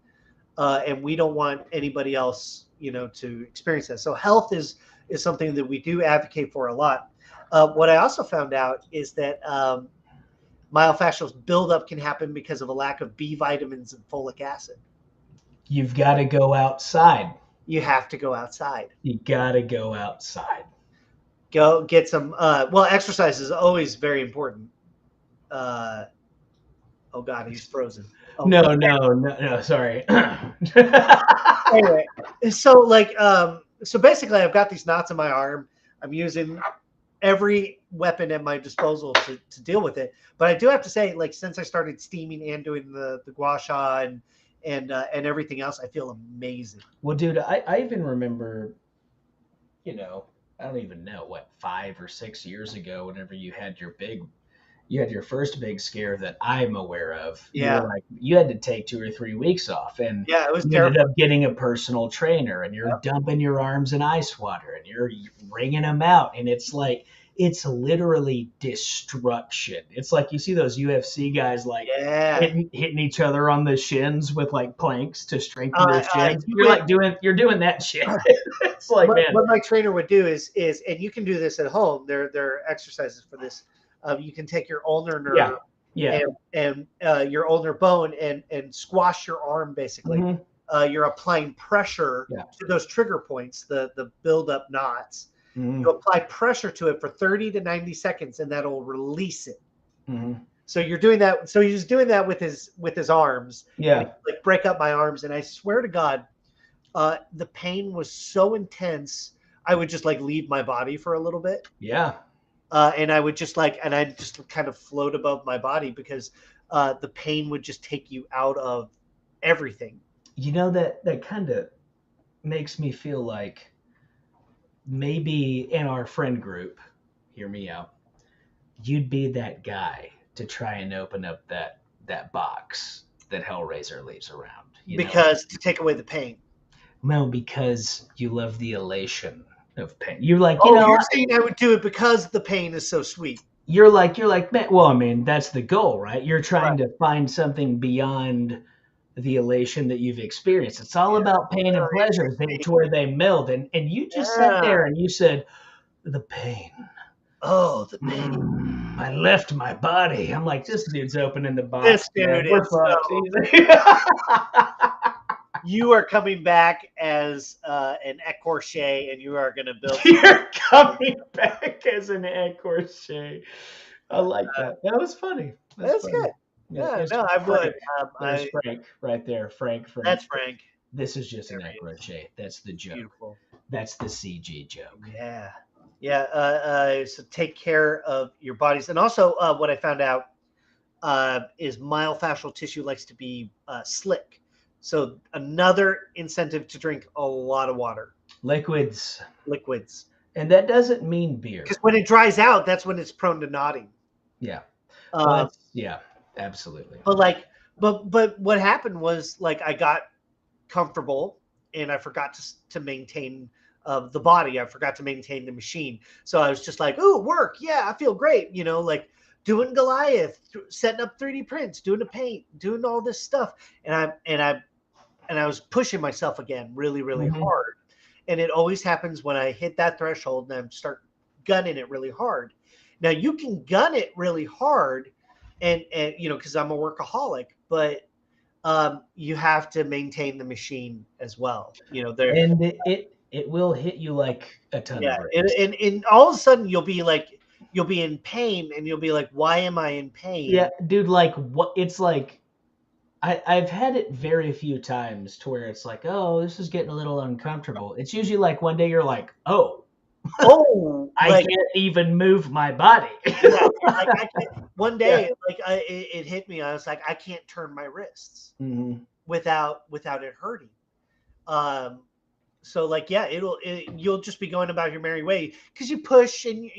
and we don't want anybody else, to experience that. So health is something that we do advocate for a lot. What I also found out is that myofascial buildup can happen because of a lack of B vitamins and folic acid. You've got to go outside. You have to go outside. You got to go outside. Go get some. Exercise is always very important. Oh God, he's frozen. Oh, No, sorry. Anyway, so basically, I've got these knots in my arm. I'm using every weapon at my disposal to deal with it. But I do have to say, like, since I started steaming and doing the guasha and everything else, I feel amazing. Well, dude, I even remember, I don't even know what 5 or 6 years ago, whenever you had your first big scare that I'm aware of. Yeah. You had to take 2 or 3 weeks off, and yeah, it was you terrible. ended up getting a personal trainer, and you're dumping your arms in ice water, and you're wringing them out, and it's literally destruction. It's like you see those UFC guys hitting each other on the shins with like planks to strengthen their shins. You're doing that shit. It's like, what my trainer would do is, and you can do this at home. There are exercises for this. You can take your ulnar nerve and your ulnar bone and squash your arm basically. Mm-hmm. You're applying pressure to those trigger points, the build up knots. Mm-hmm. You apply pressure to it for 30 to 90 seconds, and that'll release it. Mm-hmm. So you're doing that. So he's doing that with his arms. Yeah. Like break up my arms, and I swear to God, the pain was so intense. I would just like leave my body for a little bit. Yeah. And I would just I'd just kind of float above my body because the pain would just take you out of everything. That kind of makes me feel like maybe in our friend group, hear me out, you'd be that guy to try and open up that box that Hellraiser leaves around. To take away the pain. No, because you love the elation of pain. You're like, you're saying I would do it because the pain is so sweet. You're like, man, well, I mean, that's the goal, right? You're trying to find something beyond the elation that you've experienced. It's all about pain and pleasure to where they meld. And you just sat there and you said, the pain. Oh, the pain. I left my body. I'm like, this dude's opening the box. This dude is You are coming back as an écorché, and you are going to build. You're coming back as an écorché. I like that. That was funny. That's good. Yeah, no, I would. There's Frank right there. Frank. That's Frank. This is just an écorché. That's the joke. Beautiful. That's the CG joke. Yeah. Yeah. So take care of your bodies. And also what I found out is myofascial tissue likes to be slick. So another incentive to drink a lot of water. Liquids. And that doesn't mean beer. Because when it dries out, that's when it's prone to knotting. Yeah. Yeah, absolutely. But what happened was I got comfortable and I forgot to maintain the body. I forgot to maintain the machine. So I was just like, ooh, work. Yeah, I feel great. Doing Goliath, setting up 3D prints, doing the paint, doing all this stuff. And I was pushing myself again really, really hard. And it always happens when I hit that threshold and I start gunning it really hard. Now you can gun it really hard and because I'm a workaholic, but you have to maintain the machine as well. And It will hit you like a ton Yeah, of bricks. and all of a sudden you'll be in pain, and you'll be like, why am I in pain? Yeah, dude, like what it's like I've had it very few times to where it's like, oh, this is getting a little uncomfortable. It's usually like one day you're like, oh, I like can't even move my body. yeah, like I can't, one day it hit me. I was like, I can't turn my wrists without it hurting. So like, yeah, you'll just be going about your merry way because you push, and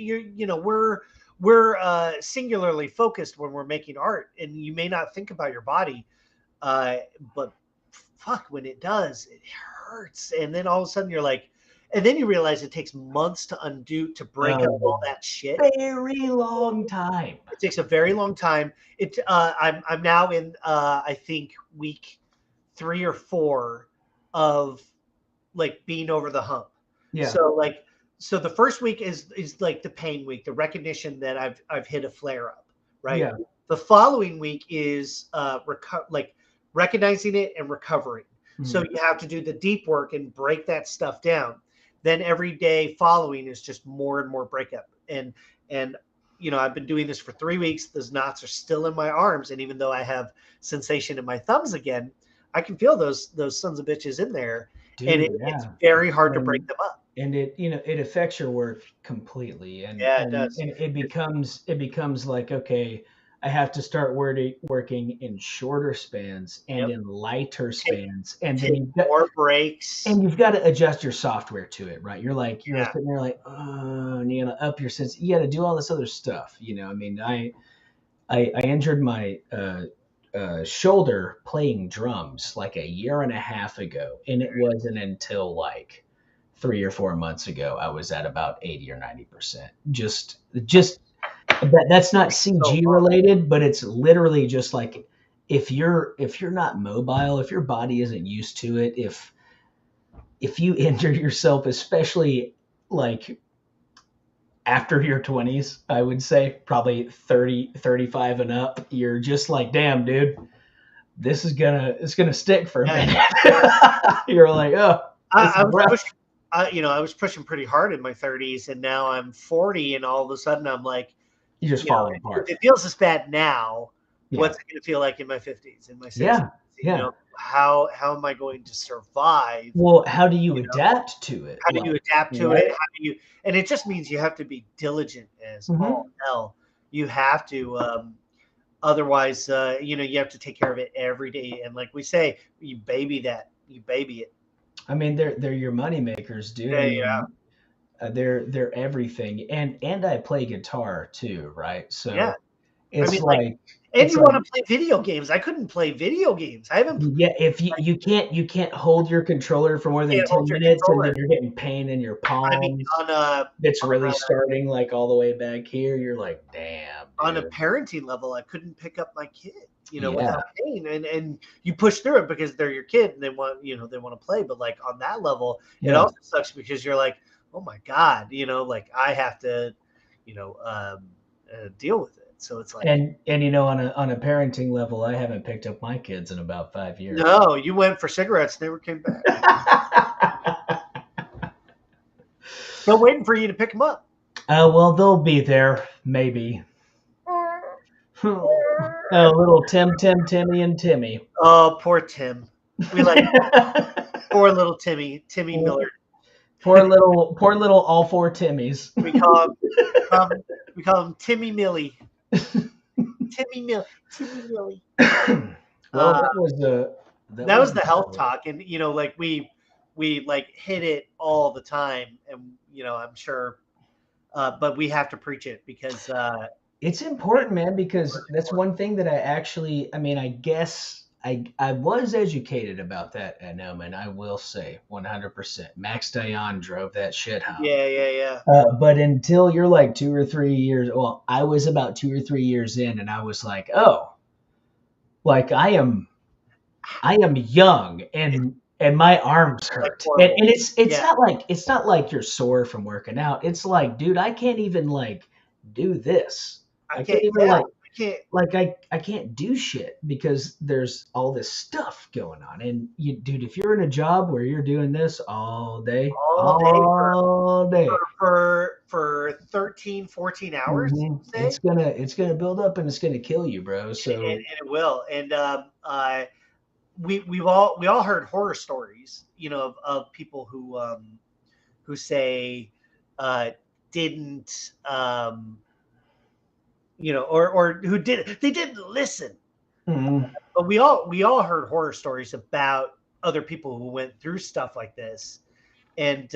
we're singularly focused when we're making art, and you may not think about your body, but fuck, when it does, it hurts. And then all of a sudden you're like, and then you realize it takes months to break up all that shit. Very long time. It takes a very long time. I'm now in I think week 3 or 4 of like being over the hump. Yeah. So the first week is like the pain week, the recognition that I've hit a flare up, right? Yeah. The following week is recognizing it and recovering. So you have to do the deep work and break that stuff down. Then every day following is just more and more breakup. And I've been doing this for 3 weeks. Those knots are still in my arms, and even though I have sensation in my thumbs again, I can feel those sons of bitches in there. Dude, and it's very hard to break them up. And it affects your work completely. And it does. And it becomes like, okay, I have to start working in shorter spans and in lighter spans, and then you've got more breaks, and you've got to adjust your software to it, right? You're sitting there like, oh, and you got to up your sense. You got to do all this other stuff, I mean, I injured my shoulder playing drums like a year and a half ago, and it wasn't until like 3 or 4 months ago I was at about 80 or 90%. Just that's not CG related, but it's literally just like if you're not mobile, if your body isn't used to it, if you injure yourself, especially like after your 20s, I would say probably 30, 35 and up, you're just like, damn, dude, it's gonna stick for a minute. You're like, oh, I was pushing pretty hard in my 30s, and now I'm 40, and all of a sudden I'm like, you just fall apart. If it feels this bad now, what's it going to feel like in my 50s, in my 60s? Yeah. How am I going to survive? Well, how do you adapt to it? How do you adapt to it? And it just means you have to be diligent as all hell. You have to, otherwise, you have to take care of it every day. And like we say, you baby it. I mean, they're your money makers, dude. Yeah. They're everything, and I play guitar too, right? So it's and you want to play video games. I couldn't play video games. I haven't. Yeah, if you can't hold your controller for more than 10 minutes, and then you're getting pain in your palms. I mean, it's really starting like all the way back here. You're like, damn. On a parenting level, I couldn't pick up my kid, without pain, and you push through it because they're your kid and they want to play. But like on that level, it also sucks because you're like, oh my God, like I have to, deal with it. So it's like, and on a parenting level, I haven't picked up my kids in about 5 years. No, you went for cigarettes, never came back. Still waiting for you to pick them up. Well, they'll be there, maybe. Little Timmy, and Timmy. Oh, poor Tim. We like poor little Timmy Millard. Poor little all 4 Timmys. We call him Timmy Millie. Timmy Millie. Well, that was the health talk, and like we like hit it all the time, and I'm sure, but we have to preach it because it's important, man. Because that's one thing that I guess I was educated about that at Gnomon. I will say 100%. Max Dion drove that shit home. Yeah. But until you're like 2 or 3 years, well, I was about 2 or 3 years in, and I was like, oh, like I am young and my arms hurt, and it's not like you're sore from working out. It's like, dude, I can't even like do this. I can't even can't. Like I can't do shit because there's all this stuff going on. And dude, if you're in a job where you're doing this all day for 13, 14 hours, say? it's gonna build up and it's gonna kill you, bro. So and it will. And we all heard horror stories, of people who say didn't or who didn't listen. But we all heard horror stories about other people who went through stuff like this, and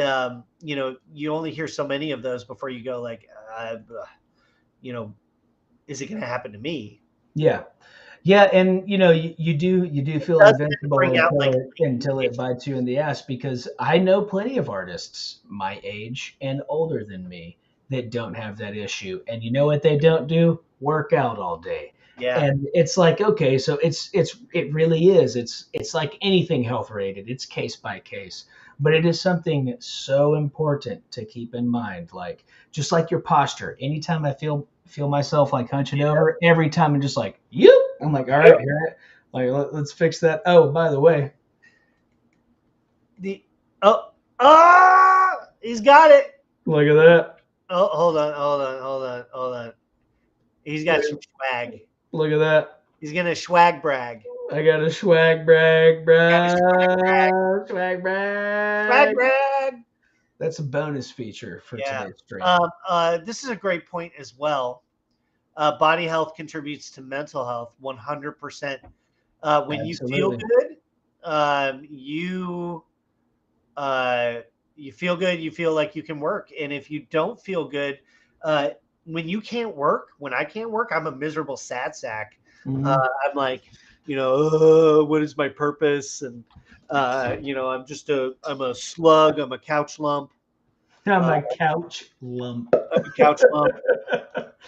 you only hear so many of those before you go like, is it going to happen to me? Yeah, and you do feel invincible until it bites you in the ass, because I know plenty of artists my age and older than me that don't have that issue, and you know what they don't do? Work out all day. Yeah. And it's like, okay, so it really is. It's like anything health rated. It's case by case, but it is something so important to keep in mind. Like, just like your posture. Anytime I feel myself like hunching over, every time I'm just like, I'm like, all right, here, like let's fix that. Oh, by the way, he's got it. Look at that. Oh, hold on. He's got some swag. Look at that. He's gonna swag brag. I got a swag brag. Swag brag. That's a bonus feature for today's stream. This is a great point as well. Body health contributes to mental health 100%. When you feel good, you feel good. You feel like you can work. And if you don't feel good, when you can't work, when I can't work, I'm a miserable sad sack. I'm like, what is my purpose? And I'm a slug. I'm a couch lump. I'm a couch lump. I'm a couch lump.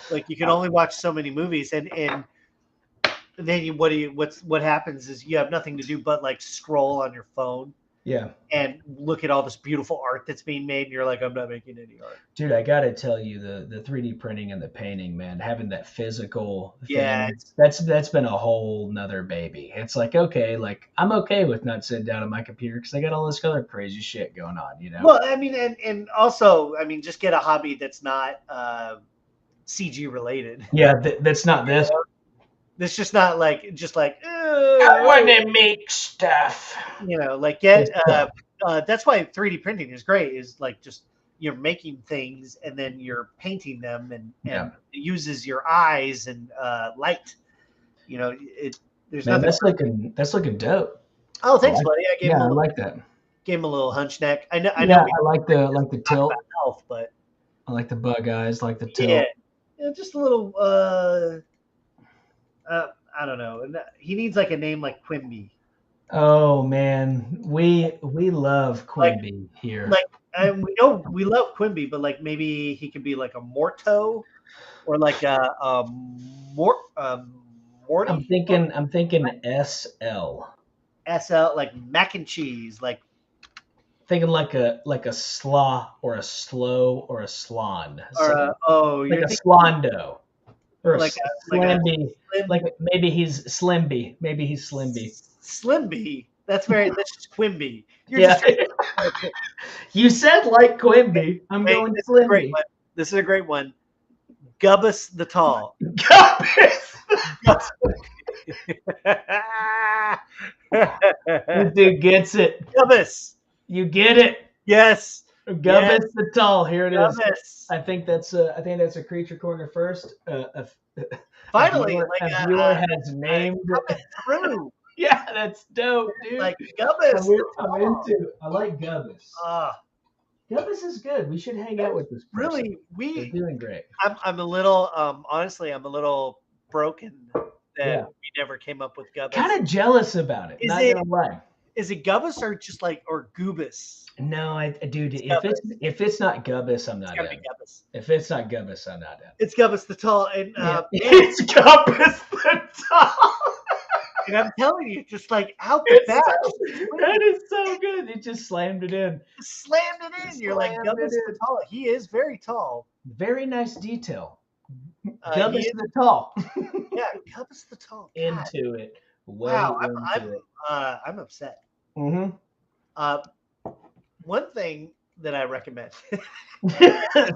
Like, you can only watch so many movies, and then what happens is you have nothing to do but like scroll on your phone. Yeah. And look at all this beautiful art that's being made, and you're like, I'm not making any art. Dude, I gotta tell you, the 3D printing and the painting, man, having that physical thing, that's been a whole nother baby. It's like, okay, like I'm okay with not sitting down at my computer because I got all this other crazy shit going on, Well, I mean, and also, I mean, just get a hobby that's not CG related. Yeah, that's not this. It's just not like I want to make stuff. That's why 3D printing is great. Is like just you're making things and then you're painting them, and it uses your eyes and light. There's nothing. That's looking dope. Oh, thanks, buddy. I like that. Gave him a little hunch neck. I know. I like the tilt. Health, but I like the bug eyes, like the tilt. Yeah, just a little. I don't know. He needs like a name like Quimby. Oh man, we love Quimby here. Like, we know we love Quimby, but like maybe he could be like a Morto, or like a Morty. I'm thinking SL. SL, like mac and cheese, like. Thinking like a slaw or a slow or a slon. You're like a slondo. Or like a Slimby. Like maybe he's Slimby. Maybe he's Slimby. Slimby. That's just Quimby. You said like Quimby. I'm going Slimby. This is a great one. Gubbus the Tall. Gubbus. This dude gets it. Gubbus. You get it. Yes. Gubbus the Tall. Here it is. Gubbus. I think that's a creature corner first. Finally, a viewer has named through. Yeah, that's dope, dude. Like Gubbus. I like Gubbus. Gubbus is good. We should hang out with this person. Really, They're doing great. I'm a little honestly, I'm a little broken that we never came up with Gubbus. Kind of jealous about it. Not gonna lie. Is it Gubbus or just like Goobus? No, dude. If it's not Gubbus, I'm not down. If it's not Gubbus, I'm not down. It's Gubbus the Tall, and it's Gubbus the Tall. And I'm telling you, just like out the back. That is so good. He just slammed it in. You're like, Gubbus the Tall. He is very tall. Very nice detail. Gubbus the Tall. Yeah, Gubbus the Tall. God, Into it. Way wow, into it. I'm upset. Mm-hmm. One thing that I recommend.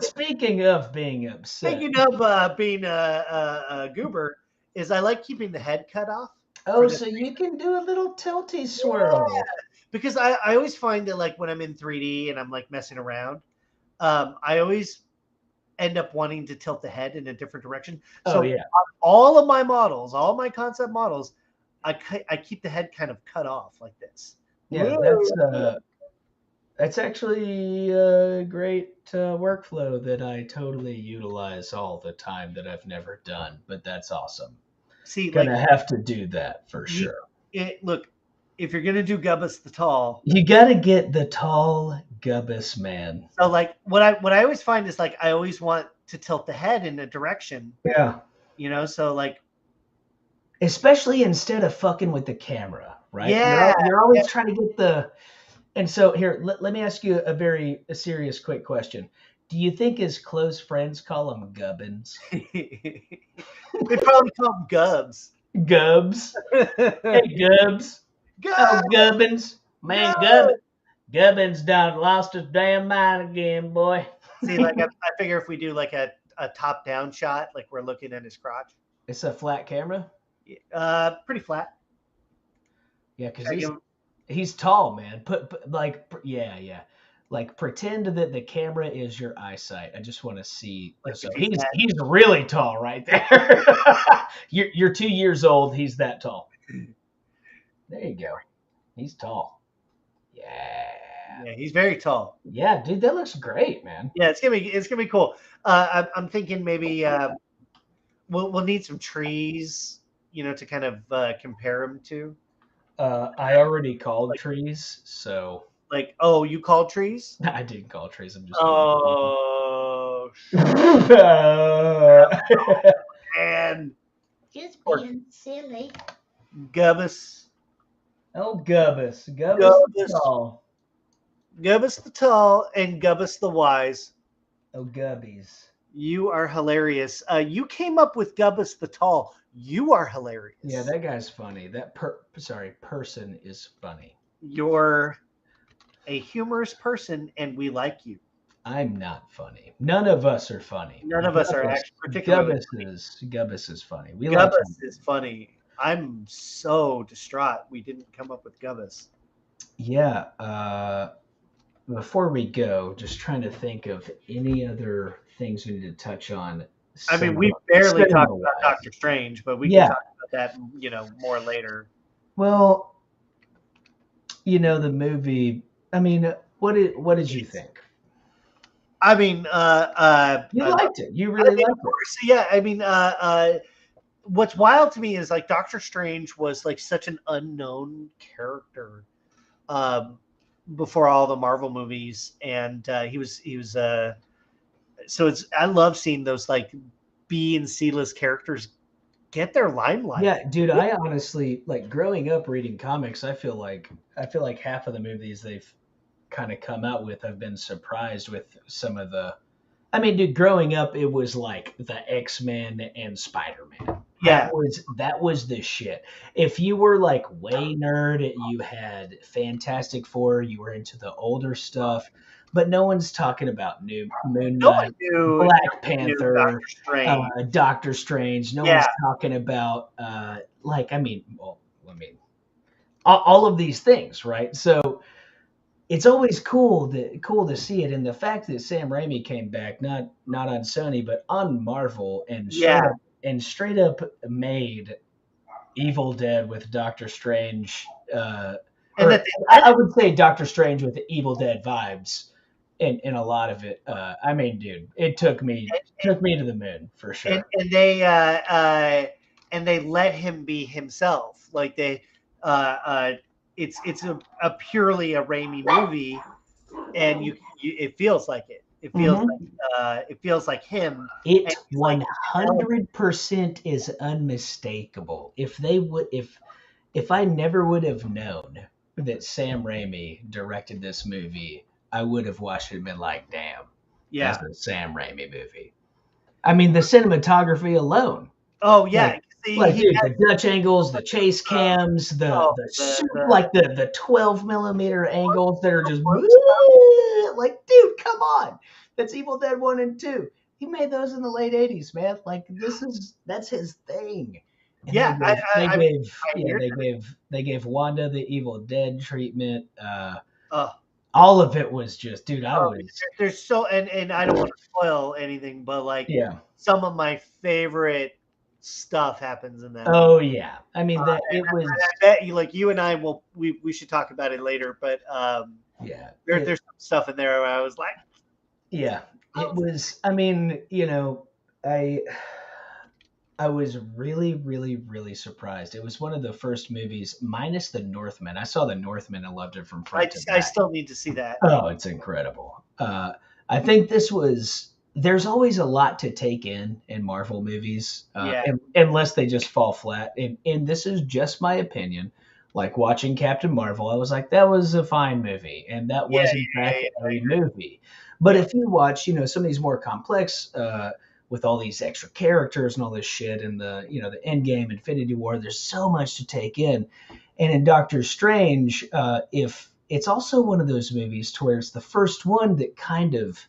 Speaking of being upset. Speaking of being a goober, is I like keeping the head cut off. Oh, so you can do a little tilty swirl. Yeah, because I always find that like when I'm in 3D and I'm like messing around, I always end up wanting to tilt the head in a different direction. So Oh yeah. on all of my models, all my concept models, I keep the head kind of cut off like this. Yeah, that's actually a great workflow that I totally utilize all the time that I've never done, but that's awesome. See, Gonna like have to do that for sure. Look, if you're gonna do Gubbus the Tall, You gotta get the tall Gubbus man. so like what I always find is like I always want to tilt the head in a direction, Yeah. so like Especially instead of fucking with the camera, right? Yeah, You're always trying to get the. And so here, let me ask you a serious, quick question. Do you think his close friends call him Gubbins? they probably call them Gubs. Gubbs. Hey, Gubbs. Oh, Gubbins. Man, Gubbins done lost his damn mind again, boy. See, like I figure if we do like a top-down shot, like we're looking at his crotch. It's a flat camera? Pretty flat. Yeah, because he's tall, man. Yeah. Like pretend that the camera is your eyesight. I just want to see. Like so he's really tall right there. You're 2 years old. He's that tall. There you go. He's tall. Yeah, he's very tall. Yeah, dude, that looks great, man. Yeah, it's gonna be cool. I'm thinking maybe we'll need some trees, to kind of compare him to. I already called trees, so. Like, oh, you called trees? I didn't call trees. I'm just. Oh, and Just being silly. Gubbus. Oh, Gubbus the Tall. Gubbus the Tall and Gubbus the Wise. Oh, Gubbies. You are hilarious. You came up with Gubbus the Tall. You are hilarious. Yeah, that guy's funny. That person is funny. You're a humorous person, and we like you. I'm not funny. None of us are funny. None of us are actually particularly Gubbus is funny. Gubbus is funny. I'm so distraught we didn't come up with Gubbus. Yeah. Before we go, just trying to think of any other things we need to touch on. I mean, we barely talked about Doctor Strange, but we can talk about that, more later. Well, the movie. I mean, what did you think? I mean, you liked it. You really liked it. Yeah, I mean, what's wild to me is like Doctor Strange was like such an unknown character before all the Marvel movies, and he was so I love seeing those like B and C list characters get their limelight. Yeah, dude, I honestly like growing up reading comics. I feel like half of the movies they've kind of come out with, I've been surprised with some of the. I mean, dude, growing up, it was like the X-Men and Spider-Man. Yeah, that was the shit. If you were like way nerd, you had Fantastic Four. You were into the older stuff, but no one's talking about Moon Knight, Black Panther, Doctor Strange. No one's talking about all of these things, right? So it's always cool to see it, and the fact that Sam Raimi came back, not on Sony but on Marvel, and straight up made Evil Dead with Doctor Strange. I would say Doctor Strange with the Evil Dead vibes in a lot of it. I mean, dude, it took me to the moon for sure. And they let him be himself. Like they, it's a purely a Raimi movie, and it feels like it. It feels it feels like him. It 100% is unmistakable. If I never would have known that Sam Raimi directed this movie, I would have watched it and been like, damn, that's a Sam Raimi movie. I mean, the cinematography alone. Oh yeah, Like, dude, the Dutch angles, the chase cams, the 12mm angles that are just like, dude, come on. That's Evil Dead 1 and 2. He made those in the late 80s, man. Like, that's his thing. And yeah, they gave Wanda the Evil Dead treatment. All of it was just, dude, there's so, and I don't want to spoil anything, but like, some of my favorite stuff happens in that. Oh yeah, I mean that it was. I bet you, like, you and I will, we should talk about it later, but there's some stuff in there where I was like, yeah, it was. I mean, I was really, really, really surprised. It was one of the first movies, minus The Northman. I saw The Northman and loved it from front to back. I still need to see that. Oh, it's incredible. I think this was. There's always a lot to take in Marvel movies, unless they just fall flat. And this is just my opinion. Like watching Captain Marvel, I was like, that was a fine movie, and that was in fact a movie. But if you watch, some of these more complex, with all these extra characters and all this shit, and the Endgame, Infinity War, there's so much to take in. And in Doctor Strange, if it's also one of those movies to where it's the first one that kind of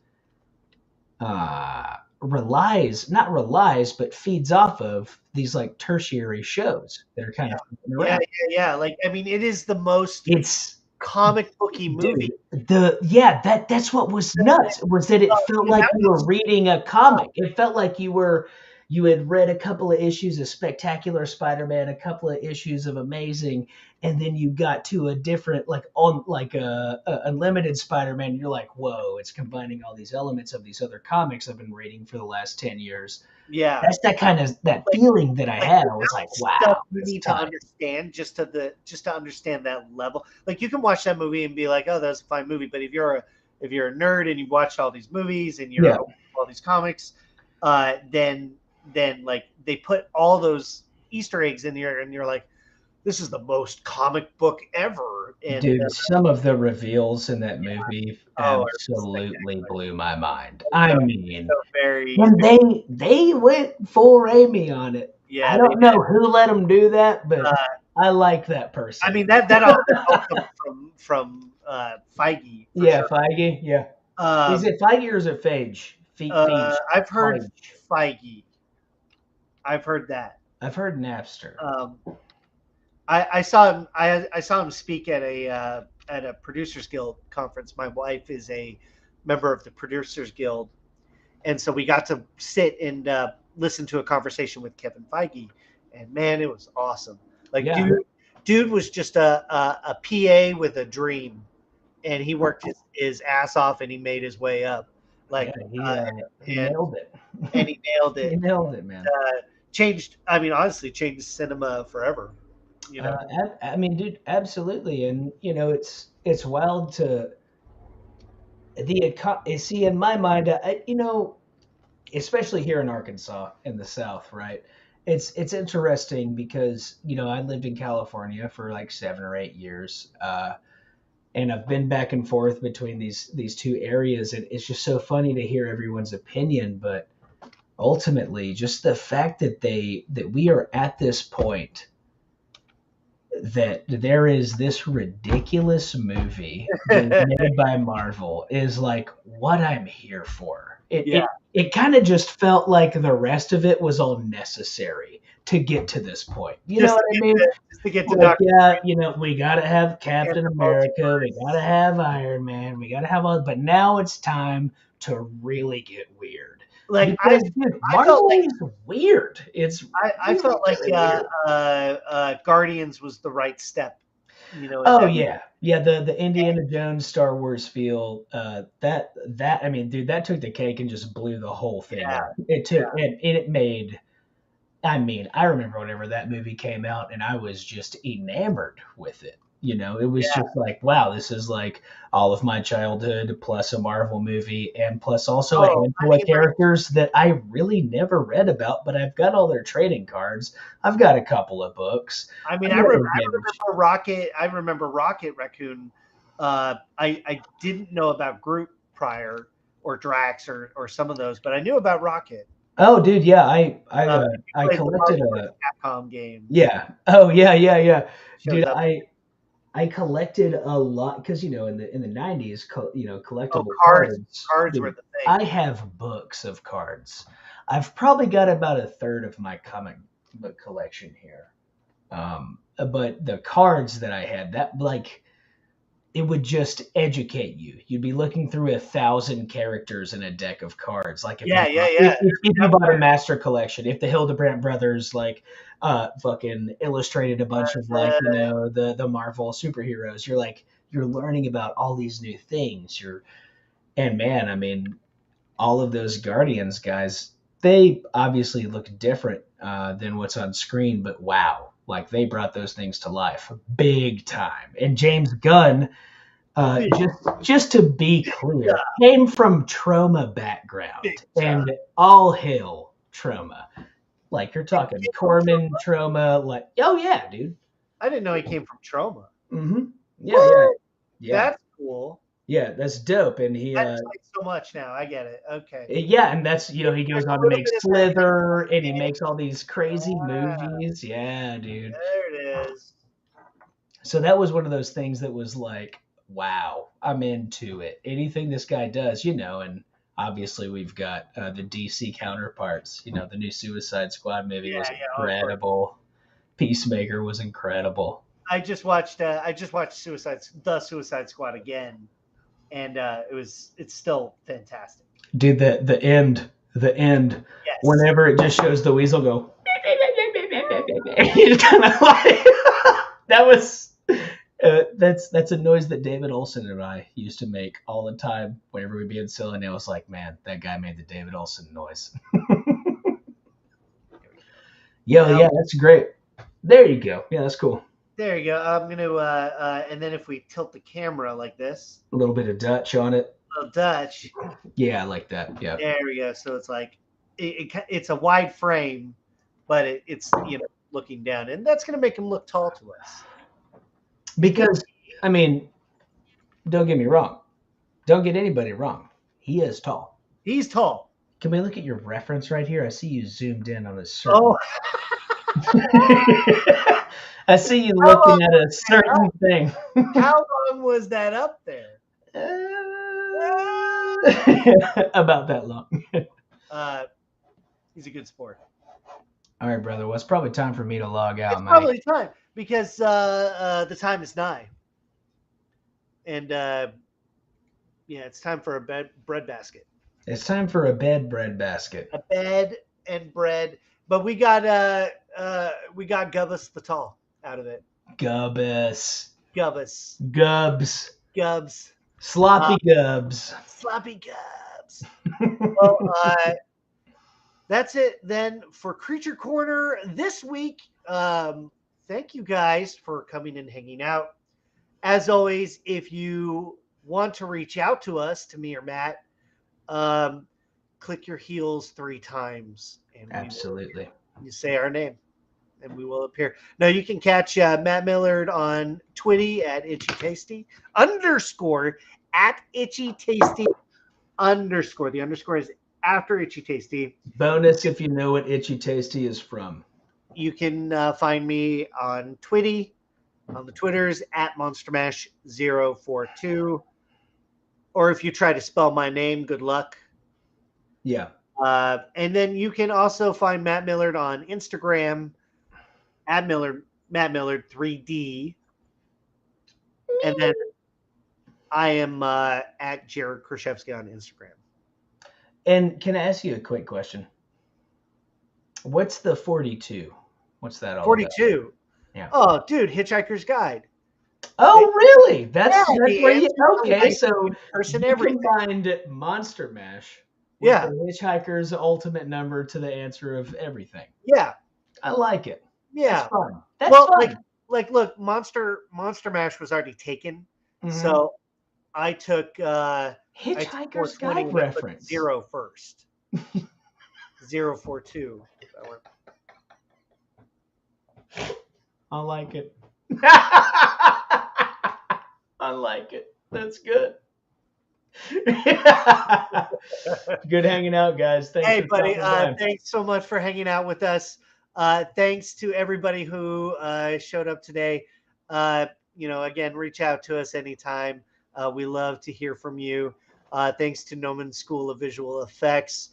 feeds off of these like tertiary shows that are kind of around. Like, I mean, it is the most comic booky movie. That's what was nuts, was that it felt like you were reading a comic. It felt like you had read a couple of issues of Spectacular Spider-Man, a couple of issues of Amazing, and then you got to a different, Unlimited Spider-Man, and you're like, whoa, it's combining all these elements of these other comics I've been reading for the last 10 years. Yeah. That's that feeling that I had. I was like, wow. You need to understand just to understand that level. Like, you can watch that movie and be like, oh, that's a fine movie. But if you're a nerd and you watch all these movies and you're all these comics, then like they put all those Easter eggs in there, and you're like, this is the most comic book ever. And, dude, some of the reveals in that movie absolutely blew my mind. I mean, and they went full Raimi on it. Yeah, I don't know who let them do that, but I like that person. I mean, that all comes from Feige. Yeah, sure. Feige. Yeah. Is it Feige or is it Feige? I've heard Feige. I've heard that. I've heard Napster. I saw him speak at a Producers Guild conference. My wife is a member of the Producers Guild, and so we got to sit and listen to a conversation with Kevin Feige, and man, it was awesome. Like, dude was just a PA with a dream, and he worked his ass off, and he made his way up. Like, he nailed it. And he nailed it. He nailed it, man. Changed cinema forever. I mean, dude, absolutely. And it's wild to see, in my mind, especially here in Arkansas in the South, right? It's interesting because I lived in California for like 7 or 8 years, and I've been back and forth between these two areas, and it's just so funny to hear everyone's opinion. But ultimately, just the fact that we are at this point, that there is this ridiculous movie made by Marvel, is like what I'm here for. It kind of just felt like the rest of it was all necessary to get to this point. You know what I mean? Just to get to we got to have Captain America, we got to have Iron Man, we got to have all, but now it's time to really get weird. Like, Marvel is weird. I felt like Guardians was the right step. The Indiana Jones Star Wars feel, that I mean, dude, that took the cake and just blew the whole thing out. It took and it made. I mean, I remember whenever that movie came out, and I was just enamored with it. It was just like, wow, this is like all of my childhood plus a Marvel movie, and plus also a handful of characters that I really never read about, but I've got all their trading cards. I've got a couple of books. I mean, I remember Rocket. I remember Rocket Raccoon. I didn't know about Groot prior, or Drax, or some of those, but I knew about Rocket. Oh, dude, yeah, I Plays the collected Marvel a vs. Capcom games. yeah. Oh, yeah. Shows Dude, up. I collected a lot because in the 90s, Oh, collectible cards. cards. Cards were Dude, the thing. I have books of cards. I've probably got about a third of my comic book collection here. But the cards that I had, that like it would just educate you. You'd be looking through 1,000 characters in a deck of cards. Like if Yeah. if you bought a master collection, if the Hildebrandt brothers fucking illustrated a bunch of the Marvel superheroes, you're learning about all these new things. And man, I mean, all of those Guardians guys, they obviously look different than what's on screen, but wow, like they brought those things to life big time. And James Gunn, just to be clear, came from trauma background and all hail trauma. Like you're talking Corman trauma, like oh yeah, dude. I didn't know he came from Trauma. Mm-hmm. Yeah. That's cool. Yeah, that's dope. And he That explains so much now. I get it. Okay. yeah, and that's he goes on to make Slither and he makes all these crazy movies. Yeah, dude. There it is. So that was one of those things that was like, wow, I'm into it. Anything this guy does, and obviously we've got the DC counterparts. The new Suicide Squad movie was incredible. Peacemaker was incredible. I just watched the Suicide Squad again, and it's still fantastic. Dude, the end, yes. Whenever it just shows the weasel go, you kind of like that was. That's a noise that David Olson and I used to make all the time whenever we'd be in Silly, and I was like, man, that guy made the David Olson noise. Yeah, that's great. There you go. Yeah, that's cool. There you go. I'm gonna and then if we tilt the camera like this, a little bit of Dutch on it. A little Dutch. Yeah, I like that. Yeah. There we go. So it's like it's a wide frame, but it's looking down, and that's gonna make him look tall to us. Because, I mean, don't get me wrong. Don't get anybody wrong. He is tall. He's tall. Can we look at your reference right here? I see you zoomed in on a certain... Oh. I see you looking at a certain thing. How long was that up there? About that long. He's a good sport. All right, brother. Well, it's probably time for me to log out, Mike. Probably time. Because the time is nigh. And, it's time for a bread basket. It's time for a bread basket. A bed and bread. But we got Gubbus the Tall out of it. Gubbus. Gubs. Sloppy Gubs. Sloppy Gubs. Well, that's it then for Creature Corner this week. Thank you guys for coming and hanging out. As always, if you want to reach out to us, to me or Matt, click your heels 3 times. And absolutely. You say our name, and we will appear. Now, you can catch Matt Millard on Twitty at @ItchyTasty _ at @ItchyTasty _ The underscore is after Itchy Tasty. Bonus if you know what Itchy Tasty is from. You can find me on Twitty, on the Twitters at MonsterMash042. Or if you try to spell my name, good luck. Yeah. And then you can also find Matt Millard on Instagram at Matt Millard 3D. And then I am at Jared Krichevsky on Instagram. And can I ask you a quick question? What's the 42? What's that all 42? About? Yeah. Oh, dude, Hitchhiker's Guide. Oh, really? That's where you... Okay, so you combined Monster Mash with the Hitchhiker's ultimate number to the answer of everything. Yeah. I like it. Yeah. That's fun. That's fun. Like, look, Monster Mash was already taken. Mm-hmm. So I took... Hitchhiker's Guide reference. 0 first. 042. I like it. I like it. That's good. Good hanging out, guys. Thanks Hey, for buddy. stopping by. Thanks so much for hanging out with us. Thanks to everybody who showed up today. Again, reach out to us anytime. We love to hear from you. Thanks to Gnomon School of Visual Effects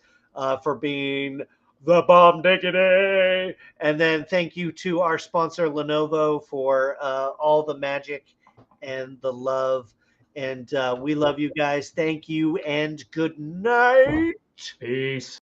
for being the bomb diggity. And then thank you to our sponsor, Lenovo, for all the magic and the love. And we love you guys. Thank you and good night. Peace.